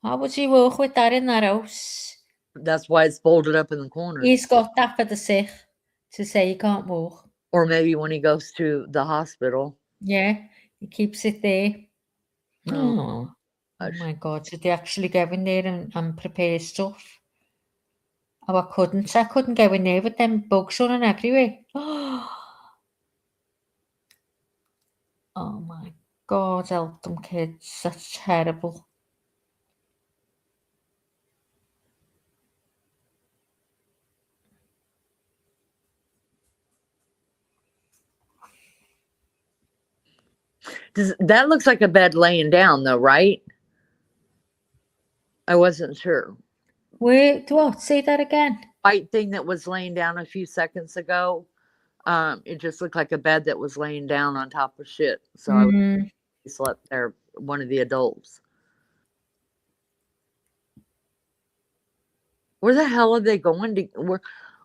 How would he walk with that in that house? That's why it's folded up in the corner. He's got that for the sick to say he can't walk. Or maybe when he goes to the hospital. Yeah, he keeps it there. Oh my God! Did they actually go in there and prepare stuff? Oh, I couldn't go in there with them bugs running everywhere. Oh my God, help them kids. That's terrible. That looks like a bed laying down though, right? I wasn't sure. Wait, what? Say that again. White thing that was laying down a few seconds ago. It just looked like a bed that was laying down on top of shit. So I slept there, one of the adults. Where the hell are they going to?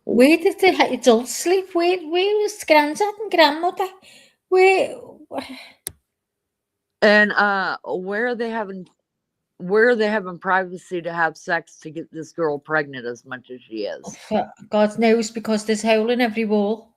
Where did the adults sleep? Where was granddad and grandmother? Where? And where are they having privacy to have sex to get this girl pregnant as much as she is? God knows, because there's hole in every wall.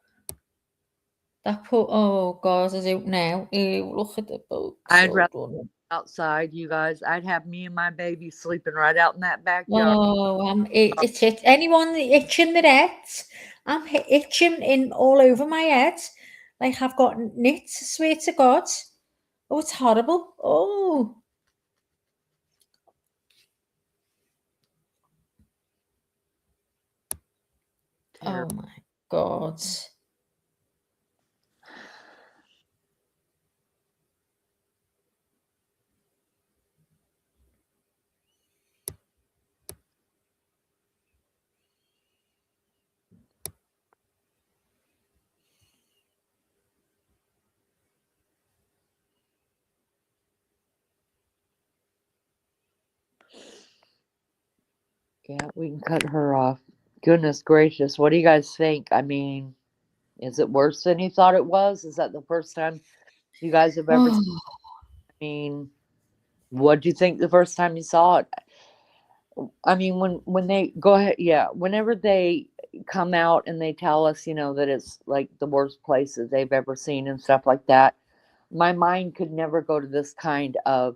Oh God, is out now. Ew, look at the boat. I'd rather outside, you guys. I'd have me and my baby sleeping right out in that backyard. Oh, it's anyone itching their heads. I'm itching in all over my head. Like I've got knits, I swear to God. Oh, it's horrible. Oh. Terrible. Oh my God. Yeah, we can cut her off. Goodness gracious. What do you guys think? I mean, is it worse than you thought it was? Is that the first time you guys have ever seen? I mean, what do you think the first time you saw it? I mean, when they go ahead, yeah, whenever they come out and they tell us, that it's like the worst places they've ever seen and stuff like that, my mind could never go to this kind of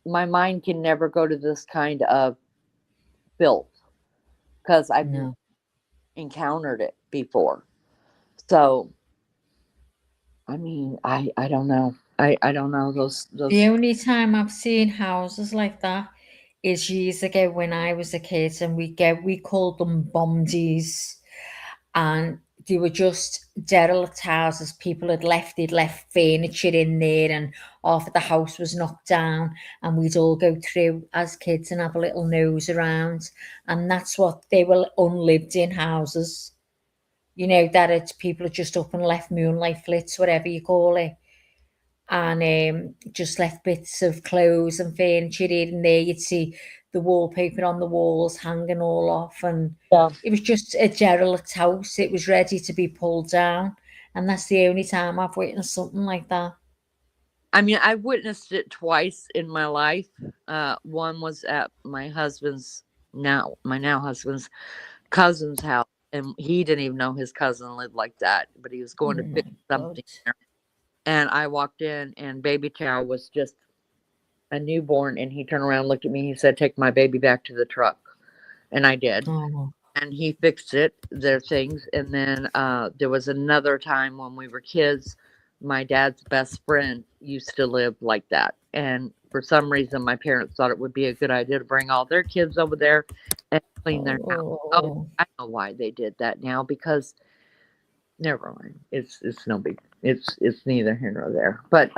my mind can never go to this kind of filth because I've encountered it before. So, I mean, I don't know. I don't know those. The only time I've seen houses like that is years ago when I was a kid, and we called them bomdies, and they were just derelict houses. People they'd left furniture in there, and half of the house was knocked down, and we'd all go through as kids and have a little nose around, and that's what they were, unlived in houses. That it's people are just up and left moonlight flits, whatever you call it, and just left bits of clothes and furniture here and there. You'd see the wallpaper on the walls hanging all off, and it was just a derelict house. It was ready to be pulled down, and that's the only time I've witnessed something like that. I mean, I've witnessed it twice in my life. One was at my now husband's cousin's house, and he didn't even know his cousin lived like that, but he was going to fix something there. And I walked in, and baby Chow was just a newborn, and he turned around, looked at me, he said, "Take my baby back to the truck." And I did. Oh. And he fixed their things. And then there was another time when we were kids, my dad's best friend used to live like that. And for some reason, my parents thought it would be a good idea to bring all their kids over there and clean their house. Oh, I know why they did that now, because never mind. It's no big. It's neither here nor there. But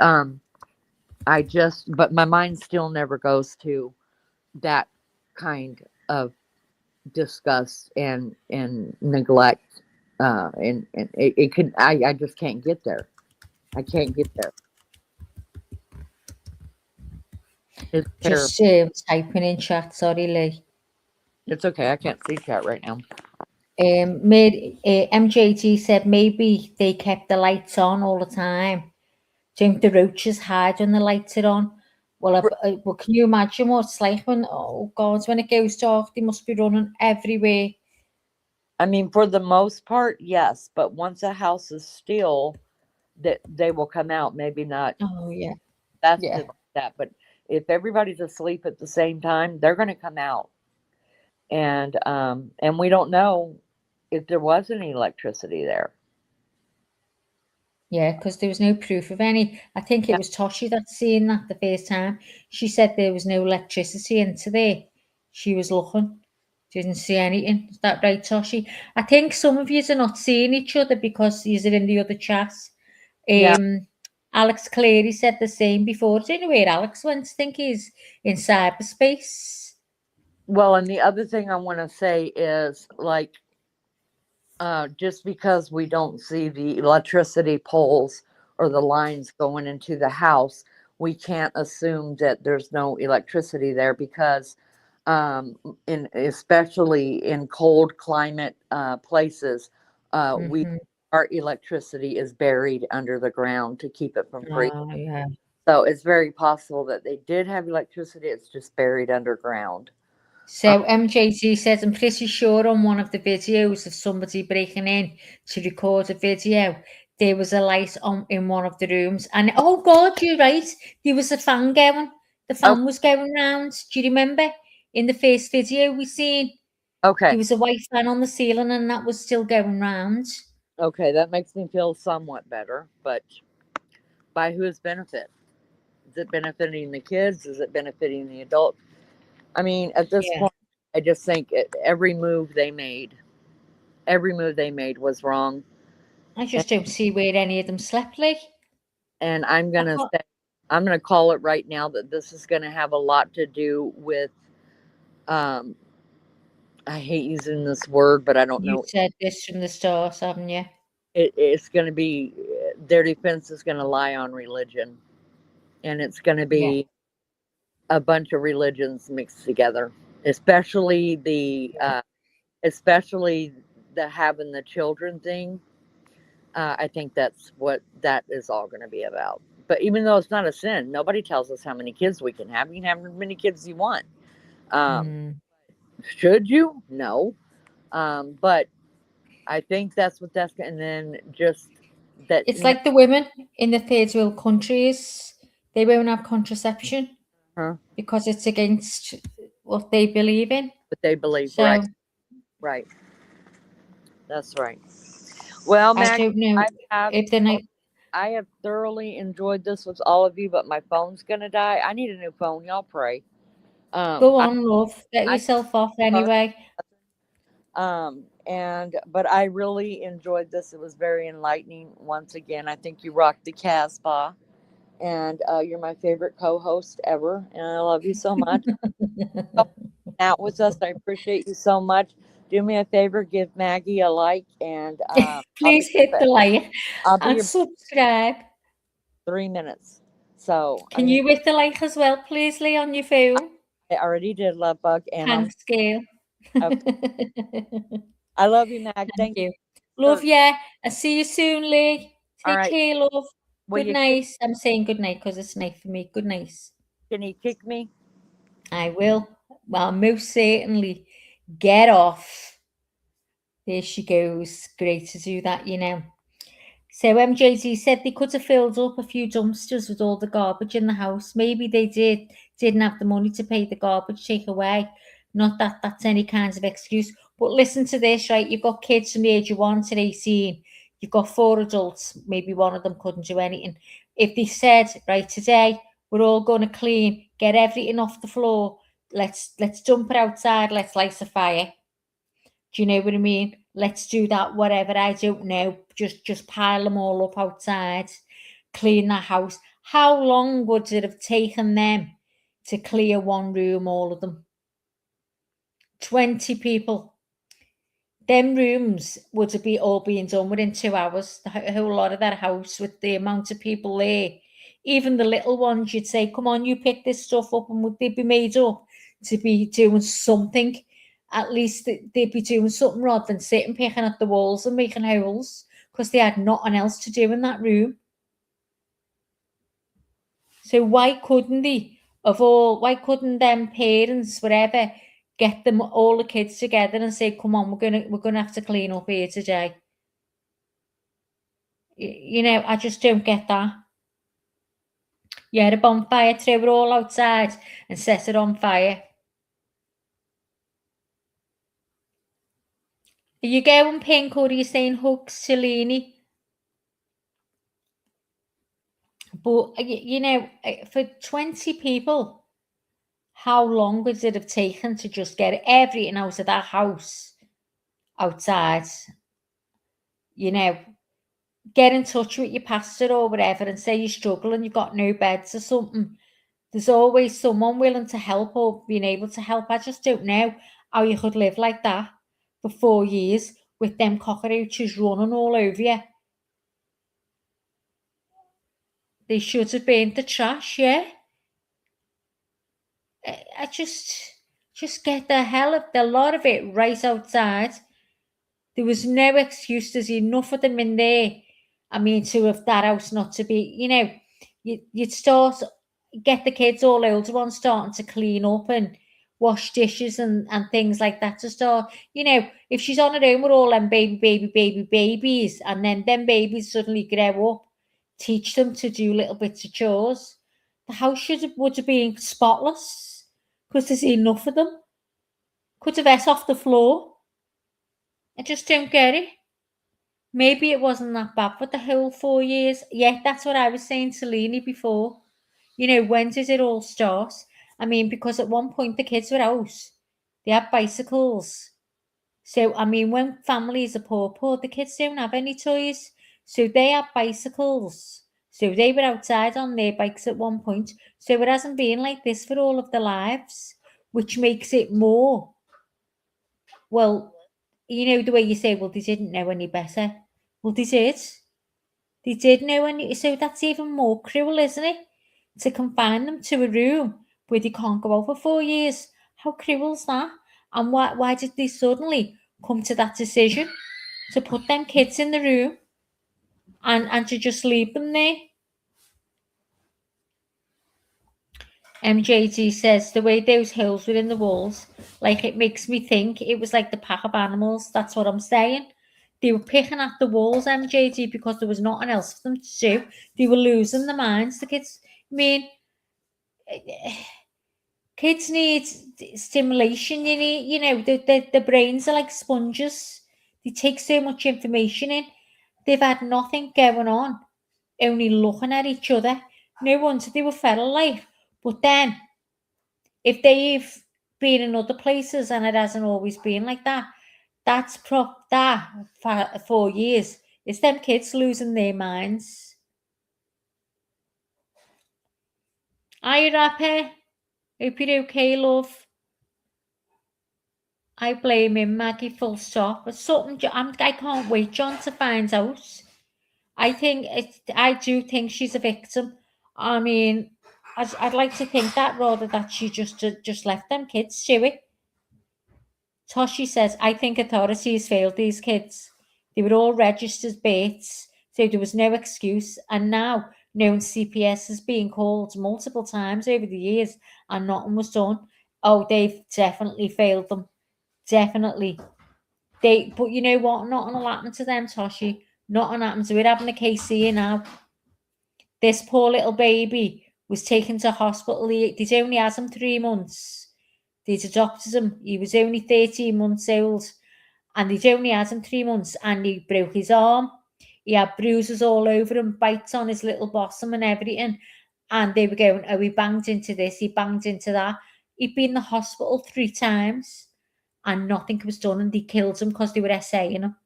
but my mind still never goes to that kind of disgust and neglect, and it could. I just can't get there. I can't get there. It's just typing in chat. Sorry, Lee. It's okay. I can't see chat right now. MJT said maybe they kept the lights on all the time. Don't the roaches hide when the lights are on? Well, can you imagine what it's like when, oh God, when it goes dark, they must be running everywhere. I mean, for the most part, yes. But once a house is still, that they will come out. Maybe not. Oh yeah, that's like that. But if everybody's asleep at the same time, they're going to come out. And we don't know if there was any electricity there. Yeah, because there was no proof of any. I think it was Toshi that seen that the first time. She said there was no electricity into there. She was looking, didn't see anything. Is that right, Toshi? I think some of you are not seeing each other because you're in the other chat. Alex Cleary said the same before. Do you know where Alex went? I think he's in cyberspace. Well, and the other thing I want to say is, like, just because we don't see the electricity poles or the lines going into the house, we can't assume that there's no electricity there, because especially in cold climate places, our electricity is buried under the ground to keep it from freezing. Oh, yeah. So it's very possible that they did have electricity. It's just buried underground. So MJT says, I'm pretty sure on one of the videos of somebody breaking in to record a video, there was a light on in one of the rooms. And oh God, you're right. There was a fan going. The fan was going round. Do you remember in the first video we seen? Okay. There was a white fan on the ceiling and that was still going round. Okay, that makes me feel somewhat better, but by whose benefit? Is it benefiting the kids? Is it benefiting the adult? I mean, at this point, I just think every move they made was wrong. I just don't see where any of them slept, like. And I'm gonna call it right now that this is gonna have a lot to do with. I hate using this word, but I don't know. You said this from the start, haven't you? It's going to be their defense is going to lie on religion, and it's going to be a bunch of religions mixed together, especially the having the children thing. I think that's what that is all going to be about. But even though it's not a sin, nobody tells us how many kids we can have. You can have as many kids as you want. Should you? No. But I think that's what that's, and then just that. It's like the women in the third world countries, they won't have contraception because it's against what they believe in. What they believe, right? Right. That's right. Well, Mac, I don't know if they're not. I have thoroughly enjoyed this with all of you, but my phone's gonna die. I need a new phone. Y'all pray. Go on, love. Get yourself off anyway. But I really enjoyed this. It was very enlightening. Once again, I think you rocked the Casbah, and you're my favorite co-host ever, and I love you so much. Out with us, I appreciate you so much. Do me a favor, give Maggie a like, and please hit the like and subscribe. 3 minutes. So can you hit the like as well, please, Lee, on your phone? I already did, Love Bug, and thanks, Gail. Okay. I love you, Mag. Thank you. Love you. I'll see you soon, Lee. Take care, love. Will good night. I'm saying good night because it's night for me. Good night. Can you kick me? I will. Well, most certainly. Get off. There she goes. Great to do that, you know. So MJZ said they could have filled up a few dumpsters with all the garbage in the house. Maybe they didn't have the money to pay the garbage take away. Not that that's any kind of excuse. But listen to this, right? You've got kids from the age of 1 to 18. You've got 4 adults. Maybe one of them couldn't do anything. If they said, right, today we're all going to clean, get everything off the floor. Let's dump it outside. Let's light a fire. Do you know what I mean? Let's do that, whatever. I don't know. Just pile them all up outside, clean the house. How long would it have taken them to clear one room, all of them? 20 people. Them rooms would have all been done within 2 hours. The whole lot of that house with the amount of people there. Even the little ones, you'd say, come on, you pick this stuff up, and would they be made up to be doing something? At least they'd be doing something rather than sitting picking at the walls and making holes because they had nothing else to do in that room. So why couldn't why couldn't them parents, whatever, get them all the kids together and say, come on, we're gonna have to clean up here today. You know, I just don't get that. You had a bonfire, throw it all outside and set it on fire. Are you going pink or are you saying hugs, Cellini? But, you know, for 20 people, how long would it have taken to just get everything out of that house outside? You know, get in touch with your pastor or whatever and say you're struggling, you've got no beds or something. There's always someone willing to help or being able to help. I just don't know how you could live like that for 4 years with them cockroaches running all over you. They should have burned the trash, yeah? I just get the hell of the lot of it right outside. There was no excuse. There's enough of them in there. I mean, to have that house not to be, you know, you'd start, get the kids, all older ones, starting to clean up and wash dishes and things like that to start. You know, if she's on her own with all them babies, and then them babies suddenly grow up, teach them to do little bits of chores, the house would have been spotless because there's enough of them. Could have ate off the floor. I just don't get it. Maybe it wasn't that bad for the whole 4 years. Yeah, that's what I was saying to Leanie before. You know, when does it all start? I mean, because at one point the kids were out. They had bicycles. So, I mean, when families are poor, the kids don't have any toys. So they have bicycles. So they were outside on their bikes at one point. So it hasn't been like this for all of their lives, which makes it more. Well, you know, the way you say, well, they didn't know any better. Well, they did. They did know any. So that's even more cruel, isn't it? To confine them to a room where they can't go out for 4 years. How cruel is that? And why did they suddenly come to that decision to put them kids in the room and to just leave them there? MJG says the way those holes were in the walls, like it makes me think it was like the pack of animals. That's what I'm saying. They were picking at the walls, MJG, because there was nothing else for them to do. They were losing their minds. The kids, I mean, kids need stimulation. You know, the brains are like sponges. They take so much information in. They've had nothing going on, only looking at each other. No wonder they were feral like. But then, if they've been in other places and it hasn't always been like that, that's for 4 years. It's them kids losing their minds. Are you happy? Hope you're okay, love. I blame him, Maggie, full stop. But something, I can't wait, John, to find out. I do think she's a victim. I mean, I'd like to think that rather that she just left them kids to it. Toshi says, I think authorities failed these kids. They were all registered Bates, so there was no excuse. And now, known CPS is being called multiple times over the years and nothing was done. Oh, they've definitely failed them. Definitely. But you know what? Nothing will happen to them, Toshi. Nothing happens. We're having a case here now. This poor little baby was taken to hospital. They'd only had him 3 months. They'd adopted him. He was only 13 months old. And they'd only had him 3 months. And he broke his arm. He had bruises all over him, bites on his little bottom and everything. And they were going, oh, he banged into this, he banged into that. He'd been in the hospital 3 times. And nothing was done. And they killed him because they were essaying him.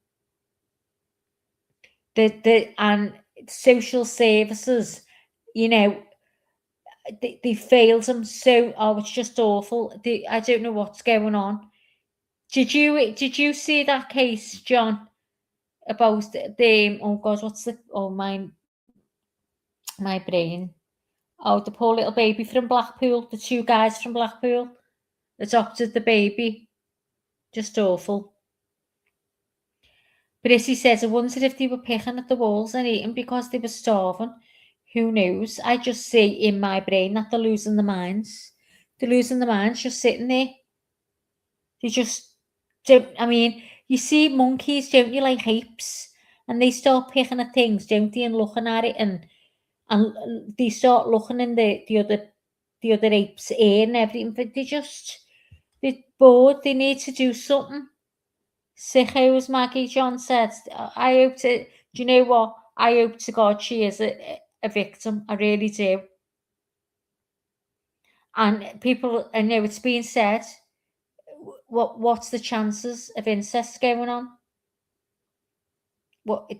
And social services, you know, they failed them so. Oh, it's just awful. I don't know what's going on. Did you see that case, John, about the oh God, what's the my brain? Oh, the poor little baby from Blackpool. The 2 guys from Blackpool adopted the baby. Just awful. But as he says, I wondered if they were picking at the walls and eating because they were starving. Who knows? I just see in my brain that they're losing their minds. They're losing their minds just sitting there. They just don't. I mean, you see monkeys, don't you, like apes? And they start picking at things, don't they, and looking at it, and they start looking in the other ape's ear and everything. But they're bored. They need to do something. Sickos, Maggie John said. I hope to. Do you know what? I hope to God she is a victim. I really do. And people, I know it's being said. What's the chances of incest going on?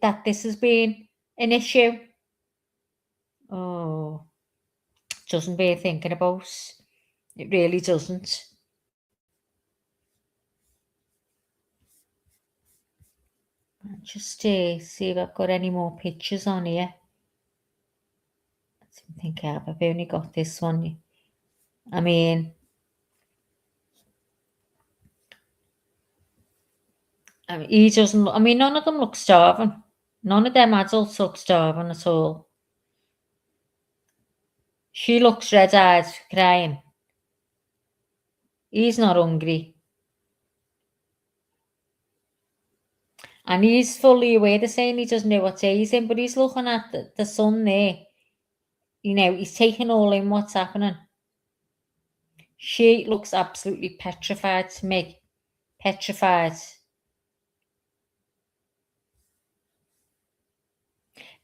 That this has been an issue? Oh, doesn't bear thinking about. It really doesn't. Just see if I've got any more pictures on here. I don't think I have. I've only got this one. I mean, he doesn't. I mean, none of them look starving. None of them adults look starving at all. She looks red-eyed, crying. He's not hungry. And he's fully aware. They're saying he doesn't know what day he's in, but he's looking at the sun there. You know, he's taking all in what's happening. She looks absolutely petrified to me. petrified.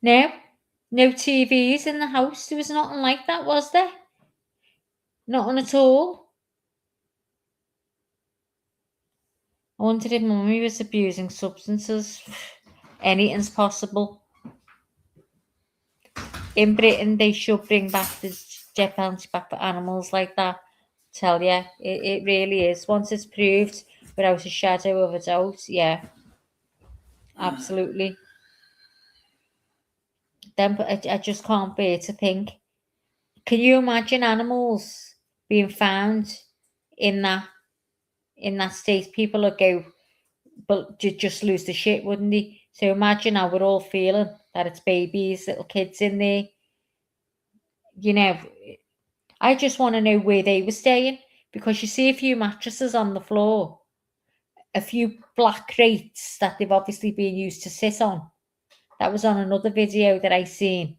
No TVs in the house. There was nothing like that, was there? Nothing at all. I wondered if Mummy was abusing substances. Anything's possible. In Britain, they should bring back the death penalty back for animals like that. Tell you, it really is. Once it's proved without a shadow of a doubt, yeah, absolutely. Then I just can't bear to think. Can you imagine animals being found in that state? People would go, but just lose the shit, wouldn't they? So imagine how we're all feeling that it's babies, little kids in there. You know, I just want to know where they were staying, because you see a few mattresses on the floor, a few black crates that they've obviously been used to sit on. That was on another video that I seen.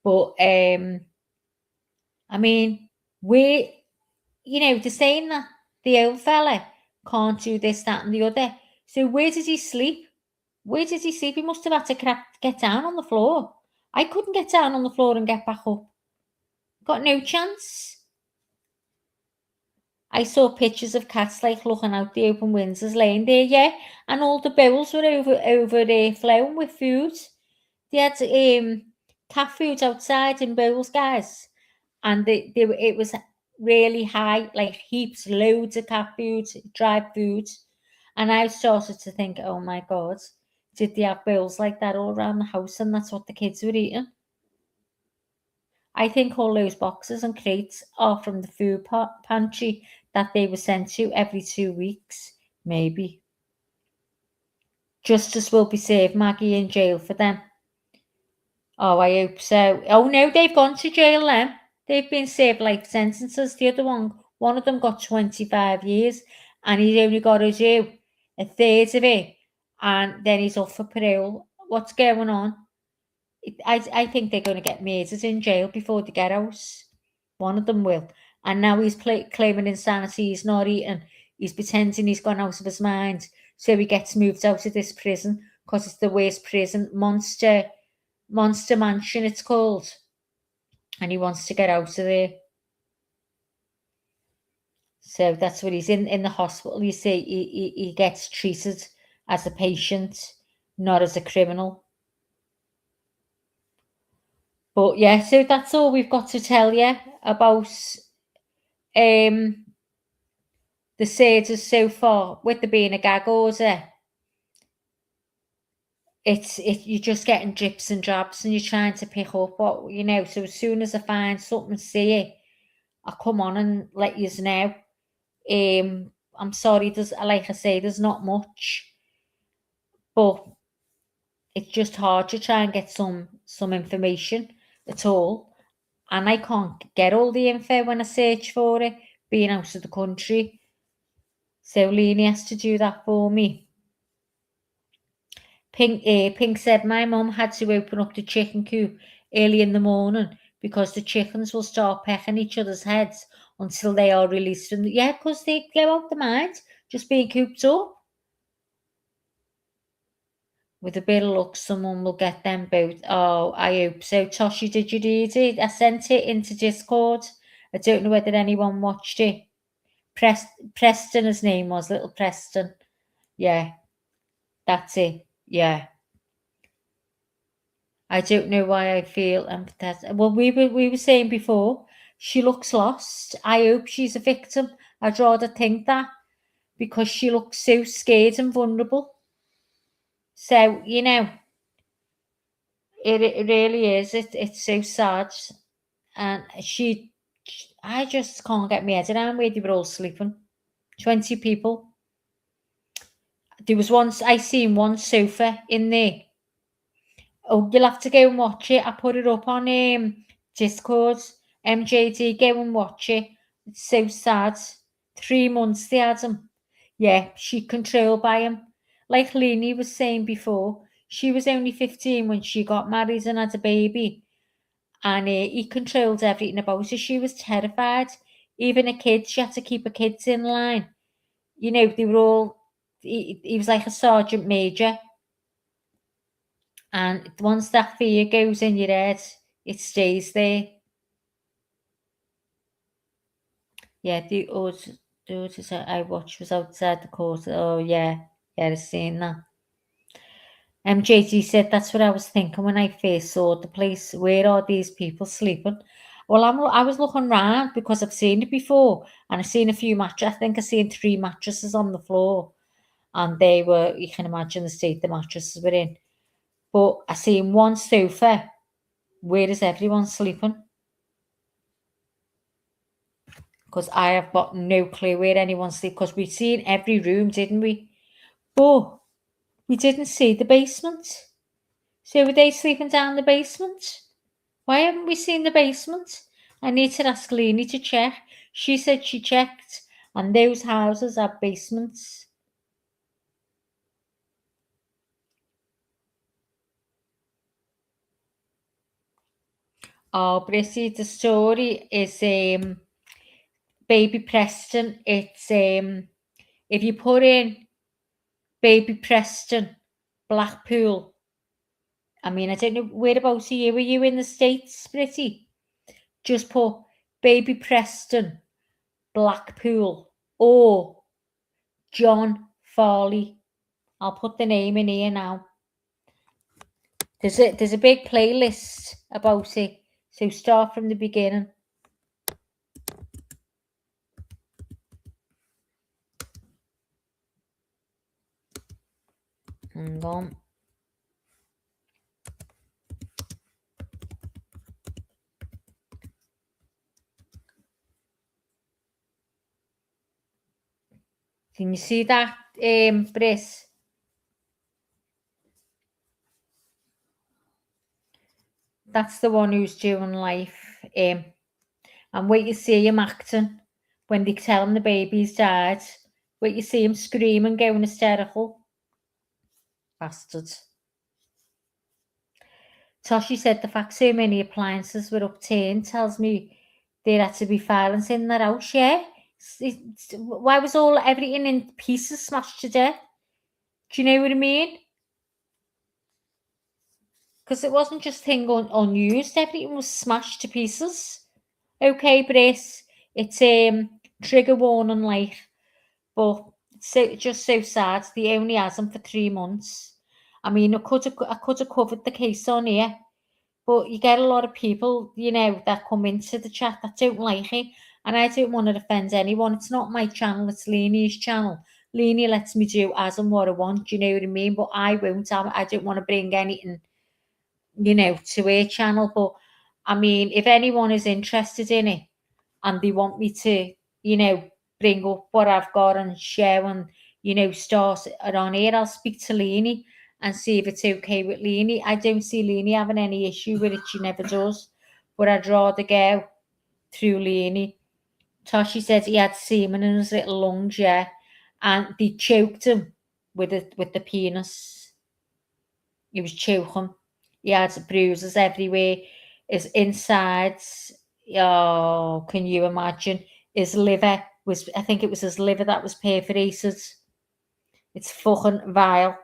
But I mean, they're saying that the old fella can't do this, that, and the other. So where does he sleep? Where does he sleep? He must have had to get down on the floor. I couldn't get down on the floor and get back up. Got no chance. I saw pictures of cats like looking out the open windows, laying there, yeah, and all the bowls were overflowing with food. They had cat food outside in bowls, guys, and it was really high, like heaps, loads of cat food, dried food, and I started to think, oh my God, did they have bowls like that all around the house, and that's what the kids were eating? I think all those boxes and crates are from the food pantry that they were sent to every 2 weeks, maybe. Justice will be served, Maggie, in jail for them. Oh, I hope so. Oh no, they've gone to jail then. They've been served life sentences. The other one of them got 25 years, and he's only got to do a third of it, and then he's off for parole. What's going on? I think they're going to get murdered in jail before they get out. One of them will. And now he's claiming insanity. He's not eating. He's pretending he's gone out of his mind. So he gets moved out of this prison because it's the worst prison. Monster Mansion, it's called. And he wants to get out of there. So that's what he's in the hospital. You see, he gets treated as a patient, not as a criminal. But yeah, so that's all we've got to tell you about the SIDERS so far. With there being a gag order, you're just getting drips and drabs, and you're trying to pick up what So as soon as I find something, see it, I'll come on and let you know. I'm sorry, like I say, there's not much, but it's just hard to try and get some information at all. And I can't get all the info when I search for it, being out of the country. So Leanie has to do that for me. Pink said, my mum had to open up the chicken coop early in the morning because the chickens will start pecking each other's heads until they are released from because they go out the mind, just being cooped up. With a bit of luck, someone will get them both. Oh, I hope so. Toshi, did you read it? I sent it into Discord. I don't know whether anyone watched it. Preston, his name was, little Preston. Yeah, that's it. Yeah. I don't know why I feel empathetic. Well, we were saying before, she looks lost. I hope she's a victim. I'd rather think that, because she looks so scared and vulnerable. So, it really is. It's so sad. And I just can't get my head around where they were all sleeping. 20 people. There was I seen one sofa in there. Oh, you'll have to go and watch it. I put it up on Discord. MJD, go and watch it. It's so sad. 3 months they had him. Yeah, she controlled by him. Like Leanie was saying before, she was only 15 when she got married and had a baby. And he controlled everything about her. She was terrified. Even a kid, she had to keep her kids in line. you know, they were all, he was like a sergeant major. And once that fear goes in your head, it stays there. Yeah, the daughters I watched was outside the court. Oh, yeah. Yeah, I've seen that. JG said, that's what I was thinking when I first saw the place. Where are these people sleeping? Well, I was looking around because I've seen it before. And I've seen a few mattresses. I think I've seen 3 mattresses on the floor. And they were, you can imagine the state the mattresses were in. But I seen one sofa. Where is everyone sleeping? Because I have got no clue where anyone sleeps. Because we've seen every room, didn't we? But we didn't see the basement. So were they sleeping down the basement? Why haven't we seen the basement? I need to ask Leanie to check. She said she checked, and those houses have basements. Oh, Brissy, the story is Baby Preston. It's if you put in Baby Preston, Blackpool. I mean, I don't know whereabouts are you? Were you in the States, Brissy? Just put Baby Preston, Blackpool, or John Farley. I'll put the name in here now. There's a big playlist about it. So start from the beginning. Hang on. Can you see that, Briss? That's the one who's doing life. And wait you see him acting when they tell him the baby's died. Wait you see him screaming, going hysterical. Bastards. Toshi said the fact so many appliances were upturned tells me there had to be violence in their house. Yeah. Why was everything in pieces smashed to death? Do you know what I mean? Because it wasn't just thing unused. Everything was smashed to pieces. Okay, Briss. It's trigger warning light. But it's just so sad. They only has them for 3 months. I mean, I could have covered the case on here. But you get a lot of people, you know, that come into the chat that don't like it. And I don't want to offend anyone. It's not my channel, it's Leanie's channel. Leanie lets me do as and what I want, do you know what I mean? But I won't. I don't want to bring anything, you know, to her channel. But, I mean, if anyone is interested in it and they want me to, you know, bring up what I've got and share and, you know, start it on here, I'll speak to Leanie and see if it's okay with Leanie. I don't see Leanie having any issue with it. She never does. But I'd rather go through Leanie. Toshi said he had semen in his little lungs, yeah. And they choked him with the penis. He was choking. He had bruises everywhere. His insides, oh, can you imagine? His liver was, I think it was his liver that was perforated. It's fucking vile.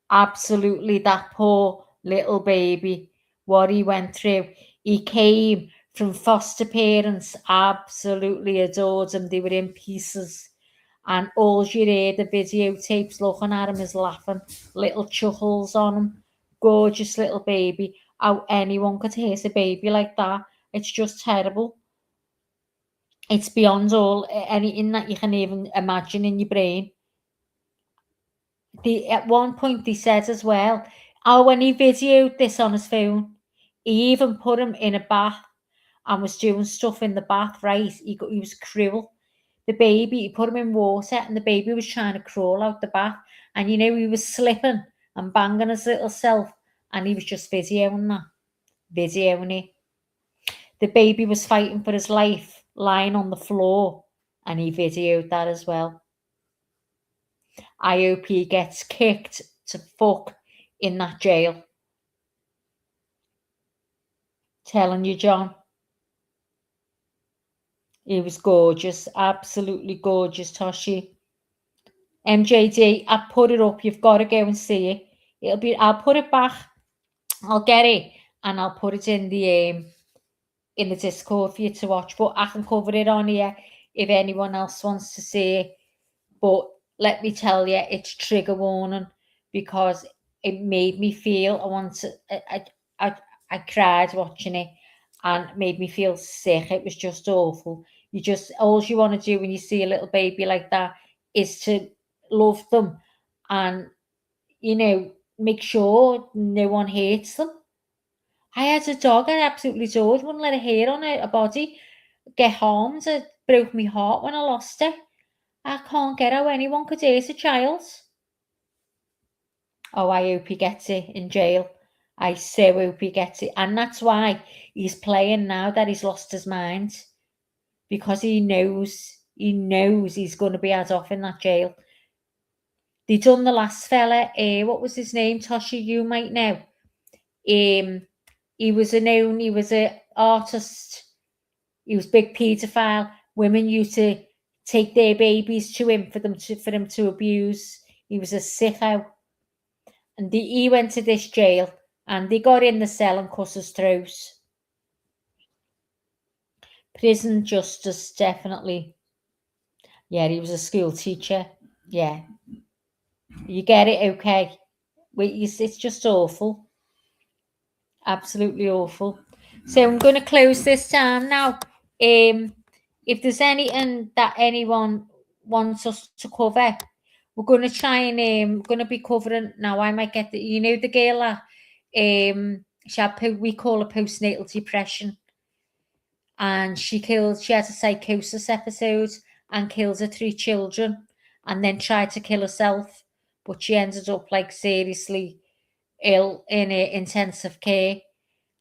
Absolutely, that poor little baby, what he went through. He came from foster parents, absolutely adored him. They were in pieces. And all you hear the videotapes looking at him is laughing, little chuckles on him. Gorgeous little baby. How anyone could hurt a baby like that. It's just terrible. It's beyond all anything that you can even imagine in your brain. At one point they said as well, when he videoed this on his phone, he even put him in a bath and was doing stuff in the bath, right? He was cruel. The baby, he put him in water and the baby was trying to crawl out the bath. And, you know, he was slipping and banging his little self and he was just videoing that. Videoing it. The baby was fighting for his life, lying on the floor, and he videoed that as well. I hope he gets kicked to fuck in that jail. Telling you, John. He was gorgeous, absolutely gorgeous, Toshi. MJD, I put it up. You've got to go and see it. I'll put it back. I'll get it and I'll put it in the Discord for you to watch. But I can cover it on here if anyone else wants to see it. But let me tell you, it's trigger warning because it made me feel. I cried watching it and it made me feel sick. It was just awful. All you want to do when you see a little baby like that is to love them and, make sure no one hates them. I had a dog I absolutely adored, wouldn't let a hair on her body get harmed. It broke my heart when I lost her. I can't get how anyone could hate a child. Oh, I hope he gets it in jail. I so hope he gets it. And that's why he's playing now that he's lost his mind. Because he knows he's going to be had off in that jail. They done the last fella, what was his name, Toshi, you might know. He was an artist. He was a big paedophile. Women used to take their babies to him for him to abuse. He was a sicko. And he went to this jail and they got in the cell and cut his throat. Prison justice, definitely. Yeah, he was a school teacher. Yeah. You get it, okay. It's just awful. Absolutely awful. So I'm going to close this down now. If there's anything that anyone wants us to cover, we're going to try and going to be covering now. I might get the girl that we call her postnatal depression, and she had a psychosis episode and killed her 3 children, and then tried to kill herself, but she ended up seriously ill in intensive care.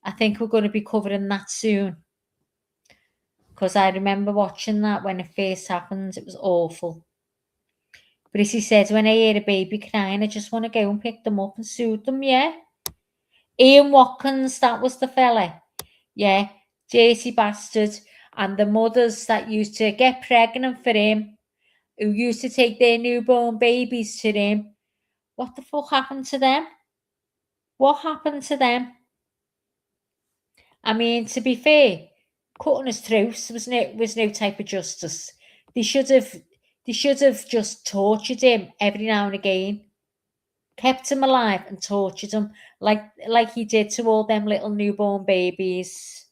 I think we're going to be covering that soon. Because I remember watching that when it first happened. It was awful. But as he said, when I hear a baby crying, I just want to go and pick them up and soothe them, yeah? Ian Watkins, that was the fella. Yeah, dirty bastard. And the mothers that used to get pregnant for him, who used to take their newborn babies to him, what the fuck happened to them? What happened to them? I mean, to be fair, cutting his throat was no type of justice. They should have just tortured him every now and again, kept him alive and tortured him like he did to all them little newborn babies.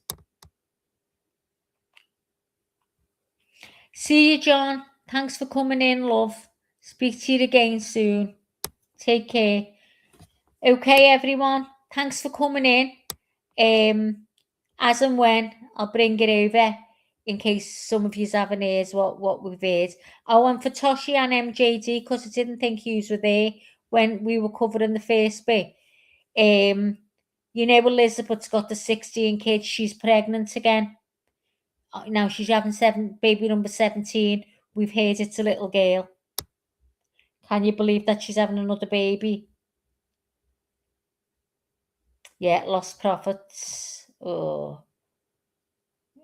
See you, John. Thanks for coming in, love. Speak to you again soon. Take care. Okay, everyone. Thanks for coming in. As and when, I'll bring it over in case some of you haven't heard what we've heard. Oh, and for Toshi and MJD, because I didn't think you were there when we were covering the first bit. Elizabeth's got the 16 kids. She's pregnant again. Now she's having baby number 17. We've heard it's a little girl. Can you believe that she's having another baby? Yeah, Lost Prophets. Oh.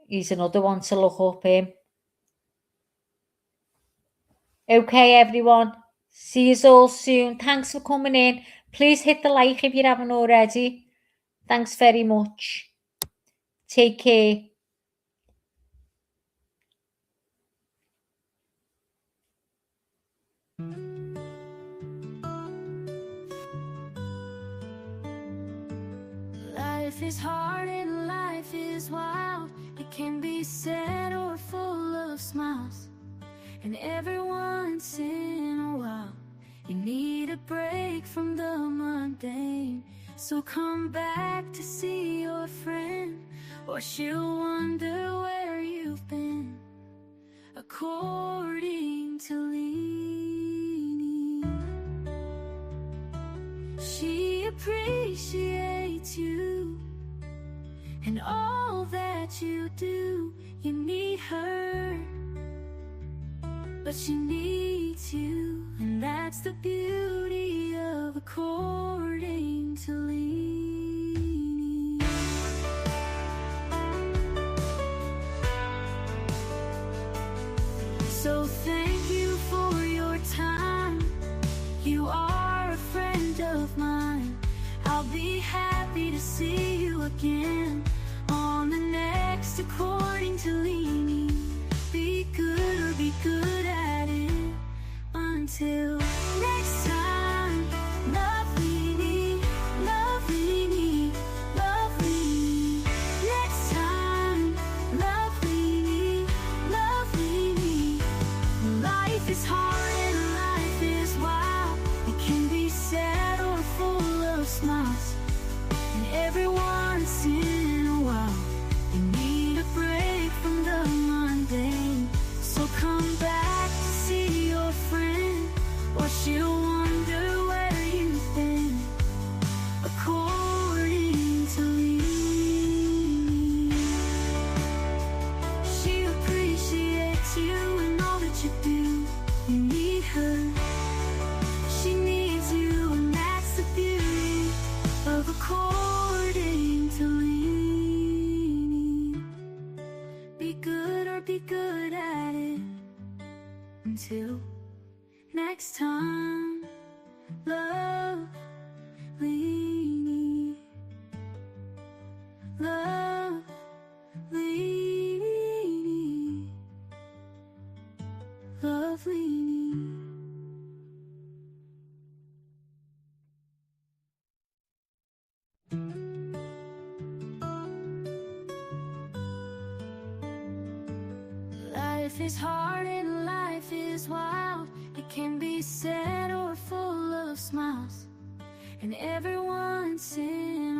He's another one to look up him. Okay, everyone. See you all soon. Thanks for coming in. Please hit the like if you haven't already. Thanks very much. Take care. Life is hard and life is wild. It can be sad or full of smiles. And every once in a while, you need a break from the mundane. So come back to see your friend, or she'll wonder where you've been. According to Leanie, she appreciates you and all that you do. You need her, but she needs you, and that's the beauty of according to Leanie. happy to see you again on the next According to Leanie. Be good or be good at it until next time. Love Leanie, love Leanie, love Leanie. Next time, love Leanie, love Leanie. Life is hard and life is wild. It can be sad or full of smiles. And every once in a while, you need a break from the mundane. So come back to see your friend, or she'll wonder where you've been. According to Leanie, she appreciates you and all that you do. You need her, she needs you, and that's the beauty of According to Leanie. Be good or be good at it until next time. Love Leanie, love Leanie, love Leanie. Life is hard and life is wild. It can be sad or full of smiles. And every once in